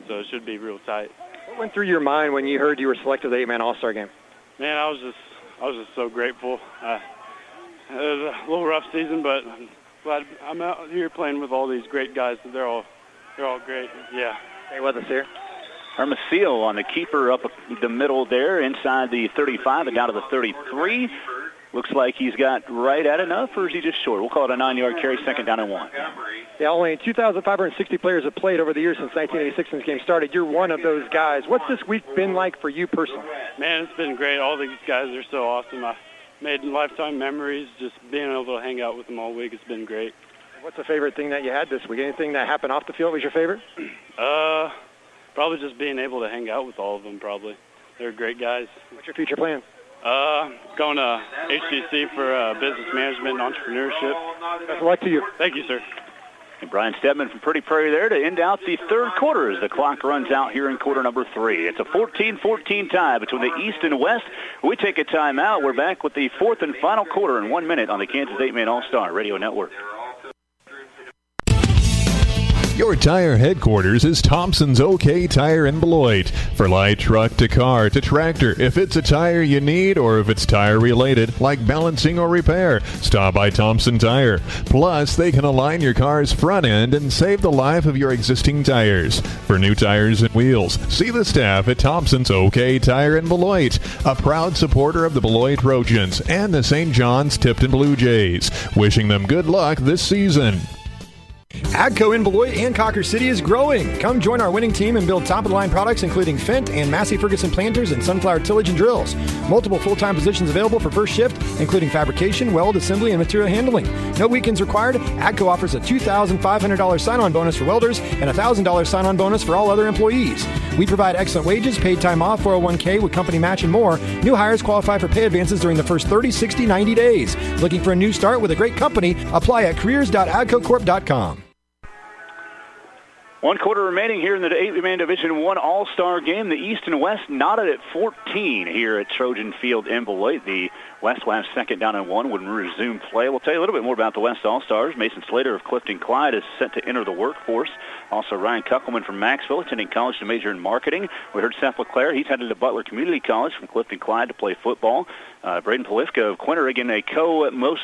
so it should be real tight. What went through your mind when you heard you were selected for the 8-man All-Star Game? Man, I was just so grateful. It was a little rough season, but I'm glad I'm out here playing with all these great guys. They're all great. Yeah. Stay with us here. Hermosillo on the keeper up the middle there, inside the 35 and down to the 33. Looks like he's got right at enough, or is he just short? We'll call it a 9-yard carry, 2nd down and 1. Yeah, only 2,560 players have played over the years since 1986 when this game started. You're one of those guys. What's this week been like for you personally? Man, it's been great. All these guys are so awesome. I made lifetime memories just being able to hang out with them all week. It's been great. What's the favorite thing that you had this week? Anything that happened off the field was your favorite? Probably just being able to hang out with all of them, probably. They're great guys. What's your future plan? Going to HCC for business management and entrepreneurship. Best of luck to you. Thank you, sir. And Brian Stedman from Pretty Prairie there to end out the 3rd quarter as the clock runs out here in quarter number 3. It's a 14-14 tie between the East and West. We take a timeout. We're back with the 4th and final quarter in 1 minute on the Kansas 8-Man All-Star Radio Network. Your tire headquarters is Thompson's OK Tire in Beloit. For light truck to car to tractor, if it's a tire you need or if it's tire related, like balancing or repair, stop by Thompson Tire. Plus, they can align your car's front end and save the life of your existing tires. For new tires and wheels, see the staff at Thompson's OK Tire in Beloit, a proud supporter of the Beloit Trojans and the St. John's Tipton Blue Jays. Wishing them good luck this season. AGCO in Beloit and Cawker City is growing. Come join our winning team and build top-of-the-line products including Fendt and Massey Ferguson planters and sunflower tillage and drills. Multiple full-time positions available for first shift, including fabrication, weld, assembly, and material handling. No weekends required. AGCO offers a $2,500 sign-on bonus for welders and a $1,000 sign-on bonus for all other employees. We provide excellent wages, paid time off, 401k with company match, and more. New hires qualify for pay advances during the first 30, 60, 90 days. Looking for a new start with a great company? Apply at careers.agcocorp.com. 1 quarter remaining here in the 8-man Division I All-Star game. The East and West knotted at 14 here at Trojan Field in Beloit. The West will have 2nd down and 1 when we resume play. We'll tell you a little bit more about the West All-Stars. Mason Slater of Clifton Clyde is set to enter the workforce. Also, Ryan Kuckelman from Maxville, attending college to major in marketing. We heard Seth LeClaire. He's headed to Butler Community College from Clifton Clyde to play football. Braden Polifka of Quinter, again, a most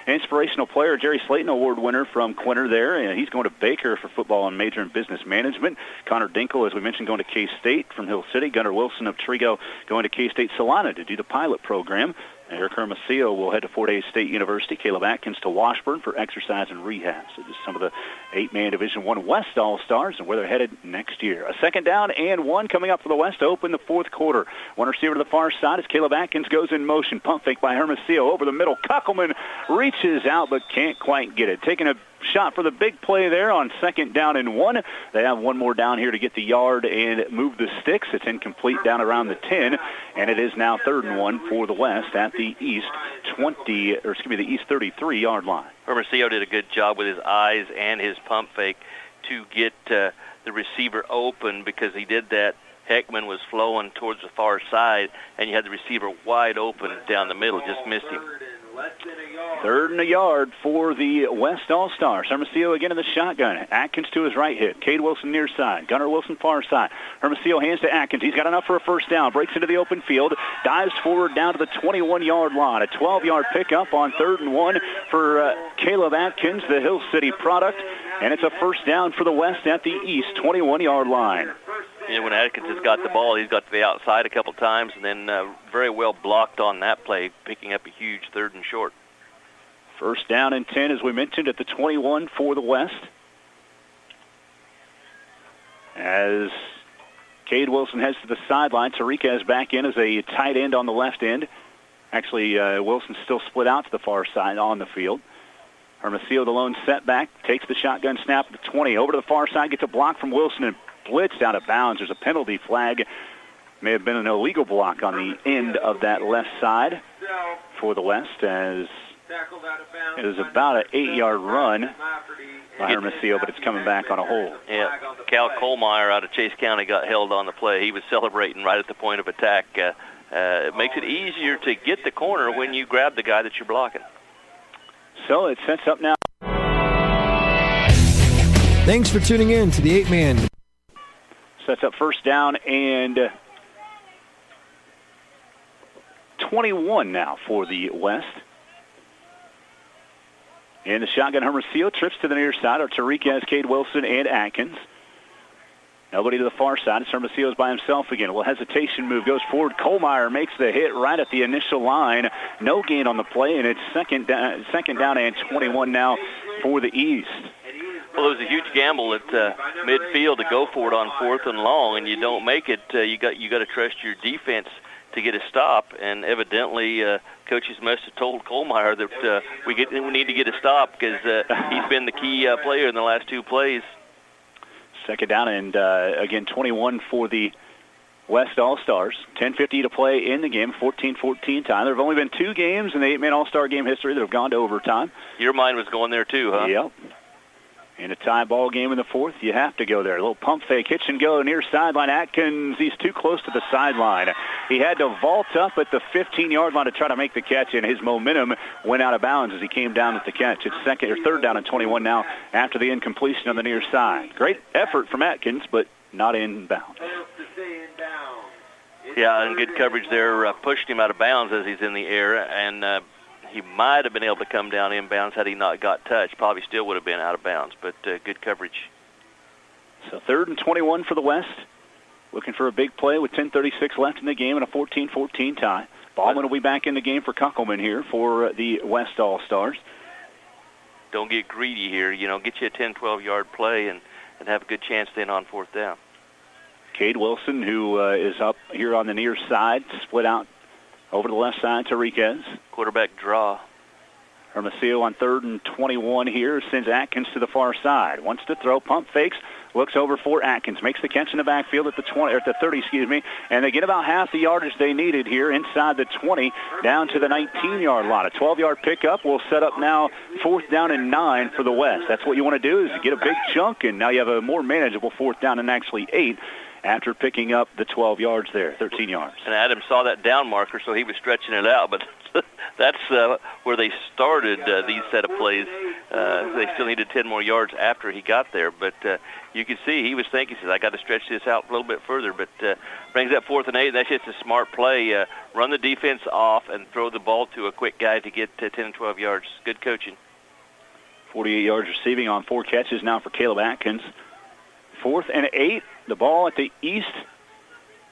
inspirational player. Jerry Slayton Award winner from Quinter there. He's going to Baker for football and major in business management. Connor Dinkle, as we mentioned, going to K-State from Hill City. Gunnar Wilson of Trigo going to K-State Salina to do the pilot program. Eric Hermosillo will head to Fort Hays State University. Caleb Atkins to Washburn for exercise and rehab. So just some of the 8-man Division I West All-Stars and where they're headed next year. A second down and 1 coming up for the West to open the fourth quarter. One receiver to the far side as Caleb Atkins goes in motion. Pump fake by Hermosillo over the middle. Kuckelman reaches out but can't quite get it. Taking a shot for the big play there on second down and 1. They have one more down here to get the yard and move the sticks. It's incomplete down around the 10, and it is now 3rd and 1 for the West at the East the East 33-yard line. Hermosillo did a good job with his eyes and his pump fake to get the receiver open. Because he did that, Heckman was flowing towards the far side, and you had the receiver wide open down the middle. Just missed him. 3rd and a yard for the West All-Stars. Hermosillo again in the shotgun. Atkins to his right hip. Cade Wilson near side. Gunnar Wilson far side. Hermosillo hands to Atkins. He's got enough for a first down. Breaks into the open field. Dives forward down to the 21-yard line. A 12-yard pickup on 3rd and 1 for Caleb Atkins, the Hill City product. And it's a first down for the West at the East 21-yard line. When Atkins has got the ball, he's got to the outside a couple times, and then very well blocked on that play, picking up a huge 3rd and short. First down and 10, as we mentioned, at the 21 for the West. As Cade Wilson heads to the sideline, Tarika is back in as a tight end on the left end. Actually, Wilson's still split out to the far side on the field. Hermosillo, the lone setback, takes the shotgun snap at the 20. Over to the far side, gets a block from Wilson and blitzed out of bounds. There's a penalty flag. May have been an illegal block on the end of that left side for the West, as it is about an 8-yard run by Hermosillo, but it's coming back on a hold. Yeah, Cal Kohlmeyer out of Chase County got held on the play. He was celebrating right at the point of attack. It makes it easier to get the corner when you grab the guy that you're blocking. So it sets up now. Thanks for tuning in to the 8-man. Sets up first down and 21 now for the West. In the shotgun, Hermosillo trips to the near side. Or Tariq has Cade Wilson and Atkins. Nobody to the far side. Hermosillo's by himself again. A little hesitation move. Goes forward. Kohlmeyer makes the hit right at the initial line. No gain on the play, and it's second down and 21 now for the East. Well, it was a huge gamble at midfield to go for it on 4th and long, and you don't make it. You got to trust your defense to get a stop, and evidently coaches must have told Kohlmeyer that we need to get a stop because he's been the key player in the last 2 plays. Second down and, again, 21 for the West All-Stars. 10:50 to play in the game, 14-14 time. There have only been 2 games in the 8-man All-Star game history that have gone to overtime. Your mind was going there too, huh? Yep. In a tie ball game in the 4th, you have to go there. A little pump fake, hitch and go near sideline. Atkins, he's too close to the sideline. He had to vault up at the 15-yard line to try to make the catch, and his momentum went out of bounds as he came down with the catch. It's 3rd down and 21 now after the incompletion on the near side. Great effort from Atkins, but not in bounds. Yeah, and good coverage there. Pushed him out of bounds as he's in the air, and he might have been able to come down inbounds had he not got touched. Probably still would have been out of bounds, but good coverage. So 3rd and 21 for the West. Looking for a big play with 10:36 left in the game and a 14-14 tie. Ballman will be back in the game for Kuckelman here for the West All-Stars. Don't get greedy here. Get you a 10, 12-yard play and have a good chance then on 4th down. Cade Wilson, who is up here on the near side, split out over the left side to Riquez. Quarterback draw. Hermosillo on 3rd and 21 here, sends Atkins to the far side. Wants to throw, pump fakes, looks over for Atkins, makes the catch in the backfield at the 30, and they get about half the yardage they needed here inside the 20 down to the 19-yard line. A 12-yard pickup will set up now 4th down and 9 for the West. That's what you want to do, is get a big chunk, and now you have a more manageable 4th down and actually 8 after picking up the 12 yards there, 13 yards. And Adam saw that down marker, so he was stretching it out, but that's where they started these set of plays. They still needed 10 more yards after he got there, but you can see he was thinking, he says, I got to stretch this out a little bit further, but brings that 4th and 8, and that's just a smart play. Run the defense off and throw the ball to a quick guy to get 10 and 12 yards. Good coaching. 48 yards receiving on 4 catches now for Caleb Atkins. 4th and 8, the ball at the East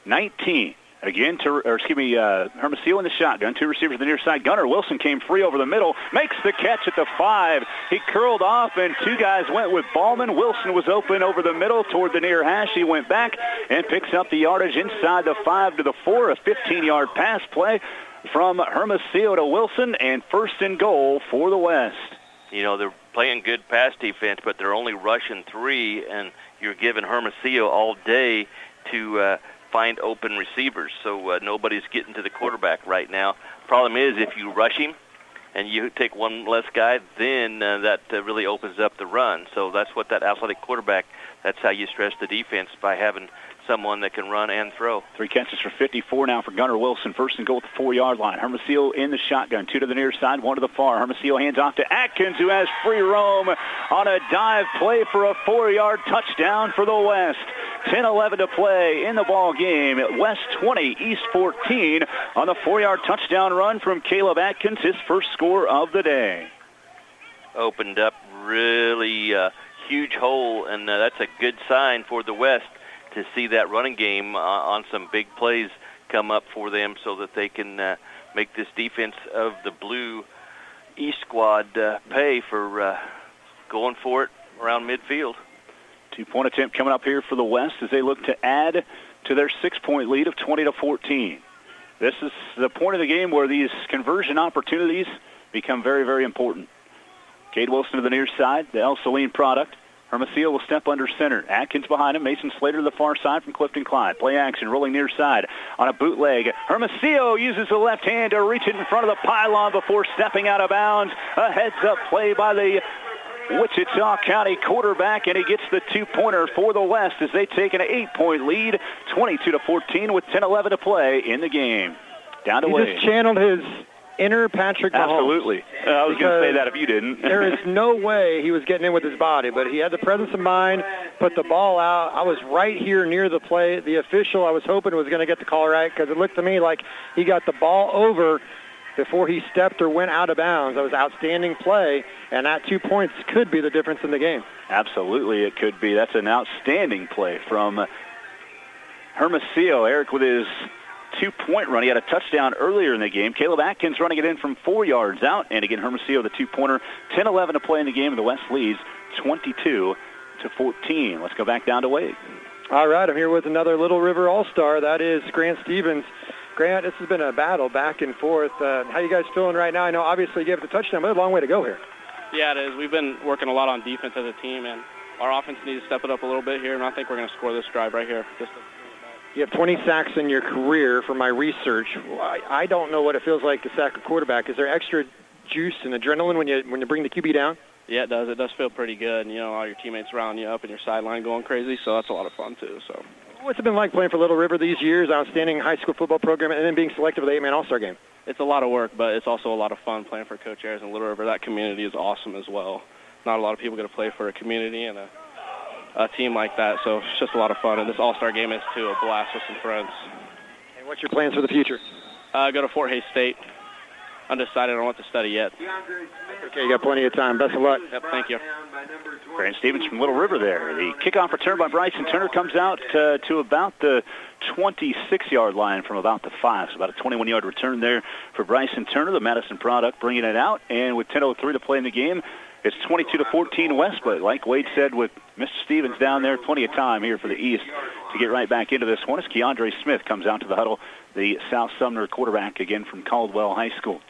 19. Again, Hermosillo in the shotgun. 2 receivers on the near side. Gunnar Wilson came free over the middle. Makes the catch at the 5. He curled off, and 2 guys went with Ballman. Wilson was open over the middle toward the near hash. He went back and picks up the yardage inside the 5 to the 4. A 15-yard pass play from Hermosillo to Wilson, and 1st and goal for the West. You know, they're playing good pass defense, but they're only rushing 3, and you're giving Hermosillo all day to find open receivers, so nobody's getting to the quarterback right now. Problem is, if you rush him and you take one less guy, then that really opens up the run. So that's what that athletic quarterback, that's how you stress the defense, by having someone that can run and throw. 3 catches for 54 now for Gunnar Wilson. 1st and goal at the 4-yard line. Hermosillo in the shotgun. 2 to the near side, 1 to the far. Hermosillo hands off to Atkins, who has free roam on a dive play for a 4-yard touchdown for the West. 10-11 to play in the ball game. West 20, East 14 on the 4-yard touchdown run from Caleb Atkins, his first score of the day. Opened up really huge hole, and that's a good sign for the West to see that running game on some big plays come up for them, so that they can make this defense of the Blue East squad pay for going for it around midfield. 2-point attempt coming up here for the West as they look to add to their 6-point lead of 20-14. This is the point of the game where these conversion opportunities become very, very important. Cade Wilson to the near side, the El Saline product. Hermosillo will step under center. Atkins behind him. Mason Slater to the far side from Clifton Clyde. Play action, rolling near side on a bootleg. Hermosillo uses the left hand to reach it in front of the pylon before stepping out of bounds. A heads-up play by the Wichita County quarterback, and he gets the 2-pointer for the West as they take an 8-point lead, 22-14 with 10-11 to play in the game. Down to Wade. He just channeled his inner Patrick Mahomes. Absolutely. I was going to say that if you didn't. There is no way he was getting in with his body, but he had the presence of mind, put the ball out. I was right here near the play. The official, I was hoping, was going to get the call right, because it looked to me like he got the ball over before he stepped or went out of bounds. That was outstanding play, and that 2 points could be the difference in the game. Absolutely, it could be. That's an outstanding play from Hermosillo. Eric with his 2-point run. He had a touchdown earlier in the game. Caleb Atkins running it in from 4 yards out, and again, Hermosillo, the 2-pointer. 10-11 to play in the game, and the West leads 22-14. Let's go back down to Wade. All right, I'm here with another Little River All-Star. That is Grant Stevens. Grant, this has been a battle back and forth. How you guys feeling right now? I know obviously you gave it the touchdown, but there's a long way to go here. Yeah, it is. We've been working a lot on defense as a team, and our offense needs to step it up a little bit here, and I think we're going to score this drive right here. You have 20 sacks in your career from my research. I don't know what it feels like to sack a quarterback. Is there extra juice and adrenaline when you bring the QB down? Yeah, it does. It does feel pretty good. And, all your teammates round you up and your sideline going crazy, so that's a lot of fun, too. So, what's it been like playing for Little River these years, outstanding high school football program, and then being selected for the 8-man All-Star game? It's a lot of work, but it's also a lot of fun playing for Coach Ayers and Little River. That community is awesome as well. Not a lot of people get to play for a community and a team like that, so it's just a lot of fun. And this All-Star game is, too, a blast with some friends. And what's your plans for the future? Go to Fort Hays State. Undecided on what to study yet. Okay, you got plenty of time. Best of luck. Yep, thank you. Grant Stevens from Little River there. The kickoff return by Bryson Turner comes out to about the 26-yard line from about the 5. So about a 21-yard return there for Bryson Turner, the Madison product, bringing it out. And with 10:03 to play in the game, it's 22-14 West. But like Wade said, with Mr. Stevens down there, plenty of time here for the East to get right back into this one as Keandre Smith comes out to the huddle, the South Sumner quarterback again from Caldwell High School.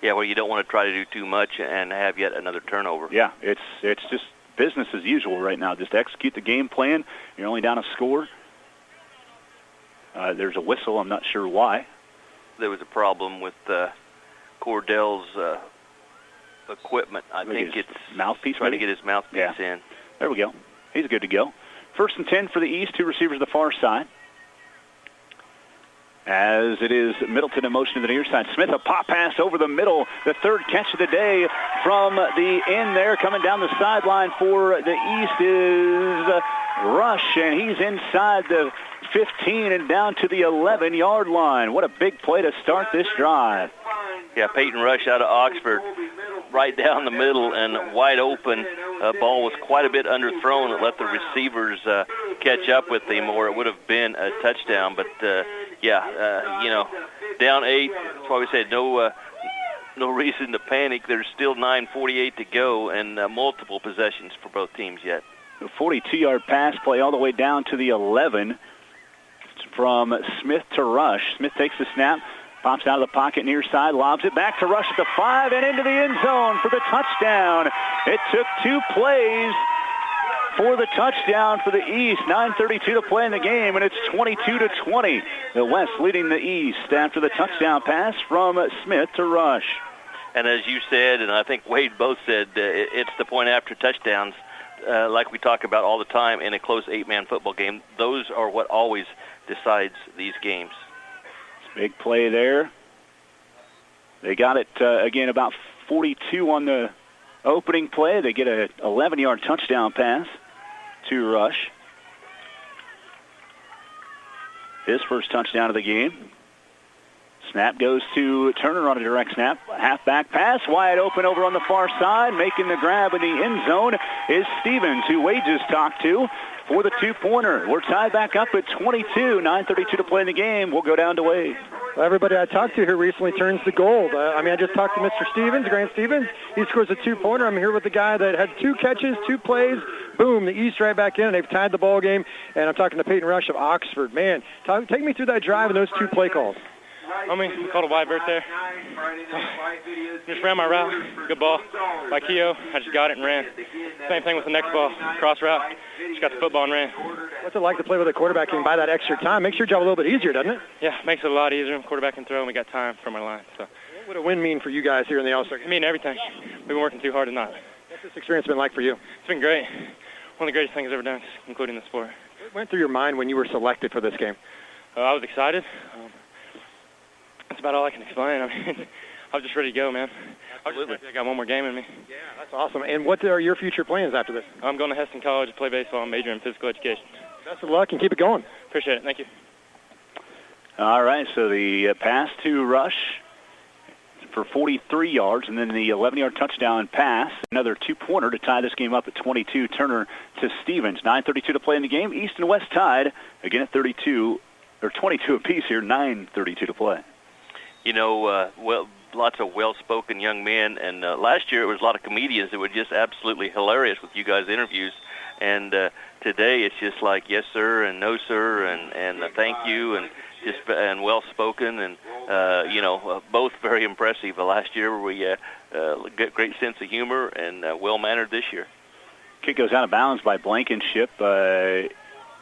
Yeah, well, you don't want to try to do too much and have yet another turnover. Yeah, it's just business as usual right now. Just execute the game plan. You're only down a score. There's a whistle. I'm not sure why. There was a problem with Cordell's equipment. I think it's mouthpiece. Trying to get his mouthpiece in. There we go. He's good to go. 1st and 10 for the East. 2 receivers the far side. As it is Middleton in motion to the near side. Smith, a pop pass over the middle. The 3rd catch of the day from the end there. Coming down the sideline for the East is Rush, and he's inside the 15 and down to the 11-yard line. What a big play to start this drive. Yeah, Peyton Rush out of Oxford, right down the middle and wide open ball was quite a bit underthrown. It let the receivers catch up with him, or it would have been a touchdown. But, down 8. That's why we said no reason to panic. There's still 9:48 to go and multiple possessions for both teams yet. A 42-yard pass play all the way down to the 11 from Smith to Rush. Smith takes the snap, pops out of the pocket near side, lobs it back to Rush at the 5 and into the end zone for the touchdown. It took 2 plays for the touchdown for the East. 9:32 to play in the game, and it's 22-20. The West leading the East after the touchdown pass from Smith to Rush. And as you said, and I think Wade both said, it's the point after touchdowns, like we talk about all the time in a close 8-man football game. Those are what always decides these games. Big play there. They got it, again, about 42 on the opening play. They get an 11-yard touchdown pass to Rush. His first touchdown of the game. Snap goes to Turner on a direct snap. Halfback pass, wide open over on the far side. Making the grab in the end zone is Stevens, who Wade just talked to, for the 2-pointer. We're tied back up at 22. 9:32 to play in the game. We'll go down to Wade. Well, everybody I talked to here recently turns to gold. I just talked to Mr. Stevens, Grant Stevens. He scores a 2-pointer. I'm here with the guy that had 2 catches, 2 plays. Boom, the East right back in, and they've tied the ball game. And I'm talking to Peyton Rush of Oxford. Man, take me through that drive and those 2 play calls. We called a wide berth there. Just ran my route. Good ball by Keogh. I just got it and ran. Same thing with the next ball. Cross route. Just got the football and ran. What's it like to play with a quarterback and buy that extra time? Makes your job a little bit easier, doesn't it? Yeah, makes it a lot easier. Quarterback can throw, and we got time from our line. So, what would a win mean for you guys here in the All-Star game? It mean everything. We've been working too hard to not. What's this experience been like for you? It's been great. One of the greatest things I've ever done, including the sport. What went through your mind when you were selected for this game? I was excited. That's about all I can explain. I was just ready to go, man. Absolutely. I got one more game in me. Yeah, that's awesome. And what are your future plans after this? I'm going to Heston College to play baseball and major in physical education. Best of luck and keep it going. Appreciate it. Thank you. All right, so the pass to Rush for 43 yards, and then the 11-yard touchdown pass, another 2-pointer to tie this game up at 22. Turner to Stevens. 9:32 to play in the game. East and West tied again at 22 apiece here. 9:32 to play. Lots of well-spoken young men, and last year it was a lot of comedians that were just absolutely hilarious with you guys' interviews, and today it's just like yes sir and no sir and thank you and well-spoken and both very impressive. Last year we got great sense of humor and well-mannered this year. Kick goes out of bounds by Blankenship.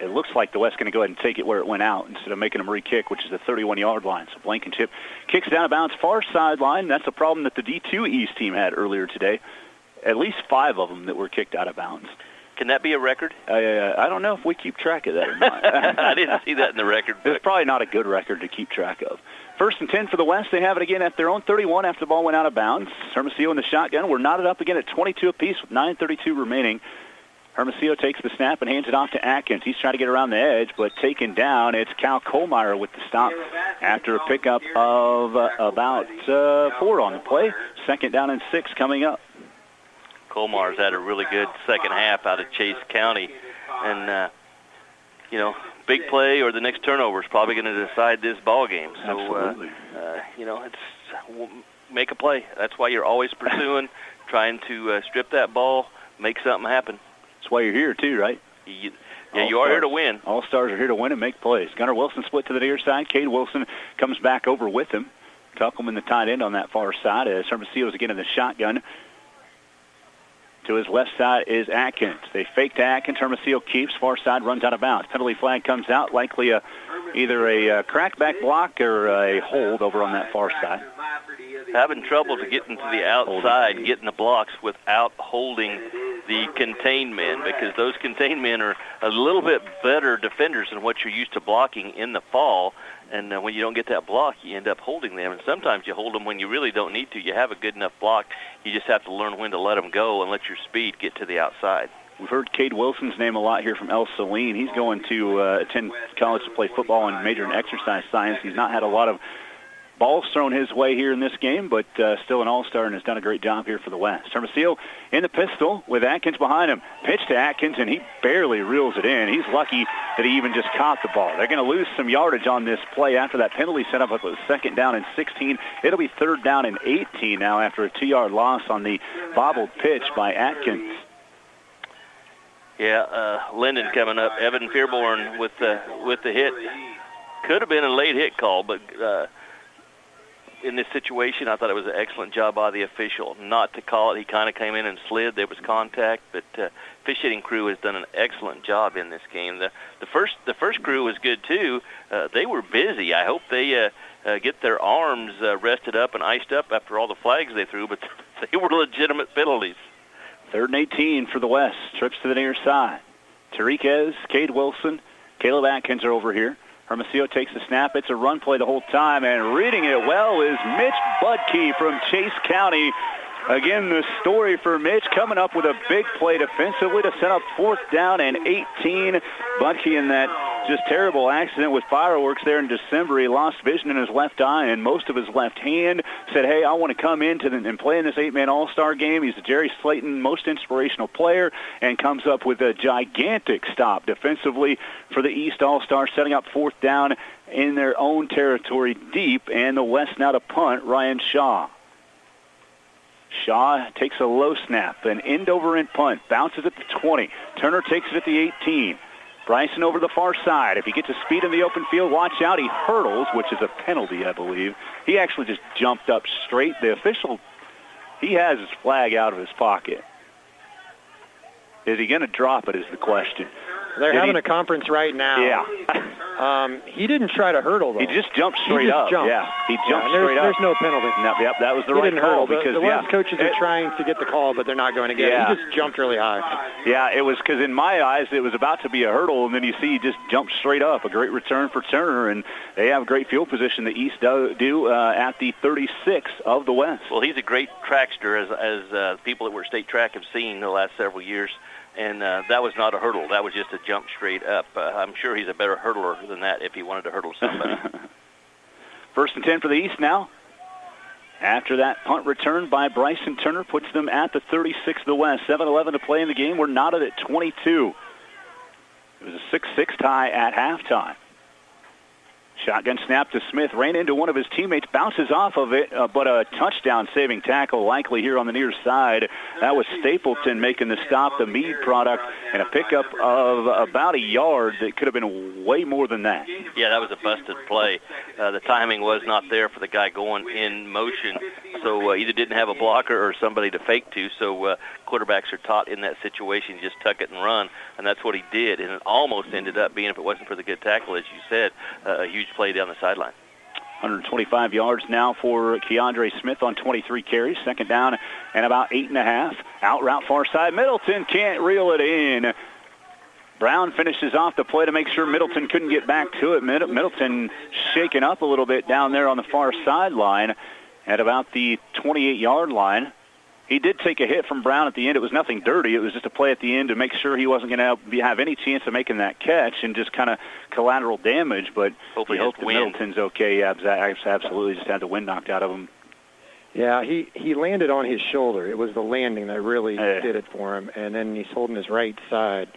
It looks like the West going to go ahead and take it where it went out instead of making them re-kick, which is the 31-yard line. So Blankenship kicks it out of bounds, far sideline. That's a problem that the D2 East team had earlier today. At least 5 of them that were kicked out of bounds. Can that be a record? I don't know if we keep track of that or not. I didn't see that in the record. It's probably not a good record to keep track of. 1st and 10 for the West. They have it again at their own 31 after the ball went out of bounds. Hermosillo in the shotgun. We're knotted up again at 22 apiece with 9:32 remaining. Hermosillo takes the snap and hands it off to Atkins. He's trying to get around the edge, but taken down. It's Cal Kohlmeyer with the stop after a pickup of about 4 on the play. 2nd down and 6 coming up. Kohlmeyer's had a really good second half out of Chase County. And, big play or the next turnover is probably going to decide this ball game. So, it's make a play. That's why you're always pursuing, trying to strip that ball, make something happen. That's why you're here, too, right? You are here to win. All-Stars are here to win and make plays. Gunnar Wilson split to the near side. Cade Wilson comes back over with him. Tuckelman, the tight end, on that far side. As Hermosillo's again in the shotgun. To his left side is Atkins. They fake to Atkins. Hermosillo keeps. Far side runs out of bounds. Penalty flag comes out. Likely either a crackback block or a hold over on that far side. Having trouble to get into the outside, getting the blocks without holding the contained men, because those contained men are a little bit better defenders than what you're used to blocking in the fall. And when you don't get that block, you end up holding them. And sometimes you hold them when you really don't need to. You have a good enough block. You just have to learn when to let them go and let your speed get to the outside. We've heard Cade Wilson's name a lot here from El Saline. He's going to attend college to play football and major in exercise science. He's not had a lot of balls thrown his way here in this game, but still an all-star and has done a great job here for the West. Hermosillo in the pistol with Atkins behind him. Pitch to Atkins, and he barely reels it in. He's lucky that he even just caught the ball. They're going to lose some yardage on this play after that penalty set up. It was 2nd down and 16. It'll be 3rd down and 18 now after a 2-yard loss on the bobbled pitch by Atkins. Yeah, Linden coming up. Evan Fearborn with the hit. Could have been a late hit call, but in this situation, I thought it was an excellent job by the official not to call it. He kind of came in and slid. There was contact, but fish hitting crew has done an excellent job in this game. The first crew was good too. They were busy. I hope they get their arms rested up and iced up after all the flags they threw, but they were legitimate penalties. 3rd and 18 for the West. Trips to the near side. Tariquez, Cade Wilson, Caleb Atkins are over here. Hermosillo takes the snap. It's a run play the whole time, and reading it well is Mitch Budke from Chase County. Again, the story for Mitch coming up with a big play defensively to set up 4th down and 18. Budke in that just terrible accident with fireworks there in December. He lost vision in his left eye and most of his left hand. Said, hey, I want to come in and play in this 8-man all-star game. He's the Jerry Slayton most inspirational player and comes up with a gigantic stop defensively for the East All-Star, setting up 4th down in their own territory deep, and the West now to punt. Ryan Shaw. Shaw takes a low snap, an end-over end punt, bounces at the 20. Turner takes it at the 18. Bryson over the far side. If he gets his speed in the open field, watch out. He hurdles, which is a penalty, I believe. He actually just jumped up straight. The official, he has his flag out of his pocket. Is he going to drop it is the question. They're having a conference right now. Yeah. He didn't try to hurdle, though. He just jumped straight up. Jumped. Yeah, he jumped straight up. There's no penalty. No, yep, that was the right call. Because the West coaches are trying to get the call, but they're not going to get it. He just jumped really high. Yeah, it was because in my eyes it was about to be a hurdle, and then you see he just jumped straight up. A great return for Turner, and they have great field position, the East do at the 36 of the West. Well, he's a great trackster, as people that were state track have seen the last several years. And that was not a hurdle. That was just a jump straight up. I'm sure he's a better hurdler than that if he wanted to hurdle somebody. 1st and 10 for the East now. After that punt return by Bryson Turner puts them at the 36 of the West. 7-11 to play in the game. We're knotted at 22. It was a 6-6 tie at halftime. Shotgun snap to Smith, ran into one of his teammates, bounces off of it, but a touchdown-saving tackle likely here on the near side. That was Stapleton making the stop, the Meade product, and a pickup of about a yard that could have been way more than that. Yeah, that was a busted play. The timing was not there for the guy going in motion, so either didn't have a blocker or somebody to fake to, so quarterbacks are taught in that situation, just tuck it and run, and that's what he did, and it almost ended up being, if it wasn't for the good tackle, as you said, a huge play down the sideline. 125 yards now for Keandre Smith on 23 carries. 2nd down and about 8.5. Out route far side. Middleton can't reel it in. Brown finishes off the play to make sure Middleton couldn't get back to it. Middleton shaken up a little bit down there on the far sideline at about the 28-yard line. He did take a hit from Brown at the end. It was nothing dirty. It was just a play at the end to make sure he wasn't going to have any chance of making that catch and just kind of collateral damage. But hopefully we hope that Middleton's okay. Absolutely just had the wind knocked out of him. Yeah, he landed on his shoulder. It was the landing that really did it for him. And then he's holding his right side.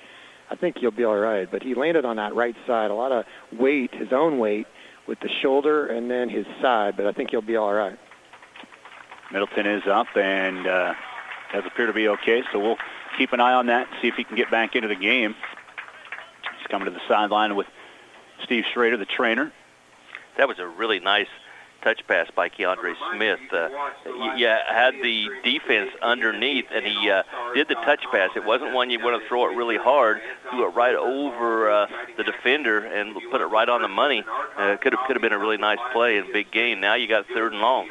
I think he'll be all right. But he landed on that right side. A lot of weight, his own weight, with the shoulder and then his side. But I think he'll be all right. Middleton is up and does appear to be okay, so we'll keep an eye on that and see if he can get back into the game. He's coming to the sideline with Steve Schrader, the trainer. That was a really nice touch pass by Keandre Smith. Had the defense underneath, and he did the touch pass. It wasn't one you want to throw it really hard. Threw it right over the defender and put it right on the money. Could have been a really nice play and big gain. Now you got 3rd and long.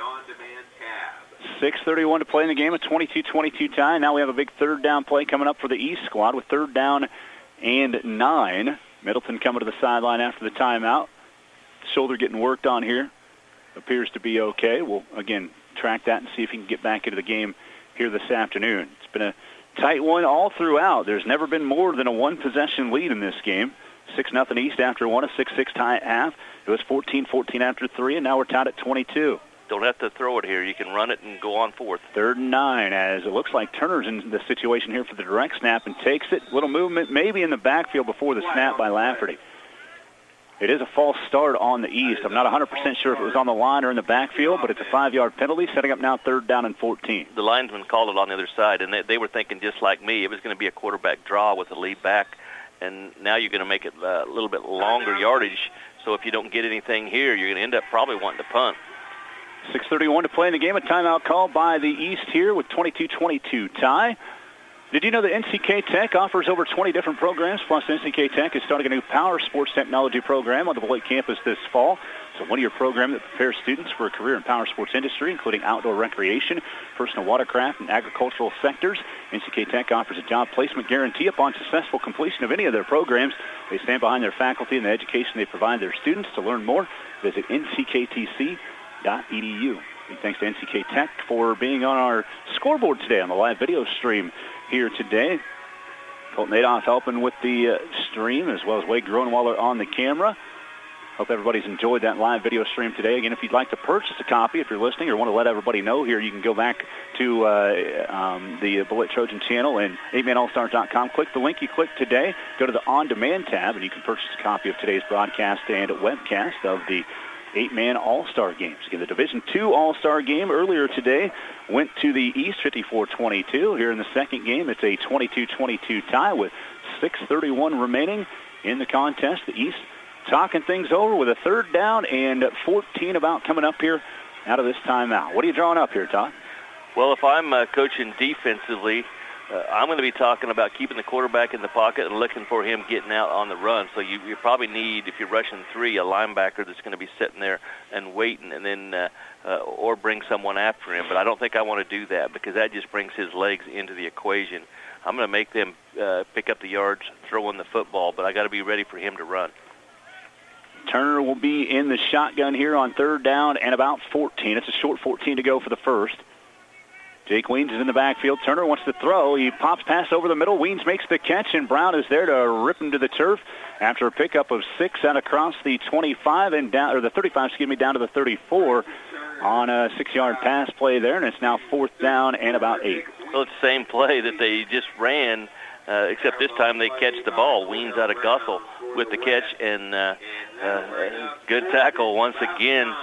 6:31 to play in the game, a 22-22 tie. Now we have a big 3rd down play coming up for the East squad with 3rd down and 9. Middleton coming to the sideline after the timeout. Shoulder getting worked on here. Appears to be okay. We'll, again, track that and see if he can get back into the game here this afternoon. It's been a tight one all throughout. There's never been more than a one-possession lead in this game. 6-0 East after one, a 6-6 tie at half. It was 14-14 after three, and now we're tied at 22. Don't have to throw it here. You can run it and go on fourth. 3rd and 9, as it looks like Turner's in the situation here for the direct snap and takes it. Little movement maybe in the backfield before the snap by Lafferty. It is a false start on the East. I'm not 100% sure if it was on the line or in the backfield, but it's a 5-yard penalty, setting up now 3rd down and 14. The linesman called it on the other side, and they were thinking just like me. It was going to be a quarterback draw with a lead back, and now you're going to make it a little bit longer yardage. So if you don't get anything here, you're going to end up probably wanting to punt. 6:31 to play in the game. A timeout called by the East here with 22-22 tie. Did you know that NCK Tech offers over 20 different programs? Plus, NCK Tech is starting a new power sports technology program on the Beloit campus this fall. So one-year program that prepares students for a career in power sports industry, including outdoor recreation, personal watercraft, and agricultural sectors. NCK Tech offers a job placement guarantee upon successful completion of any of their programs. They stand behind their faculty and the education they provide their students. To learn more, visit nckTC.edu. And thanks to NCK Tech for being on our scoreboard today on the live video stream here today. Colton Adolph helping with the stream, as well as Wade Groenwaller on the camera. Hope everybody's enjoyed that live video stream today. Again, if you'd like to purchase a copy, if you're listening or want to let everybody know here, you can go back to the Beloit Trojan channel and 8manallstars.com. Click the link you clicked today. Go to the On Demand tab, and you can purchase a copy of today's broadcast and webcast of the 8-man All-Star games. Again, the Division II All-Star game earlier today went to the East 54-22. Here in the second game, it's a 22-22 tie with 6:31 remaining in the contest. The East talking things over with a 3rd down and 14 about coming up here out of this timeout. What are you drawing up here, Todd? Well, if I'm coaching defensively, I'm going to be talking about keeping the quarterback in the pocket and looking for him getting out on the run. So you probably need, if you're rushing 3, a linebacker that's going to be sitting there and waiting, and then or bring someone after him. But I don't think I want to do that because that just brings his legs into the equation. I'm going to make them pick up the yards throwing the football, but I got to be ready for him to run. Turner will be in the shotgun here on 3rd down and about 14. It's a short 14 to go for the first. Jake Weens is in the backfield. Turner wants to throw. He pops pass over the middle. Weens makes the catch, and Brown is there to rip him to the turf after a pickup of 6 out across the 25 and down, or the 35, down to the 34 on a 6-yard pass play there, and it's now 4th down and about 8. Well, it's the same play that they just ran, except this time they catch the ball. Weens out of Gossel with the catch, and good tackle once again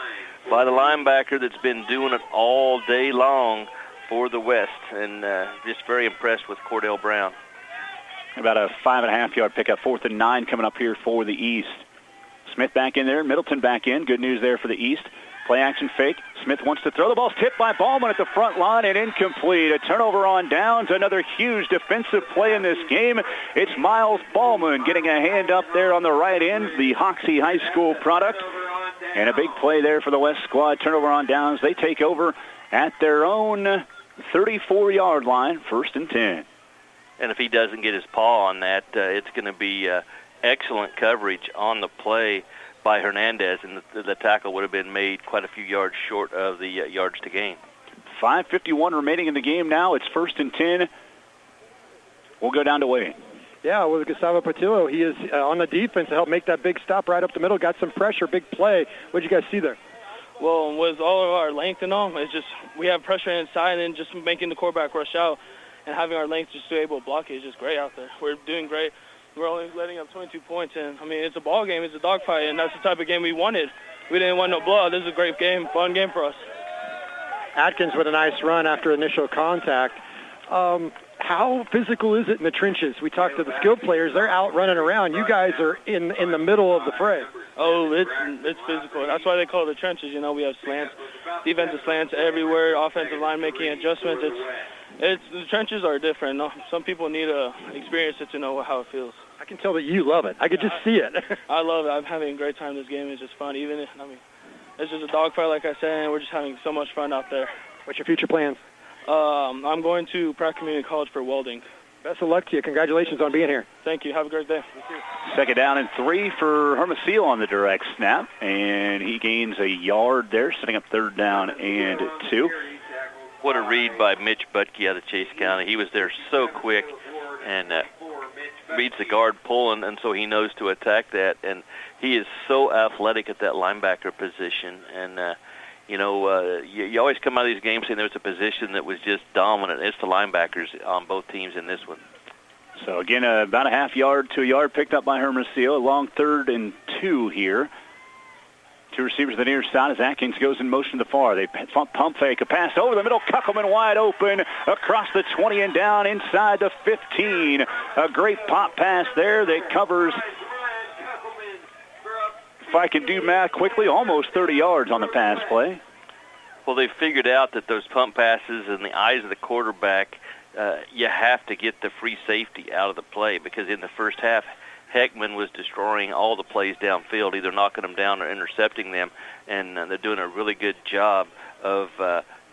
by the linebacker that's been doing it all day long for the West, and just very impressed with Cordell Brown. About a 5.5-yard pickup, 4th and 9 coming up here for the East. Smith back in there, Middleton back in. Good news there for the East. Play action fake. Smith wants to throw. The ball's tipped by Ballman at the front line and incomplete. A turnover on downs. Another huge defensive play in this game. It's Miles Ballman getting a hand up there on the right end, the Hoxie High School product. And a big play there for the West squad. Turnover on downs. They take over at their own 34-yard line, 1st and 10. And if he doesn't get his paw on that, it's going to be excellent coverage on the play by Hernandez, and the tackle would have been made quite a few yards short of the yards to gain. 5:51 remaining in the game now. It's 1st and 10. We'll go down to Wade. Yeah, with Gustavo Portillo, he is on the defense to help make that big stop right up the middle. Got some pressure, big play. What did you guys see there? Well, with all of our length and all, it's just we have pressure inside and just making the quarterback rush out and having our length just to be able to block it is just great out there. We're doing great. We're only letting up 22 points, and, I mean, it's a ball game. It's a dogfight, and that's the type of game we wanted. We didn't want no blowout. This is a great game, fun game for us. Atkins with a nice run after initial contact. How physical is it in the trenches? We talked to the skilled players. They're out running around. You guys are in the middle of the fray. Oh, it's physical. That's why they call it the trenches. You know, we have slants, defensive slants everywhere, offensive line making adjustments. The trenches are different. No, some people need to experience it to know how it feels. I can tell that you love it. I could just see it. I love it. I'm having a great time this game. It's just fun. It's just a dogfight, like I said, and we're just having so much fun out there. What's your future plans? I'm going to Pratt Community College for welding. Best of luck to you. Congratulations on being here. Thank you. Have a great day. 2nd down and 3 for Hermosillo on the direct snap, and he gains a yard there, setting up 3rd down and 2. What a read by Mitch Butke out of Chase County. He was there so quick, and reads the guard pulling, and so he knows to attack that. And he is so athletic at that linebacker position. And, you always come out of these games saying there's a position that was just dominant. It's the linebackers on both teams in this one. So, again, about a half yard to a yard picked up by Hermosillo. A long 3rd and 2 here. 2 receivers to the near side as Atkins goes in motion to the far. They pump fake, a pass over the middle. Kuckelman wide open across the 20 and down inside the 15. A great pop pass there that covers, if I can do math quickly, almost 30 yards on the pass play. Well, they figured out that those pump passes in the eyes of the quarterback, you have to get the free safety out of the play, because in the first half, Heckman was destroying all the plays downfield, either knocking them down or intercepting them, and they're doing a really good job of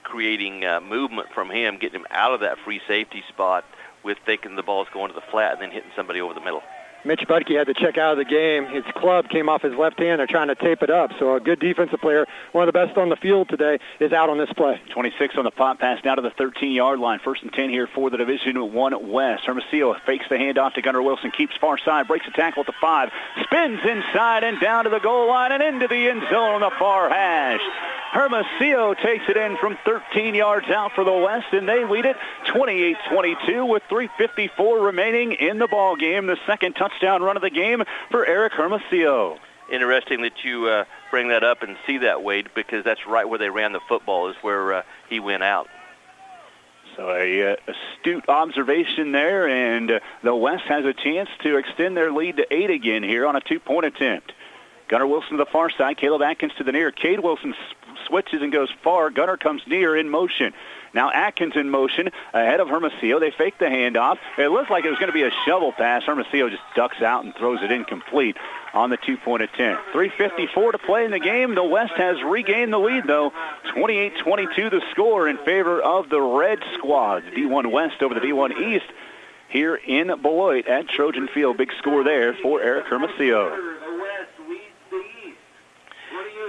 creating movement from him, getting him out of that free safety spot with thinking the ball's going to the flat and then hitting somebody over the middle. Mitch Budke had to check out of the game. His club came off his left hand. They're trying to tape it up. So a good defensive player, one of the best on the field today, is out on this play. 26 on the pop pass down to the 13-yard line. 1st and 10 here for the Division I West. Hermosillo fakes the handoff to Gunnar Wilson, keeps far side, breaks a tackle at the 5, spins inside and down to the goal line and into the end zone on the far hash. Hermosillo takes it in from 13 yards out for the West, and they lead it 28-22 with 3:54 remaining in the ball game. The second touchdown run of the game for Eric Hermosillo. Interesting that you bring that up and see that, Wade, because that's right where they ran the football, is where he went out. So a astute observation there, and the West has a chance to extend their lead to 8 again here on a 2-point attempt. Gunnar Wilson to the far side, Caleb Atkins to the near. Cade Wilson switches and goes far. Gunnar comes near in motion. Now Atkins in motion ahead of Hermosillo. They fake the handoff. It looked like it was going to be a shovel pass. Hermosillo just ducks out and throws it incomplete on the 2-point attempt. 3:54 to play in the game. The West has regained the lead, though. 28-22 the score in favor of the Red Squad. D1 West over the D1 East here in Beloit at Trojan Field. Big score there for Eric Hermosillo.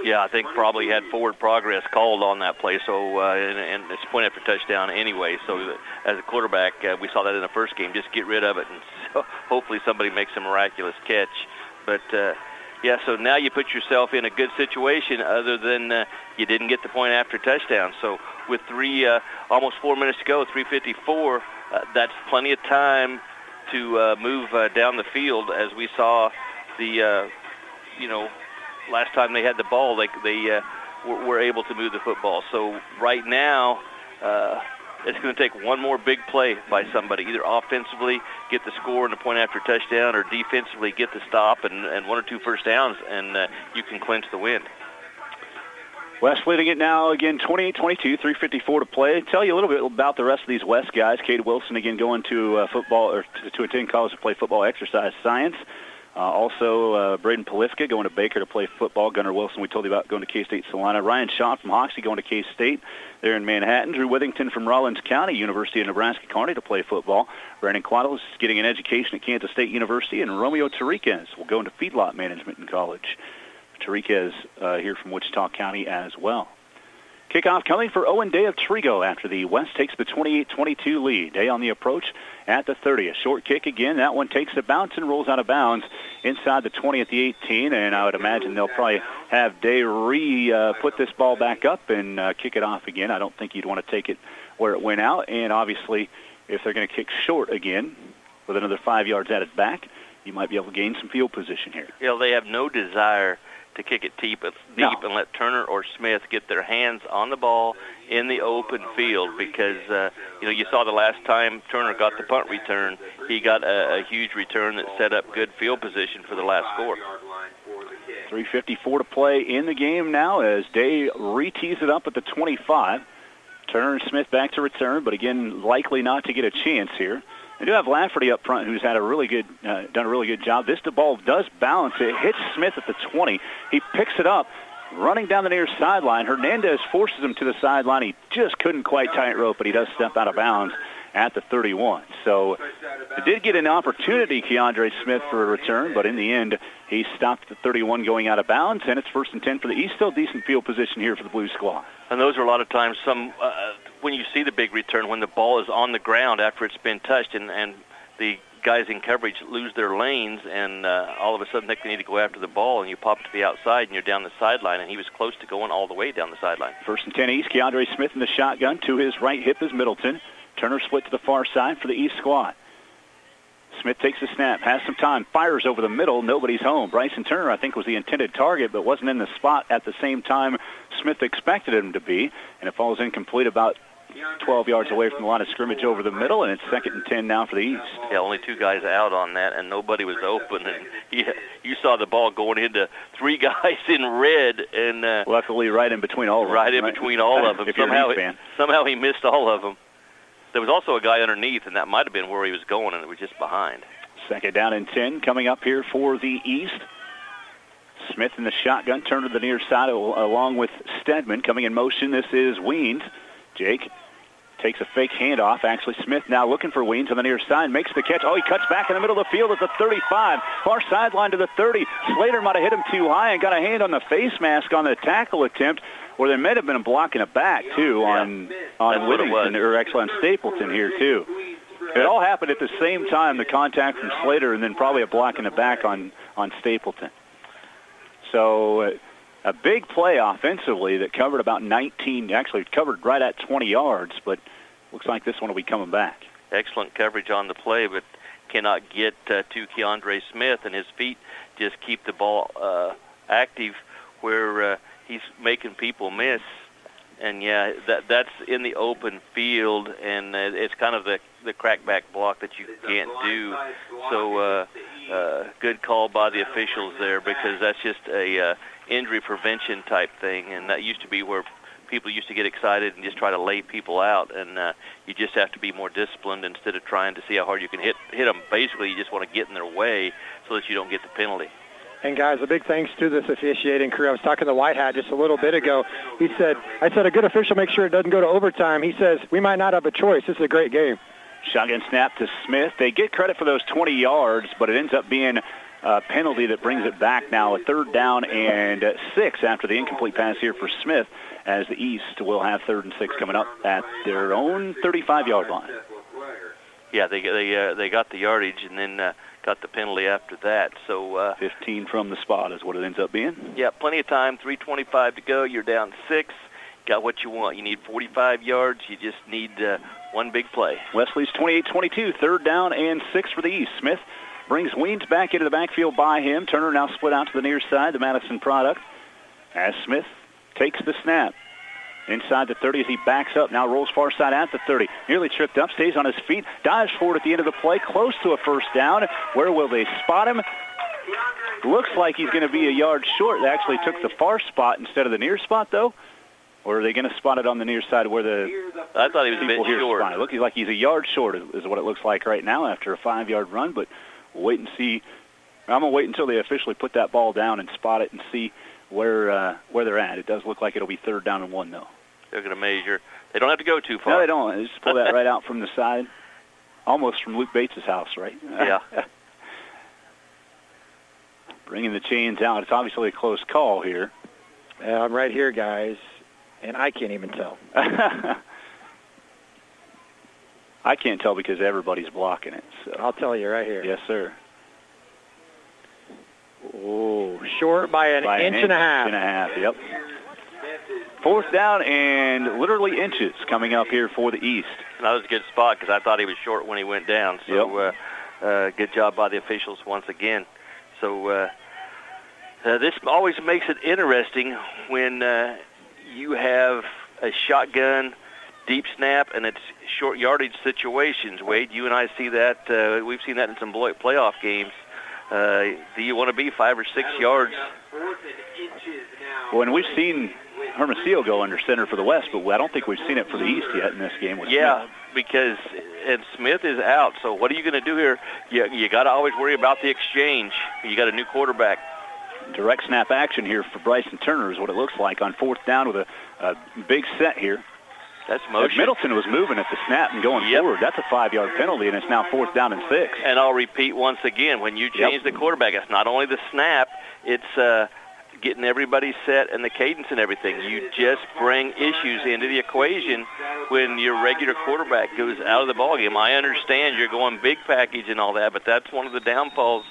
Yeah, I think probably had forward progress called on that play, so and it's point after touchdown anyway. So as a quarterback, we saw that in the first game. Just get rid of it, and so hopefully somebody makes a miraculous catch. But so now you put yourself in a good situation, other than you didn't get the point after touchdown. So with almost 4 minutes to go, 3:54, that's plenty of time to move down the field, as we saw the last time they had the ball, they were able to move the football. So right now, it's going to take one more big play by somebody, either offensively get the score and the point after touchdown, or defensively get the stop and 1 or 2 first downs, and you can clinch the win. West leading it now again, 28-22, 3:54 to play. Tell you a little bit about the rest of these West guys. Cade Wilson again going to football, or to attend college to play football exercise science. Also, Braden Polifka going to Baker to play football. Gunnar Wilson, we told you about, going to K-State Salina. Ryan Shaw from Hoxie going to K-State there in Manhattan. Drew Withington from Rollins County, University of Nebraska-Kearney to play football. Brandon Quattles is getting an education at Kansas State University. And Romeo Tariquez will go into feedlot management in college. Tariquez here from Wichita County as well. Kickoff coming for Owen Day of Trigo after the West takes the 28-22 lead. Day on the approach at the 30. A short kick again. That one takes a bounce and rolls out of bounds inside the 20 at the 18. And I would imagine they'll probably have Day put this ball back up and kick it off again. I don't think you'd want to take it where it went out. And obviously, if they're going to kick short again with another 5 yards at its back, you might be able to gain some field position here. They have no desire to kick it deep and let Turner or Smith get their hands on the ball in the open field, because you saw the last time Turner got the punt return, he got a huge return that set up good field position for the last score. 3:54 to play in the game now as Day re-tees it up at the 25. Turner and Smith back to return, but again, likely not to get a chance here. They do have Lafferty up front, who's had done a really good job. The ball does bounce. It hits Smith at the 20. He picks it up, running down the near sideline. Hernandez forces him to the sideline. He just couldn't quite tightrope, but he does step out of bounds at the 31. So it did get an opportunity, Keandre Smith, for a return, but in the end, he stopped at the 31 going out of bounds, and it's 1st and 10 for the East. Still decent field position here for the Blue Squad. And those are a lot of times when you see the big return, when the ball is on the ground after it's been touched, and the guys in coverage lose their lanes, and all of a sudden they need to go after the ball, and you pop to the outside, and you're down the sideline, and he was close to going all the way down the sideline. 1st and 10 East. Keandre Smith in the shotgun. To his right hip is Middleton. Turner split to the far side for the East squad. Smith takes the snap, has some time, fires over the middle. Nobody's home. Bryson Turner, I think, was the intended target, but wasn't in the spot at the same time Smith expected him to be, and it falls incomplete about 12 yards away from the line of scrimmage over the middle, and it's 2nd and 10 now for the East. Yeah, only 2 guys out on that, and nobody was open. And you saw the ball going into 3 guys in red, and luckily right in between all of them. Right in between all of them. If you're an East fan. Somehow he missed all of them. There was also a guy underneath, and that might have been where he was going, and it was just behind. 2nd down and 10 coming up here for the East. Smith in the shotgun, Turner to the near side along with Stedman. Coming in motion, this is Weens. Jake takes a fake handoff. Actually, Smith now looking for Weens on the near side. Makes the catch. Oh, he cuts back in the middle of the field at the 35. Far sideline to the 30. Slater might have hit him too high and got a hand on the face mask on the tackle attempt, where there may have been a block in the back, too, on Livingston, or actually on Stapleton here, too. It all happened at the same time, the contact from Slater, and then probably a block in the back on Stapleton. So a big play offensively that covered about 19, actually covered right at 20 yards, but looks like this one will be coming back. Excellent coverage on the play, but cannot get to Keandre Smith, and his feet just keep the ball active where he's making people miss. And, yeah, that's in the open field, and it's kind of the crackback block that you can't do. So good call by the officials there, because that's just a injury prevention type thing, and that used to be where people used to get excited and just try to lay people out, and you just have to be more disciplined instead of trying to see how hard you can hit them. Basically, you just want to get in their way so that you don't get the penalty. And, guys, a big thanks to this officiating crew. I was talking to White Hat just a little bit ago. I said, a good official makes sure it doesn't go to overtime. He says, we might not have a choice. This is a great game. Shotgun snap to Smith. They get credit for those 20 yards, but it ends up being a penalty that brings it back now. A 3rd down and 6 after the incomplete pass here for Smith, as the East will have 3rd and 6 coming up at their own 35-yard line. Yeah, they got the yardage and then got the penalty after that. So 15 from the spot is what it ends up being. Yeah, plenty of time. 3:25 to go. You're down 6. Got what you want. You need 45 yards. You just need one big play. Wesley's 28-22, 3rd down and 6 for the East. Smith brings Weens back into the backfield by him. Turner now split out to the near side, the Madison product, as Smith takes the snap. Inside the 30 as he backs up, now rolls far side at the 30. Nearly tripped up, stays on his feet, dives forward at the end of the play, close to a 1st down. Where will they spot him? Looks like he's going to be a yard short. They actually took the far spot instead of the near spot, though. Or are they going to spot it on the near side where I thought he was a bit short. It looks like he's a yard short is what it looks like right now after a 5-yard run, but we'll wait and see. I'm going to wait until they officially put that ball down and spot it and see where they're at. It does look like it'll be 3rd down and 1, though. They're going to measure. They don't have to go too far. No, they don't. They just pull that right out from the side, almost from Luke Bates' house, right? Yeah. Bringing the chains out. It's obviously a close call here. I'm right here, guys, and I can't even tell. I can't tell because everybody's blocking it. So. I'll tell you right here. Yes, sir. Oh, short by an inch and a half. Inch and a half, yep. 4th down and literally inches coming up here for the East. That was a good spot because I thought he was short when he went down. So good job by the officials once again. So this always makes it interesting when you have a shotgun, deep snap, and it's short yardage situations. Wade, you and I see that. We've seen that in some Beloit playoff games. Do you want to be 5 or 6 yards? Well, and we've seen Hermosillo go under center for the West, but I don't think we've seen it for the East yet in this game with Smith. Because Smith is out. So what are you going to do here? You got to always worry about the exchange. You got a new quarterback. Direct snap action here for Bryson Turner is what it looks like on 4th down with a big set here. That's motion. Middleton was moving at the snap and going forward. That's a 5-yard penalty, and it's now 4th down and 6. And I'll repeat once again, when you change the quarterback, it's not only the snap, it's getting everybody set and the cadence and everything. You just bring issues into the equation when your regular quarterback goes out of the ballgame. I understand you're going big package and all that, but that's one of the downfalls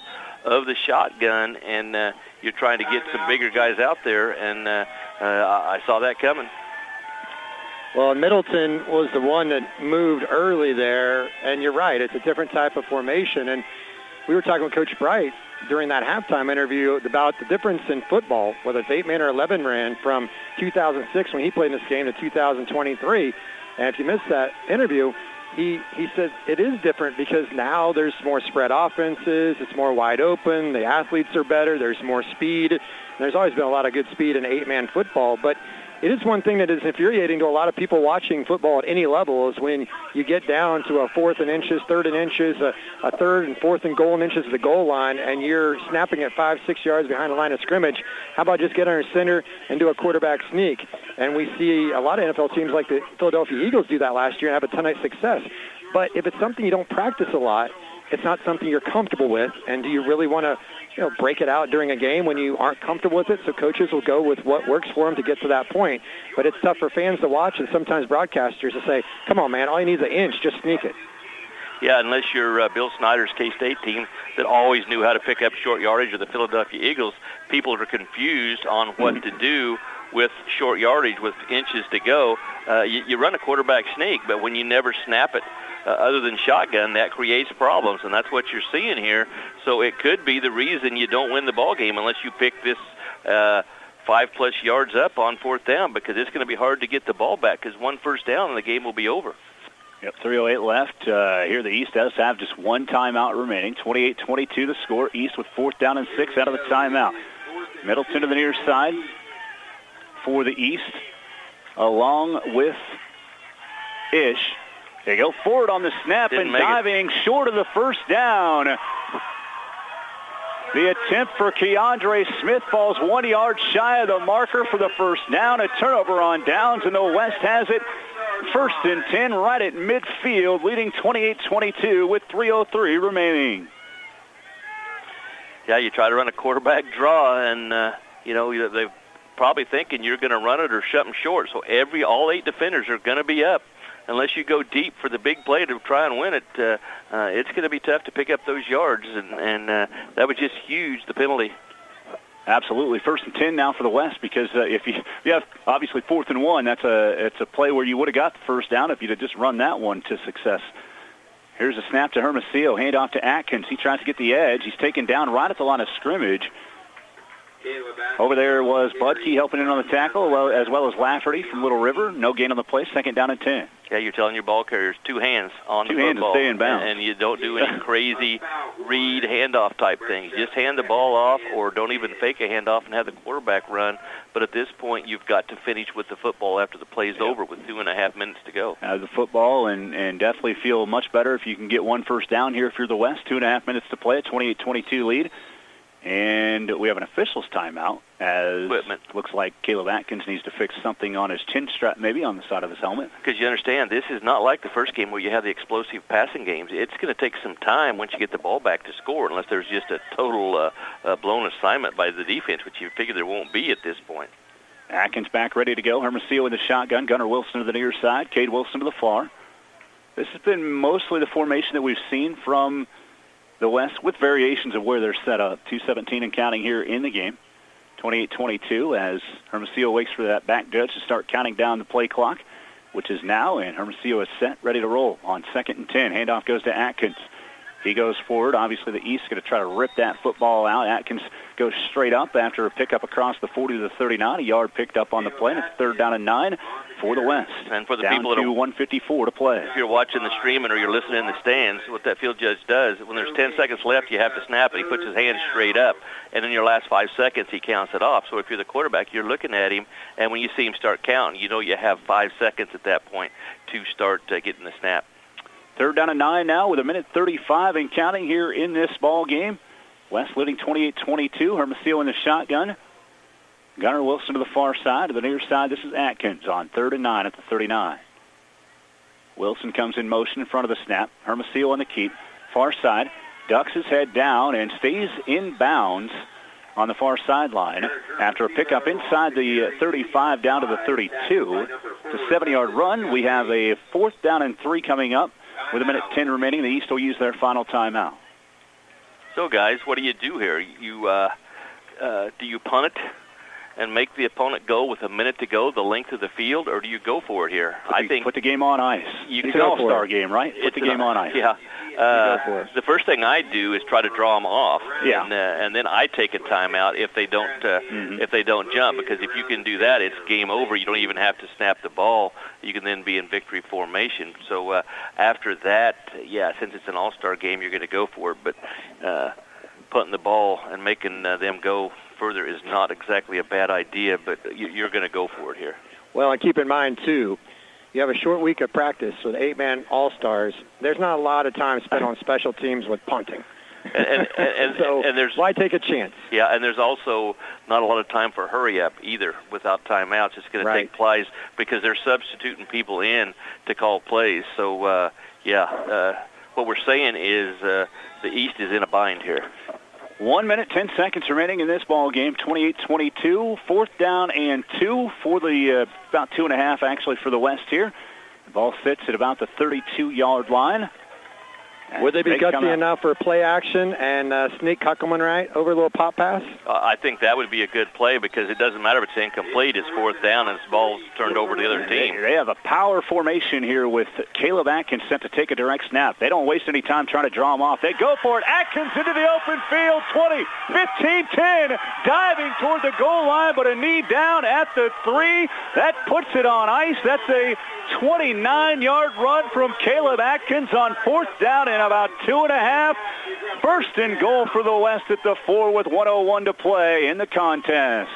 of the shotgun, and you're trying to get some bigger guys out there, and I saw that coming. Well, Middleton was the one that moved early there, and you're right, it's a different type of formation. And we were talking with Coach Bright during that halftime interview about the difference in football, whether it's 8-man or 11-man, from 2006 when he played in this game to 2023. And if you missed that interview, he said it is different because now there's more spread offenses, it's more wide open, the athletes are better, there's more speed. There's always been a lot of good speed in 8-man football, but it is one thing that is infuriating to a lot of people watching football at any level is when you get down to a 4th and inches, 3rd and inches, a 3rd and 4th and goal and inches of the goal line, and you're snapping at 5-6 yards behind the line of scrimmage. How about just get under center and do a quarterback sneak? And we see a lot of NFL teams like the Philadelphia Eagles do that last year and have a ton of success. But if it's something you don't practice a lot, it's not something you're comfortable with, and do you really want to break it out during a game when you aren't comfortable with it? So coaches will go with what works for them to get to that point. But it's tough for fans to watch and sometimes broadcasters to say, come on, man, all you need is an inch, just sneak it. Yeah, unless you're Bill Snyder's K-State team that always knew how to pick up short yardage, or the Philadelphia Eagles, people are confused on what to do with short yardage with inches to go. You run a quarterback sneak, but when you never snap it, other than shotgun, that creates problems, and that's what you're seeing here. So it could be the reason you don't win the ball game unless you pick this 5+ yards up on 4th down, because it's going to be hard to get the ball back, because 1 first down and the game will be over. Yep, 3:08 left. Here the East does have just one timeout remaining. 28-22 the score. East with 4th down and 6 out of the timeout. Middleton to the near side for the East, along with Ish. They go forward on the snap and diving short of the first down. The attempt for Keandre Smith falls 1 yard shy of the marker for the first down. A turnover on downs, and the West has it 1st and 10 right at midfield, leading 28-22 with 3:03 remaining. Yeah, you try to run a quarterback draw, and, they're probably thinking you're going to run it or shut them short. So all 8 defenders are going to be up. Unless you go deep for the big play to try and win it, it's going to be tough to pick up those yards, and that was just huge, the penalty. Absolutely. 1st and 10 now for the West, because if you have obviously 4th and 1, it's a play where you would have got the first down if you'd have just run that one to success. Here's a snap to Hermosillo, handoff to Atkins. He tries to get the edge. He's taken down right at the line of scrimmage. Over there was Budke helping in on the tackle, as well as Lafferty from Little River. No gain on the play, 2nd down and 10. Yeah, you're telling your ball carriers 2 hands on the football. 2 hands and stay in bounds. And you don't do any crazy read handoff type things. Just hand the ball off, or don't even fake a handoff and have the quarterback run. But at this point, you've got to finish with the football after the play's over with 2.5 minutes to go. The football, and definitely feel much better if you can get 1 first down here if you're the West. 2.5 minutes to play, a 28-22 lead. And we have an official's timeout, as looks like Caleb Atkins needs to fix something on his chin strap, maybe on the side of his helmet. Because you understand, this is not like the first game where you have the explosive passing games. It's going to take some time once you get the ball back to score, unless there's just a total blown assignment by the defense, which you figure there won't be at this point. Atkins back ready to go. Hermosillo in the shotgun. Gunnar Wilson to the near side. Cade Wilson to the far. This has been mostly the formation that we've seen from the West, with variations of where they're set up. 2:17 and counting here in the game. 28-22 as Hermosillo waits for that back judge to start counting down the play clock, which is now, and Hermosillo is set, ready to roll on 2nd and 10. Handoff goes to Atkins. He goes forward. Obviously, the East is going to try to rip that football out. Atkins goes straight up after a pickup across the 40 to the 39. A yard picked up on the play, and it's 3rd down and 9 for the West. And for the down people that to 1:54 to play. If you're watching the streaming or you're listening in the stands, what that field judge does, when there's 10 seconds left, you have to snap it. He puts his hand straight up, and in your last 5 seconds, he counts it off. So if you're the quarterback, you're looking at him, and when you see him start counting, you know you have 5 seconds at that point to start getting the snap. 3rd down and 9 now with 1:35 and counting here in this ball game. West leading 28-22. Hermosillo in the shotgun. Gunnar Wilson to the far side. To the near side, this is Atkins on 3rd and 9 at the 39. Wilson comes in motion in front of the snap. Hermosillo on the keep. Far side, ducks his head down and stays in bounds on the far sideline after a pickup inside the 35 down to the 32. It's a 70-yard run. We have a 4th down and 3 coming up with 1:10 remaining. The East will use their final timeout. So, guys, what do you do here? Do you punt it and make the opponent go with a minute to go the length of the field, or do you go for it here? I think put the game on ice. It's an all-star game, right? Put the game on ice. Yeah. The first thing I do is try to draw them off, and then I take a timeout if they don't jump, because if you can do that, it's game over. You don't even have to snap the ball. You can then be in victory formation. So after that, since it's an all-star game, you're going to go for it. But punting the ball and making them go further is not exactly a bad idea, but you're going to go for it here. Well, and keep in mind, too, you have a short week of practice with 8-man all-stars. There's not a lot of time spent on special teams with punting. And there's, why take a chance? Yeah, and there's also not a lot of time for hurry-up either without timeouts. It's going to take plays because they're substituting people in to call plays. So, what we're saying is the East is in a bind here. 1 minute, 10 seconds remaining in this ball game. 28-22, 4th down and 2 for the about 2.5 actually for the West here. The ball sits at about the 32-yard line. Would they be gutsy enough for play action and sneak Kuckelman right over a little pop pass? I think that would be a good play because it doesn't matter if it's incomplete. It's 4th down and it's ball's turned over to the other team. They have a power formation here with Caleb Atkins set to take a direct snap. They don't waste any time trying to draw him off. They go for it. Atkins into the open field. 20, 15, 10. Diving toward the goal line, but a knee down at the 3. That puts it on ice. That's a 29-yard run from Caleb Atkins on 4th down and about 2.5. First and goal for the West at the 4 with 1:01 to play in the contest.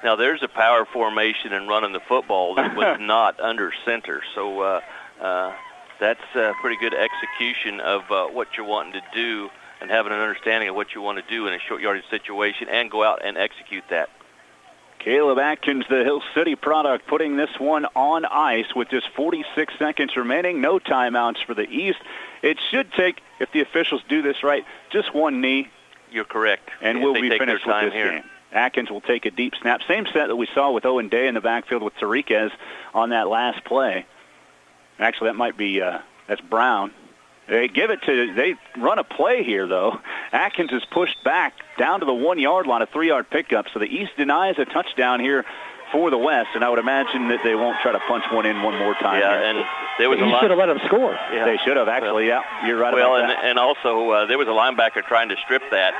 Now there's a power formation and running the football that was not under center. So that's a pretty good execution of what you're wanting to do and having an understanding of what you want to do in a short yardage situation and go out and execute that. Caleb Atkins, the Hill City product, putting this one on ice with just 46 seconds remaining. No timeouts for the East. It should take, if the officials do this right, just one knee. You're correct. And we'll be finished with this game. Atkins will take a deep snap. Same set that we saw with Owen Day in the backfield with Tariquez on that last play. Actually, that might be, that's Brown. They run a play here, though. Atkins is pushed back down to the 1-yard line, a 3-yard pickup. So the East denies a touchdown here for the West, and I would imagine that they won't try to punch one in one more time. Yeah, and there was you should have let them score. Yeah. They should have, actually, You're right about that. And also there was a linebacker trying to strip that,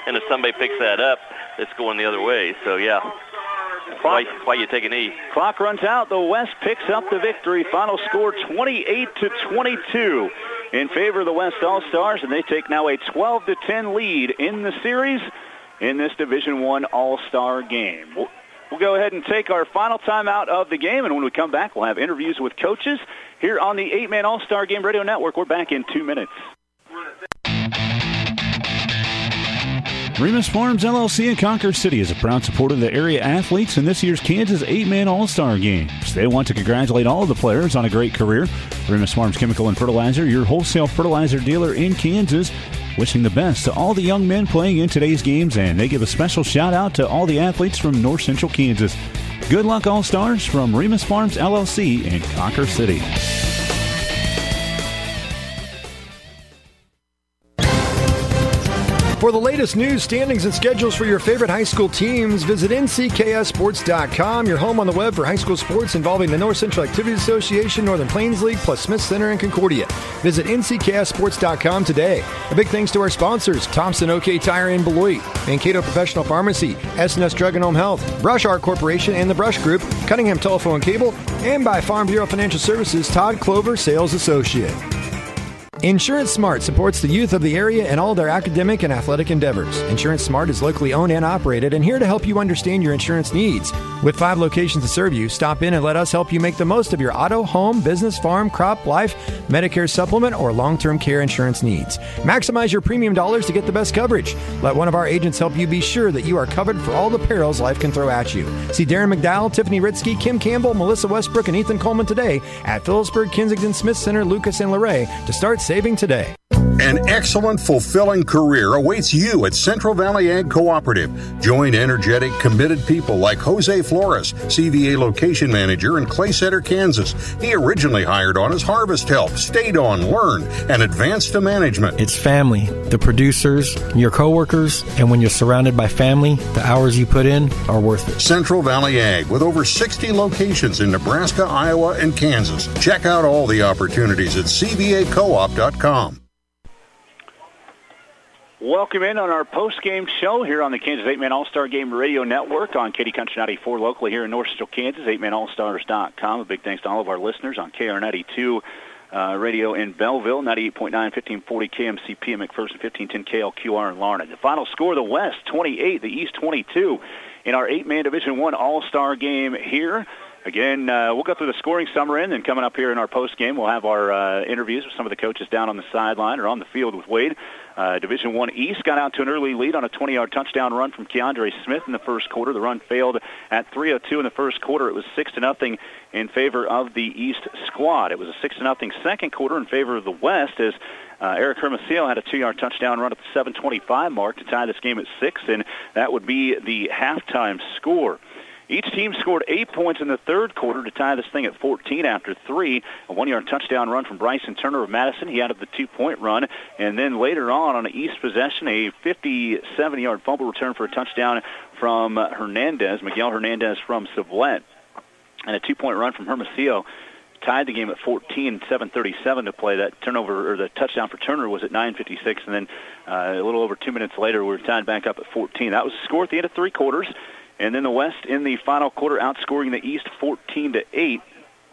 and if somebody picks that up, it's going the other way. So, why you take a knee? Clock runs out. The West picks up the victory. Final score 28-22 in favor of the West All-Stars, and they take now a 12-10 lead in the series in this Division I All-Star game. We'll go ahead and take our final timeout of the game, and when we come back, we'll have interviews with coaches here on the 8-Man All-Star Game Radio Network. We're back in 2 minutes. Remus Farms LLC in Conquer City is a proud supporter of the area athletes in this year's Kansas 8-Man All-Star Games. They want to congratulate all of the players on a great career. Remus Farms Chemical and Fertilizer, your wholesale fertilizer dealer in Kansas, wishing the best to all the young men playing in today's games, and they give a special shout-out to all the athletes from North Central Kansas. Good luck, All-Stars, from Remus Farms LLC in Conquer City. For the latest news, standings, and schedules for your favorite high school teams, visit NCKSports.com, your home on the web for high school sports involving the North Central Activities Association, Northern Plains League, plus Smith Center and Concordia. Visit NCKSports.com today. A big thanks to our sponsors, Thompson OK Tire in Beloit, Mankato Professional Pharmacy, S&S Drug and Home Health, Brush Art Corporation and the Brush Group, Cunningham Telephone and Cable, and by Farm Bureau Financial Services, Todd Clover, Sales Associate. Insurance Smart supports the youth of the area and all their academic and athletic endeavors. Insurance Smart is locally owned and operated and here to help you understand your insurance needs. With 5 locations to serve you, stop in and let us help you make the most of your auto, home, business, farm, crop, life, Medicare supplement, or long-term care insurance needs. Maximize your premium dollars to get the best coverage. Let one of our agents help you be sure that you are covered for all the perils life can throw at you. See Darren McDowell, Tiffany Ritzky, Kim Campbell, Melissa Westbrook, and Ethan Coleman today at Phillipsburg, Kensington, Smith Center, Lucas, and Luray to start saving today. An excellent, fulfilling career awaits you at Central Valley Ag Cooperative. Join energetic, committed people like Jose Flores, CVA location manager in Clay Center, Kansas. He originally hired on as harvest help, stayed on, learned, and advanced to management. It's family, the producers, your coworkers, and when you're surrounded by family, the hours you put in are worth it. Central Valley Ag, with over 60 locations in Nebraska, Iowa, and Kansas. Check out all the opportunities at cvacoop.com. Welcome in on our post-game show here on the Kansas 8-Man All-Star Game Radio Network on Katy Country 94 locally here in North Central Kansas, 8manallstars.com. A big thanks to all of our listeners on KR92 Radio in Belleville, 98.9, 1540 KMCP in McPherson, 1510 KLQR in Larned. The final score, the West 28, the East 22 in our 8-man Division I All-Star Game here. Again, we'll go through the scoring summary, and then coming up here in our post-game, we'll have our interviews with some of the coaches down on the sideline or on the field with Wade. Division I East got out to an early lead on a 20-yard touchdown run from Keandre Smith in the first quarter. The run failed at 3:02 in the first quarter. It was 6-0 in favor of the East squad. It was a 6-0 second quarter in favor of the West as Eric Hermosillo had a 2-yard touchdown run at the 7:25 mark to tie this game at 6, and that would be the halftime score. Each team scored 8 points in the third quarter to tie this thing at 14 after 3. A 1-yard touchdown run from Bryson Turner of Madison. He added the 2-point run. And then later on an East possession, a 57-yard fumble return for a touchdown from Miguel Hernandez from Sublette. And a 2-point run from Hermosillo tied the game at 14, 7:37 to play. That turnover, or the touchdown for Turner, was at 9:56. And then a little over 2 minutes later, we were tied back up at 14. That was the score at the end of three quarters. And then the West in the final quarter outscoring the East 14-8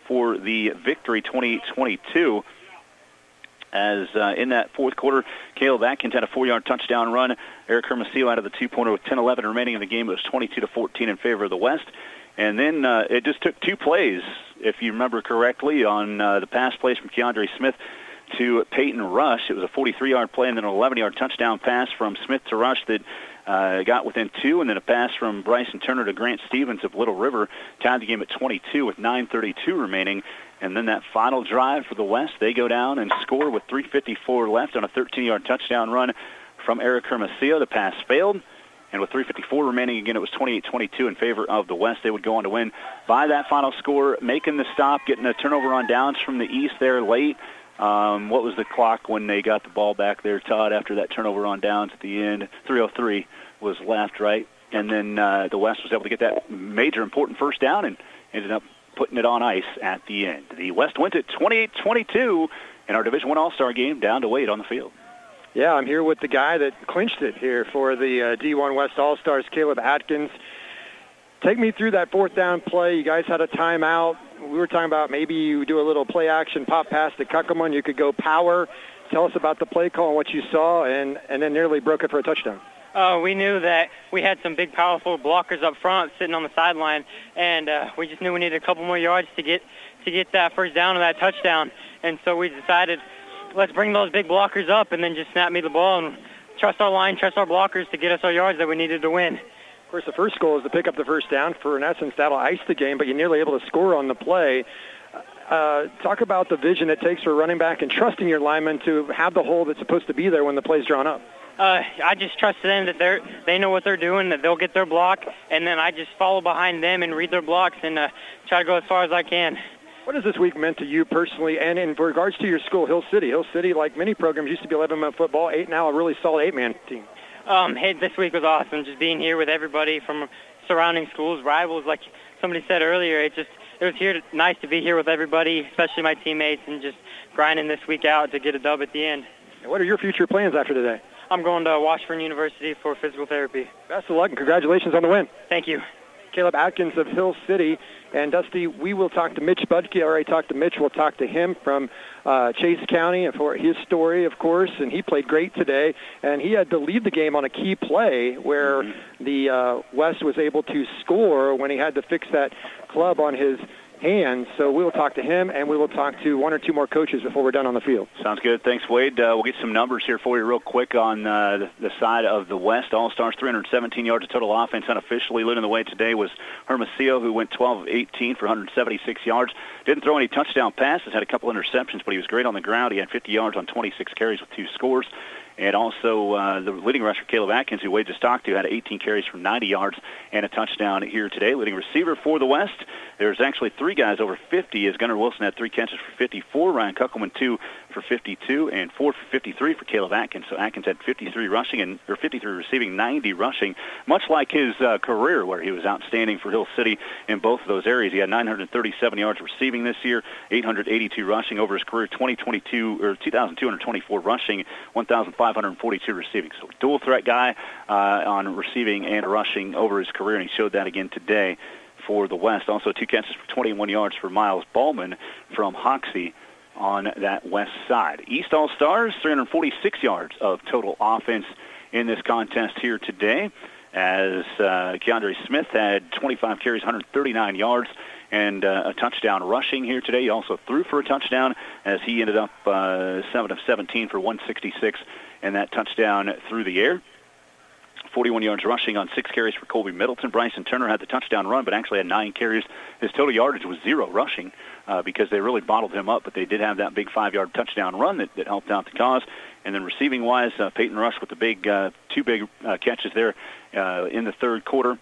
for the victory, 28-22. As in that fourth quarter, Caleb Atkins had a 4-yard touchdown run. Eric Hermosillo out of the 2-pointer with 10-11 remaining in the game. It was 22-14 in favor of the West. And then it just took two plays, if you remember correctly, on the pass plays from Keandre Smith to Peyton Rush. It was a 43-yard play and then an 11-yard touchdown pass from Smith to Rush that got within 2, and then a pass from Bryson Turner to Grant Stevens of Little River tied the game at 22 with 9:32 remaining. And then that final drive for the West, they go down and score with 3:54 left on a 13-yard touchdown run from Eric Hermosillo. The pass failed, and with 3:54 remaining, again, it was 28-22 in favor of the West. They would go on to win by that final score, making the stop, getting a turnover on downs from the East there late. What was the clock when they got the ball back there, Todd, after that turnover on downs at the end? 3:03 was left, right? And then the West was able to get that major important first down and ended up putting it on ice at the end. The West went at 28-22 in our Division I All-Star Game, down to Wade on the field. Yeah, I'm here with the guy that clinched it here for the D1 West All-Stars, Caleb Atkins. Take me through that fourth down play. You guys had a timeout. We were talking about maybe you do a little play-action pop pass to Kuckelman. You could go power. Tell us about the play call and what you saw, and then nearly broke it for a touchdown. We knew that we had some big, powerful blockers up front sitting on the sideline, and we just knew we needed a couple more yards to get that first down or that touchdown. And so we decided, let's bring those big blockers up and then just snap me the ball and trust our line, trust our blockers to get us our yards that we needed to win. Of course, the first goal is to pick up the first down. For, in essence, that'll ice the game, but you're nearly able to score on the play. Talk about the vision it takes for a running back and trusting your linemen to have the hole that's supposed to be there when the play's drawn up. I just trust them that they know what they're doing, that they'll get their block, and then I just follow behind them and read their blocks and try to go as far as I can. What has this week meant to you personally, and in regards to your school, Hill City? Hill City, like many programs, used to be 11-man football, now a really solid 8-man team. Hey, this week was awesome, just being here with everybody from surrounding schools, rivals, like somebody said earlier. It was nice to be here with everybody, especially my teammates, and just grinding this week out to get a dub at the end. And what are your future plans after today? I'm going to Washburn University for physical therapy. Best of luck and congratulations on the win. Thank you. Caleb Atkins of Hill City. And, Dusty, we will talk to Mitch Budke. I already talked to Mitch. We'll talk to him from Chase County for his story, of course. And he played great today. And he had to lead the game on a key play where the West was able to score when he had to fix that club on his hands. So we will talk to him, and we will talk to one or two more coaches before we're done on the field. Sounds good. Thanks, Wade. We'll get some numbers here for you real quick on the side of the West. All-Stars, 317 yards of total offense unofficially. Leading the way today was Hermosillo, who went 12 of 18 for 176 yards. Didn't throw any touchdown passes, had a couple interceptions, but he was great on the ground. He had 50 yards on 26 carries with 2 scores. And also the leading rusher, Caleb Atkins, who Wade just talked to, had 18 carries for 90 yards and a touchdown here today. Leading receiver for the West, there's actually 3 guys over 50, as Gunnar Wilson had 3 catches for 54, Ryan Kuckelman 2 for 52, and 4 for 53 for Caleb Atkins. So Atkins had 53 receiving, 90 rushing, much like his career where he was outstanding for Hill City in both of those areas. He had 937 yards receiving this year, 882 rushing over his career, 2,224 rushing, 1,542 receiving. So dual threat guy on receiving and rushing over his career, and he showed that again today for the West. Also 2 catches for 21 yards for Miles Ballman from Hoxie on that West side. East All-Stars, 346 yards of total offense in this contest here today, as Keandre Smith had 25 carries, 139 yards, and a touchdown rushing here today. He also threw for a touchdown, as he ended up 7 of 17 for 166, and that touchdown through the air. 41 yards rushing on 6 carries for Colby Middleton. Bryson Turner had the touchdown run, but actually had 9 carries. His total yardage was 0 rushing because they really bottled him up, but they did have that big 5-yard touchdown run that helped out the cause. And then receiving-wise, Peyton Rush with the big 2 big catches there in the fourth quarter,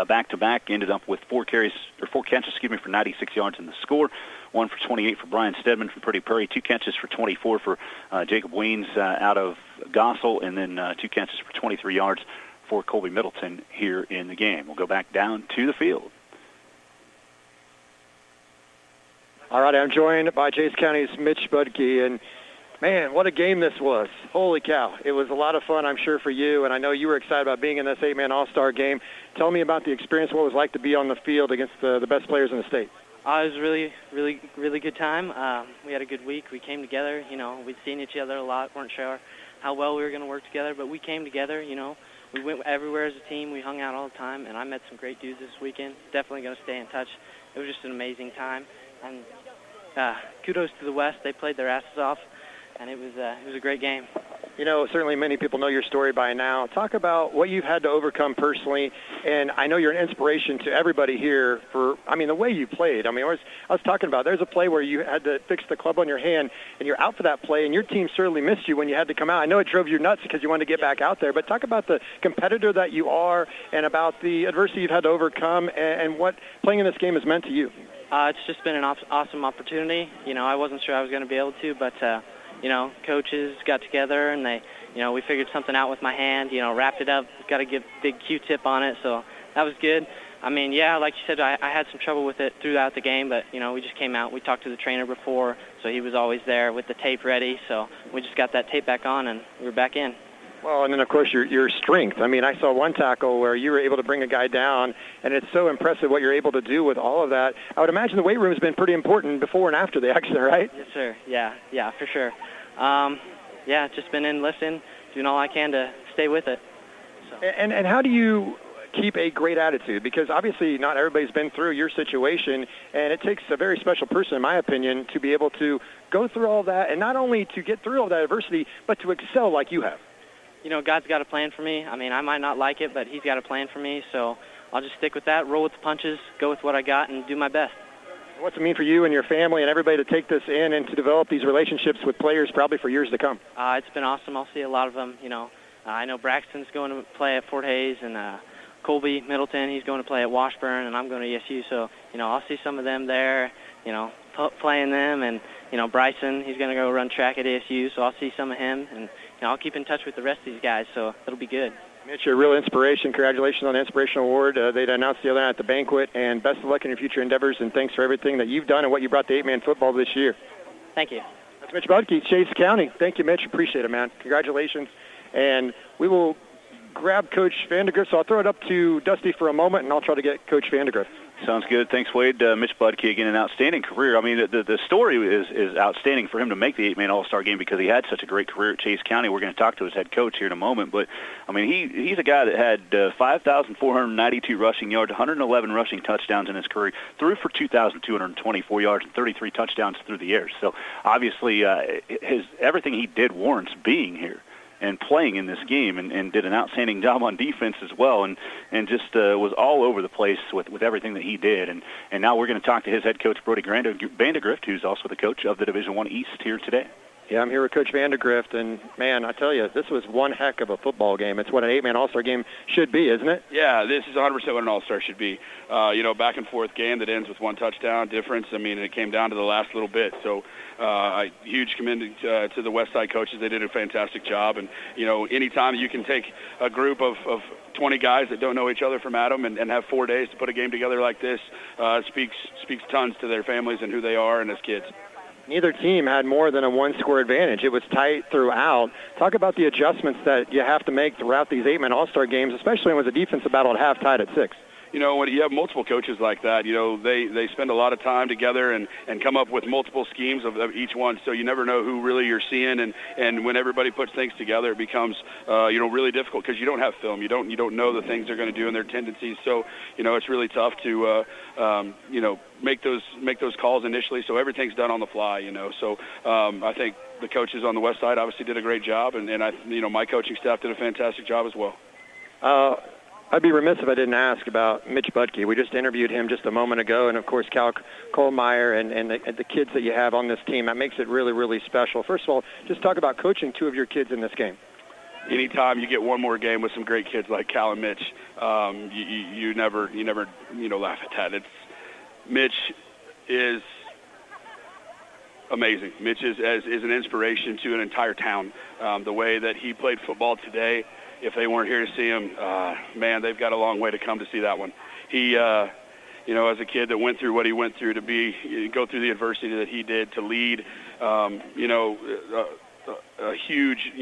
back-to-back, ended up with 4 catches for 96 yards in the score. 1 for 28 for Brian Stedman from Pretty Prairie, 2 catches for 24 for Jacob Weens out of Gossel, and then 2 catches for 23 yards for Colby Middleton here in the game. We'll go back down to the field. All right, I'm joined by Chase County's Mitch Budke, and man, what a game this was. Holy cow. It was a lot of fun, I'm sure, for you, and I know you were excited about being in this 8-man All-Star game. Tell me about the experience, what it was like to be on the field against the best players in the state. It was a really good time. We had a good week. We came together. We'd seen each other a lot. Weren't sure how well we were going to work together, but we came together. We went everywhere as a team. We hung out all the time, and I met some great dudes this weekend. Definitely going to stay in touch. It was just an amazing time, and kudos to the West. They played their asses off, and it was a great game. Certainly many people know your story by now. Talk about what you've had to overcome personally, and I know you're an inspiration to everybody here for, the way you played. I was talking about, there's a play where you had to fix the club on your hand, and you're out for that play, and your team certainly missed you when you had to come out. I know it drove you nuts because you wanted to get back out there, but talk about the competitor that you are and about the adversity you've had to overcome and what playing in this game has meant to you. It's just been an awesome opportunity. I wasn't sure I was going to be able to, but coaches got together and we figured something out with my hand, wrapped it up, got a big Q-tip on it, so that was good. Like you said, I had some trouble with it throughout the game, but, we just came out. We talked to the trainer before, so he was always there with the tape ready, so we just got that tape back on and we were back in. Well, and then, of course, your strength. I saw one tackle where you were able to bring a guy down, and it's so impressive what you're able to do with all of that. I would imagine the weight room has been pretty important before and after the accident, right? Yes, sir. Yeah, for sure. Just been in lifting, doing all I can to stay with it. So. And how do you keep a great attitude? Because obviously not everybody's been through your situation, and it takes a very special person, in my opinion, to be able to go through all that, and not only to get through all that adversity, but to excel like you have. God's got a plan for me. I might not like it, but he's got a plan for me, so I'll just stick with that, roll with the punches, go with what I got, and do my best. What's it mean for you and your family and everybody to take this in and to develop these relationships with players probably for years to come? It's been awesome. I'll see a lot of them. I know Braxton's going to play at Fort Hays, and Colby Middleton, he's going to play at Washburn, and I'm going to ESU. So, I'll see some of them there, playing them. And, Bryson, he's going to go run track at ASU, so I'll see some of him. And, I'll keep in touch with the rest of these guys, so it'll be good. Mitch, you're a real inspiration. Congratulations on the Inspirational Award. They announced the other night at the banquet, and best of luck in your future endeavors, and thanks for everything that you've done and what you brought to 8-man football this year. Thank you. That's Mitch Budke, Chase County. Thank you, Mitch. Appreciate it, man. Congratulations. And we will grab Coach Vandegrift, so I'll throw it up to Dusty for a moment, and I'll try to get Coach Vandegrift. Sounds good. Thanks, Wade. Mitch Budke, again, an outstanding career. I mean, the story is outstanding for him to make the 8-man All-Star game because he had such a great career at Chase County. We're going to talk to his head coach here in a moment. But, I mean, he's a guy that had 5,492 rushing yards, 111 rushing touchdowns in his career, threw for 2,224 yards and 33 touchdowns through the air. So, obviously, everything he did warrants being here and playing in this game, and did an outstanding job on defense as well, and just was all over the place with everything that he did. And now we're going to talk to his head coach, Brody Vandegrift, who's also the coach of the Division I East here today. Yeah, I'm here with Coach Vandegrift, and, man, I tell you, this was one heck of a football game. It's what an 8-man All-Star game should be, isn't it? Yeah, this is 100% what an All-Star should be. Back and forth game that ends with one touchdown difference. I mean, it came down to the last little bit. So, huge commend to the Westside coaches. They did a fantastic job. And, anytime you can take a group of 20 guys that don't know each other from Adam and have 4 days to put a game together like this, speaks tons to their families and who they are and as kids. Neither team had more than a one-score advantage. It was tight throughout. Talk about the adjustments that you have to make throughout these 8-man All-Star games, especially when it was a defensive battle at half tied at 6. When you have multiple coaches like that, they spend a lot of time together and come up with multiple schemes of each one, so you never know who really you're seeing. And when everybody puts things together, it becomes, really difficult because you don't have film. You don't know the things they're going to do and their tendencies. So, it's really tough to, make those calls initially. So everything's done on the fly, So I think the coaches on the West Side obviously did a great job, and my coaching staff did a fantastic job as well. I'd be remiss if I didn't ask about Mitch Budke. We just interviewed him just a moment ago, and, of course, Cal Kohlmeyer and the kids that you have on this team. That makes it really, really special. First of all, just talk about coaching 2 of your kids in this game. Anytime you get one more game with some great kids like Cal and Mitch, you never laugh at that. Mitch is amazing. Mitch is an inspiration to an entire town. The way that he played football today, if they weren't here to see him, man, they've got a long way to come to see that one. He, as a kid that went through what he went through, go through the adversity that he did, to lead, a huge,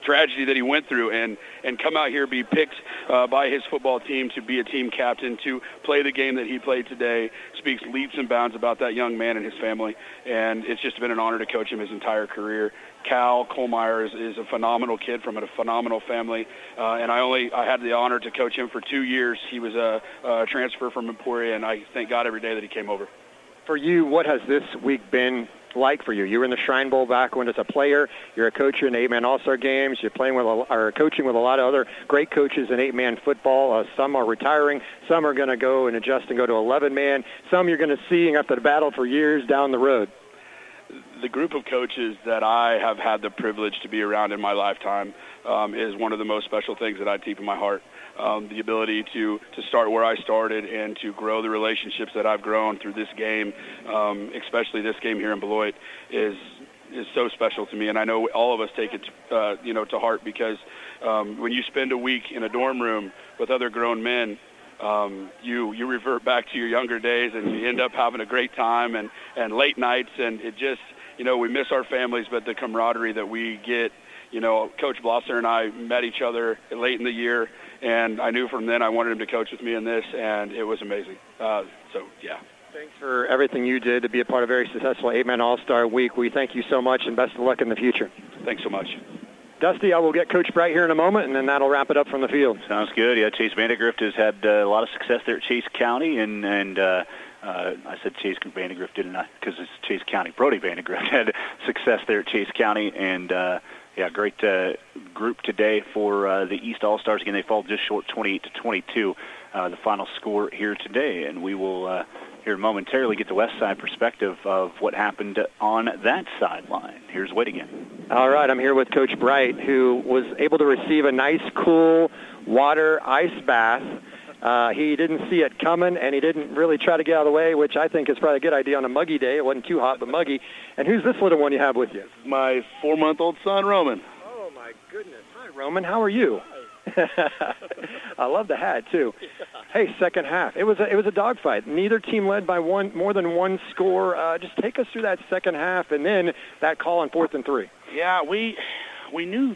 tragedy that he went through, and come out here, be picked by his football team to be a team captain, to play the game that he played today, speaks leaps and bounds about that young man and his family, and it's just been an honor to coach him his entire career. Cal Kohlmeyer is a phenomenal kid from a phenomenal family, and I had the honor to coach him for 2 years. He was a transfer from Emporia, and I thank God every day that he came over. For you, what has this week been like for you? You were in the Shrine Bowl back when as a player. You're a coach in 8-man All-Star games. You're coaching with a lot of other great coaches in 8-man football. Some are retiring. Some are going to go and adjust and go to 11-man. Some you're going to see and have to battle for years down the road. The group of coaches that I have had the privilege to be around in my lifetime is one of the most special things that I keep in my heart. The ability to start where I started and to grow the relationships that I've grown through this game, especially this game here in Beloit, is so special to me. And I know all of us take it, to heart, because when you spend a week in a dorm room with other grown men, you revert back to your younger days, and you end up having a great time and late nights, and it just, we miss our families, but the camaraderie that we get. Coach Blosser and I met each other late in the year, and I knew from then I wanted him to coach with me in this, and it was amazing. Yeah. Thanks for everything you did to be a part of a very successful 8-man All-Star week. We thank you so much, and best of luck in the future. Thanks so much. Dusty, I will get Coach Bright here in a moment, and then that'll wrap it up from the field. Sounds good. Yeah, Chase Vandegrift has had a lot of success there at Chase County, and I said Chase Vandegrift, didn't I? Because it's Chase County. Brody Vandegrift had success there at Chase County, and great group today for the East All-Stars. Again, they fall just short 28-22, the final score here today, and we will here momentarily get the West Side perspective of what happened on that sideline. Here's Wade again. All right, I'm here with Coach Bright, who was able to receive a nice, cool water ice bath. He didn't see it coming, and he didn't really try to get out of the way, which I think is probably a good idea on a muggy day. It wasn't too hot, but muggy. And who's this little one you have with you? My 4-month-old son, Roman. Oh, my goodness. Hi, Roman. How are you? I love the hat, too. Hey, second half. It was a dogfight. Neither team led by more than one score. Just take us through that second half, and then that call on 4th and 3. Yeah, we knew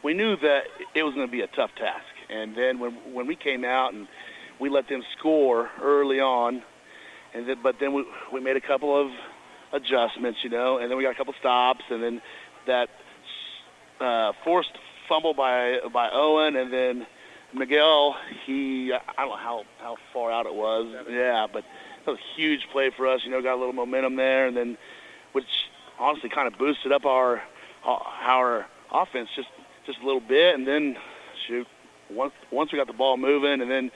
that it was going to be a tough task. And then when we came out and we let them score early on, but then we made a couple of adjustments, and then we got a couple stops, and then that forced fumble by Owen, and then Miguel, I don't know how far out it was. Yeah, but that was a huge play for us, got a little momentum there, and then which honestly kind of boosted up our offense just a little bit, and then once we got the ball moving, and then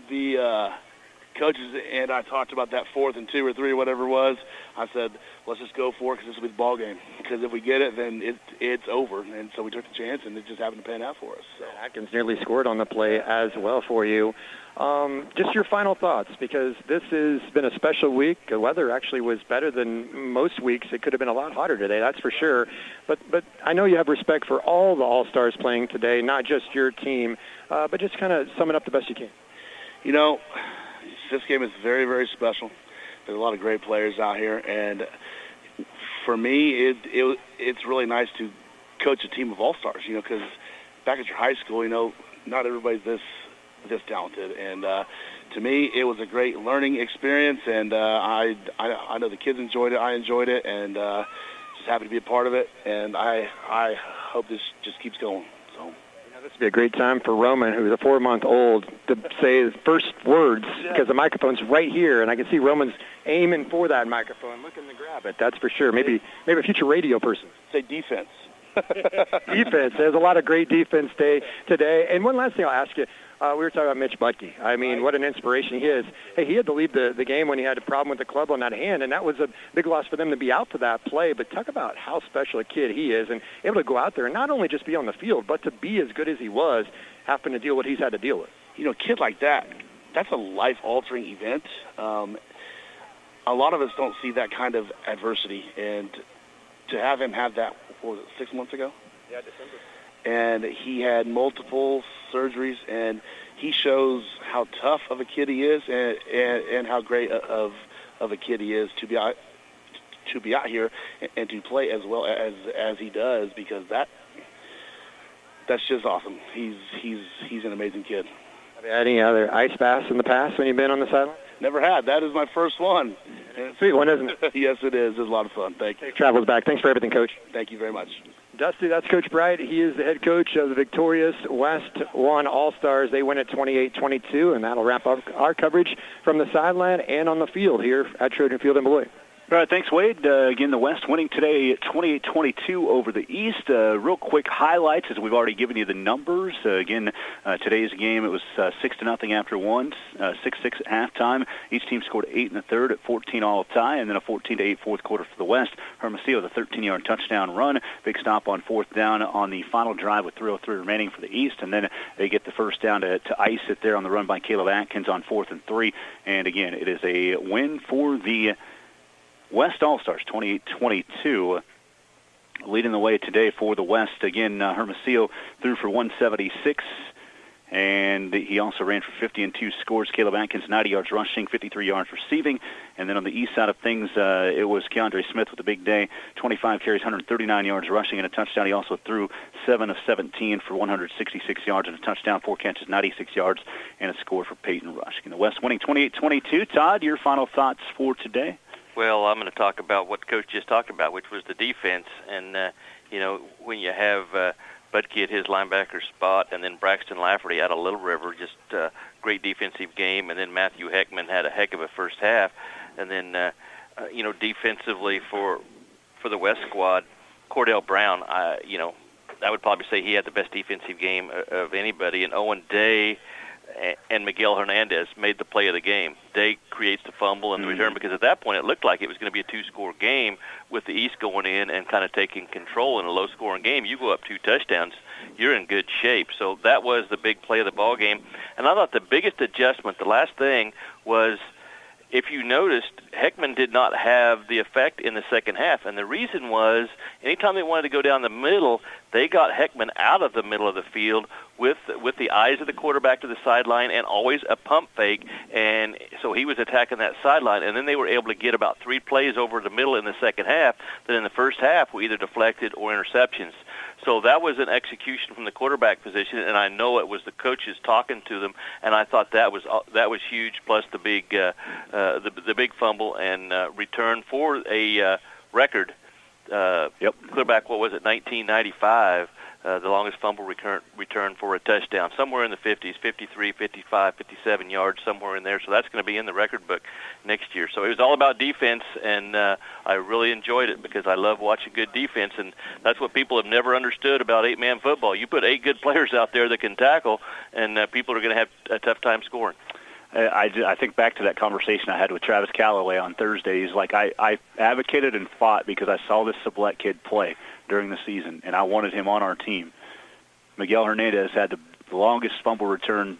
the coaches and I talked about that 4th and 2 or 3 or whatever it was. I said, let's just go for it because this will be the ball game. Because if we get it, then it's over. And so we took the chance, and it just happened to pan out for us. So. Atkins nearly scored on the play as well for you. Just your final thoughts, because this has been a special week. The weather actually was better than most weeks. It could have been a lot hotter today, that's for sure. But I know you have respect for all the All-Stars playing today, not just your team, but just kind of sum it up the best you can. This game is very, very special. There's a lot of great players out here, and for me, it's really nice to coach a team of all-stars. Because back at your high school, not everybody's this talented, and to me, it was a great learning experience, and I know the kids enjoyed it. I enjoyed it, and just happy to be a part of it. And I hope this just keeps going. So. This would be a great time for Roman, who's a 4-month-old, to say his first words, because the microphone's right here, and I can see Roman's aiming for that microphone, looking to grab it, that's for sure. Maybe a future radio person. Say defense. Defense. There's a lot of great defense today. And one last thing I'll ask you. We were talking about Mitch Butke. I mean, what an inspiration he is. Hey, he had to leave the game when he had a problem with the club on that hand, and that was a big loss for them to be out for that play. But talk about how special a kid he is, and able to go out there and not only just be on the field, but to be as good as he was, having to deal with what he's had to deal with. A kid like that, that's a life-altering event. A lot of us don't see that kind of adversity, and to have him have that, 6 months ago? Yeah, December. And he had multiple surgeries, and he shows how tough of a kid he is, and how great of a kid he is to be out here and to play as well as he does, because that's just awesome. He's an amazing kid. Have you had any other ice baths in the past when you've been on the sideline? Never had. That is my first one. Sweet one, isn't it? Yes, it is. It's a lot of fun. Thank you. Travels back. Thanks for everything, Coach. Thank you very much. Dusty, that's Coach Bright. He is the head coach of the victorious West 1 All-Stars. They win at 28-22, and that'll wrap up our coverage from the sideline and on the field here at Trojan Field in Beloit. All right, thanks, Wade. Again, the West winning today 28-22 over the East. Real quick highlights, as we've already given you the numbers. Again, today's game, it was 6-0 after one, 6-6 at halftime. Each team scored 8 in the third at 14 all tie, and then a 14-8 fourth quarter for the West. Hermosillo with a 13-yard touchdown run. Big stop on 4th down on the final drive with 3:03 remaining for the East, and then they get the first down to ice it there on the run by Caleb Atkins on 4th and 3. And again, it is a win for the West All-Stars, 28-22, leading the way today for the West. Again, Hermosillo threw for 176, and he also ran for 50 and 2 scores. Caleb Atkins, 90 yards rushing, 53 yards receiving. And then on the east side of things, it was Keandre Smith with a big day, 25 carries, 139 yards rushing and a touchdown. He also threw 7 of 17 for 166 yards and a touchdown, 4 catches, 96 yards, and a score for Peyton Rush. And the West winning 28-22. Todd, your final thoughts for today? Well, I'm going to talk about what Coach just talked about, which was the defense. And, when you have Butke at his linebacker spot and then Braxton Lafferty out of Little River, just great defensive game. And then Matthew Heckman had a heck of a first half. And then, defensively for the West squad, Cordell Brown, I would probably say he had the best defensive game of anybody. And Owen Day and Miguel Hernandez made the play of the game. Day creates the fumble and the return, because at that point it looked like it was going to be a 2-score game with the East going in and kind of taking control in a low-scoring game. You go up 2 touchdowns, you're in good shape. So that was the big play of the ball game. And I thought the biggest adjustment, the last thing, was if you noticed, Heckman did not have the effect in the second half. And the reason was anytime they wanted to go down the middle, they got Heckman out of the middle of the field with the eyes of the quarterback to the sideline and always a pump fake. And so he was attacking that sideline. And then they were able to get about 3 plays over the middle in the second half that in the first half were either deflected or interceptions. So that was an execution from the quarterback position, and I know it was the coaches talking to them, and I thought that was huge. Plus the big fumble and return for a record. Quarterback, what was it, 1995? The longest fumble return for a touchdown, somewhere in the 50s, 53, 55, 57 yards, somewhere in there. So that's going to be in the record book next year. So it was all about defense, and I really enjoyed it because I love watching good defense, and that's what people have never understood about 8-man football. You put 8 good players out there that can tackle, and people are going to have a tough time scoring. I think back to that conversation I had with Travis Calloway on Thursday. He's like, I advocated and fought because I saw this Sublette kid play during the season, and I wanted him on our team. Miguel Hernandez had the longest fumble return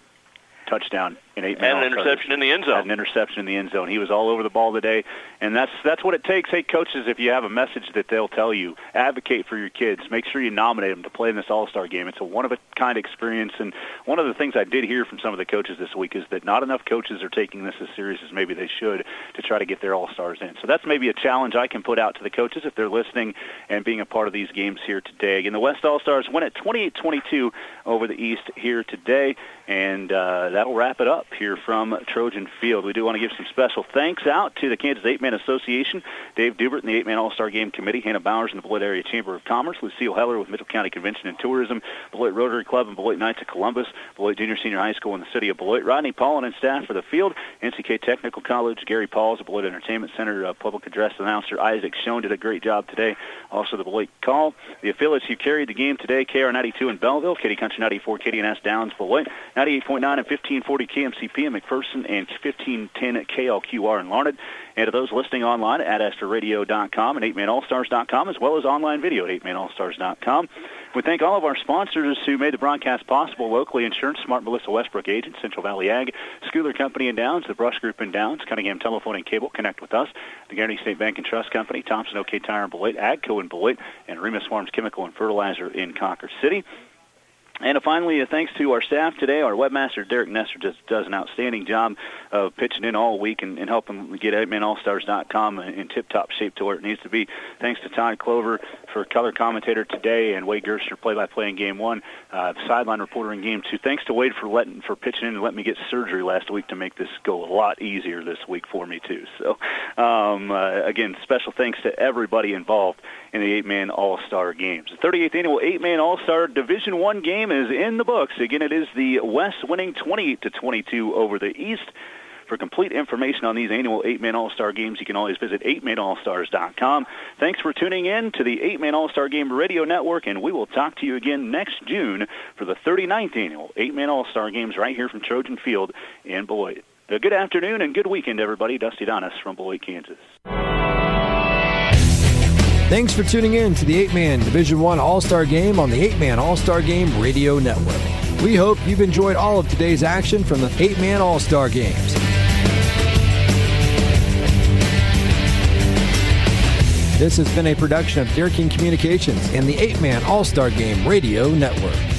touchdown in 8-man. And an interception in the end zone. Had an interception in the end zone. He was all over the ball today, and that's what it takes. Hey, coaches, if you have a message that they'll tell you, advocate for your kids. Make sure you nominate them to play in this All-Star game. It's a one-of-a-kind experience, and one of the things I did hear from some of the coaches this week is that not enough coaches are taking this as serious as maybe they should to try to get their All-Stars in. So that's maybe a challenge I can put out to the coaches if they're listening and being a part of these games here today. Again, the West All-Stars win at 28-22 over the East here today, and that'll wrap it up here from Trojan Field. We do want to give some special thanks out to the Kansas 8-Man Association, Dave Dubert and the 8-Man All-Star Game Committee, Hannah Bowers and the Beloit Area Chamber of Commerce, Lucille Heller with Mitchell County Convention and Tourism, Beloit Rotary Club and Beloit Knights of Columbus, Beloit Junior Senior High School in the city of Beloit, Rodney Paulin and staff for the field, NCK Technical College, Gary Pauls, the Beloit Entertainment Center, public address announcer Isaac Schoen did a great job today. Also the Beloit Call, the affiliates who carried the game today, KR92 in Belleville, Katy Country 94, KDNS Downs, Beloit, 98.9 and 1540 KMCP in McPherson, and 1510 KLQR in Larned. And to those listening online at AstraRadio.com and 8manallstars.com, as well as online video at 8manallstars.com. We thank all of our sponsors who made the broadcast possible locally: Insurance, Smart Melissa Westbrook Agent, Central Valley Ag, Schooler Company in Downs, the Brush Group in Downs, Cunningham Telephone and Cable, Connect with Us, the Guaranty State Bank and Trust Company, Thompson OK Tire in Beloit, AGCO in Beloit, and Remus Farms Chemical and Fertilizer in Concord City. And finally, thanks to our staff today. Our webmaster, Derek Nestor, just does an outstanding job of pitching in all week and helping get 8manallstars.com in tip-top shape to where it needs to be. Thanks to Todd Clover for color commentator today, and Wade Gerstner, play-by-play in Game 1, sideline reporter in Game 2. Thanks to Wade for pitching in and letting me get surgery last week to make this go a lot easier this week for me, too. So, again, special thanks to everybody involved in the 8-Man All-Star Games. The 38th Annual 8-Man All-Star Division I game is in the books. Again, it is the West winning 28-22 over the East. For complete information on these annual 8-Man All-Star Games, you can always visit 8manallstars.com. Thanks for tuning in to the 8-Man All-Star Game Radio Network, and we will talk to you again next June for the 39th Annual 8-Man All-Star Games right here from Trojan Field in Beloit. A good afternoon and good weekend, everybody. Dusty Donis from Beloit, Kansas. Thanks for tuning in to the 8-Man Division I All-Star Game on the 8-Man All-Star Game Radio Network. We hope you've enjoyed all of today's action from the 8-Man All-Star Games. This has been a production of Dare King Communications and the 8-Man All-Star Game Radio Network.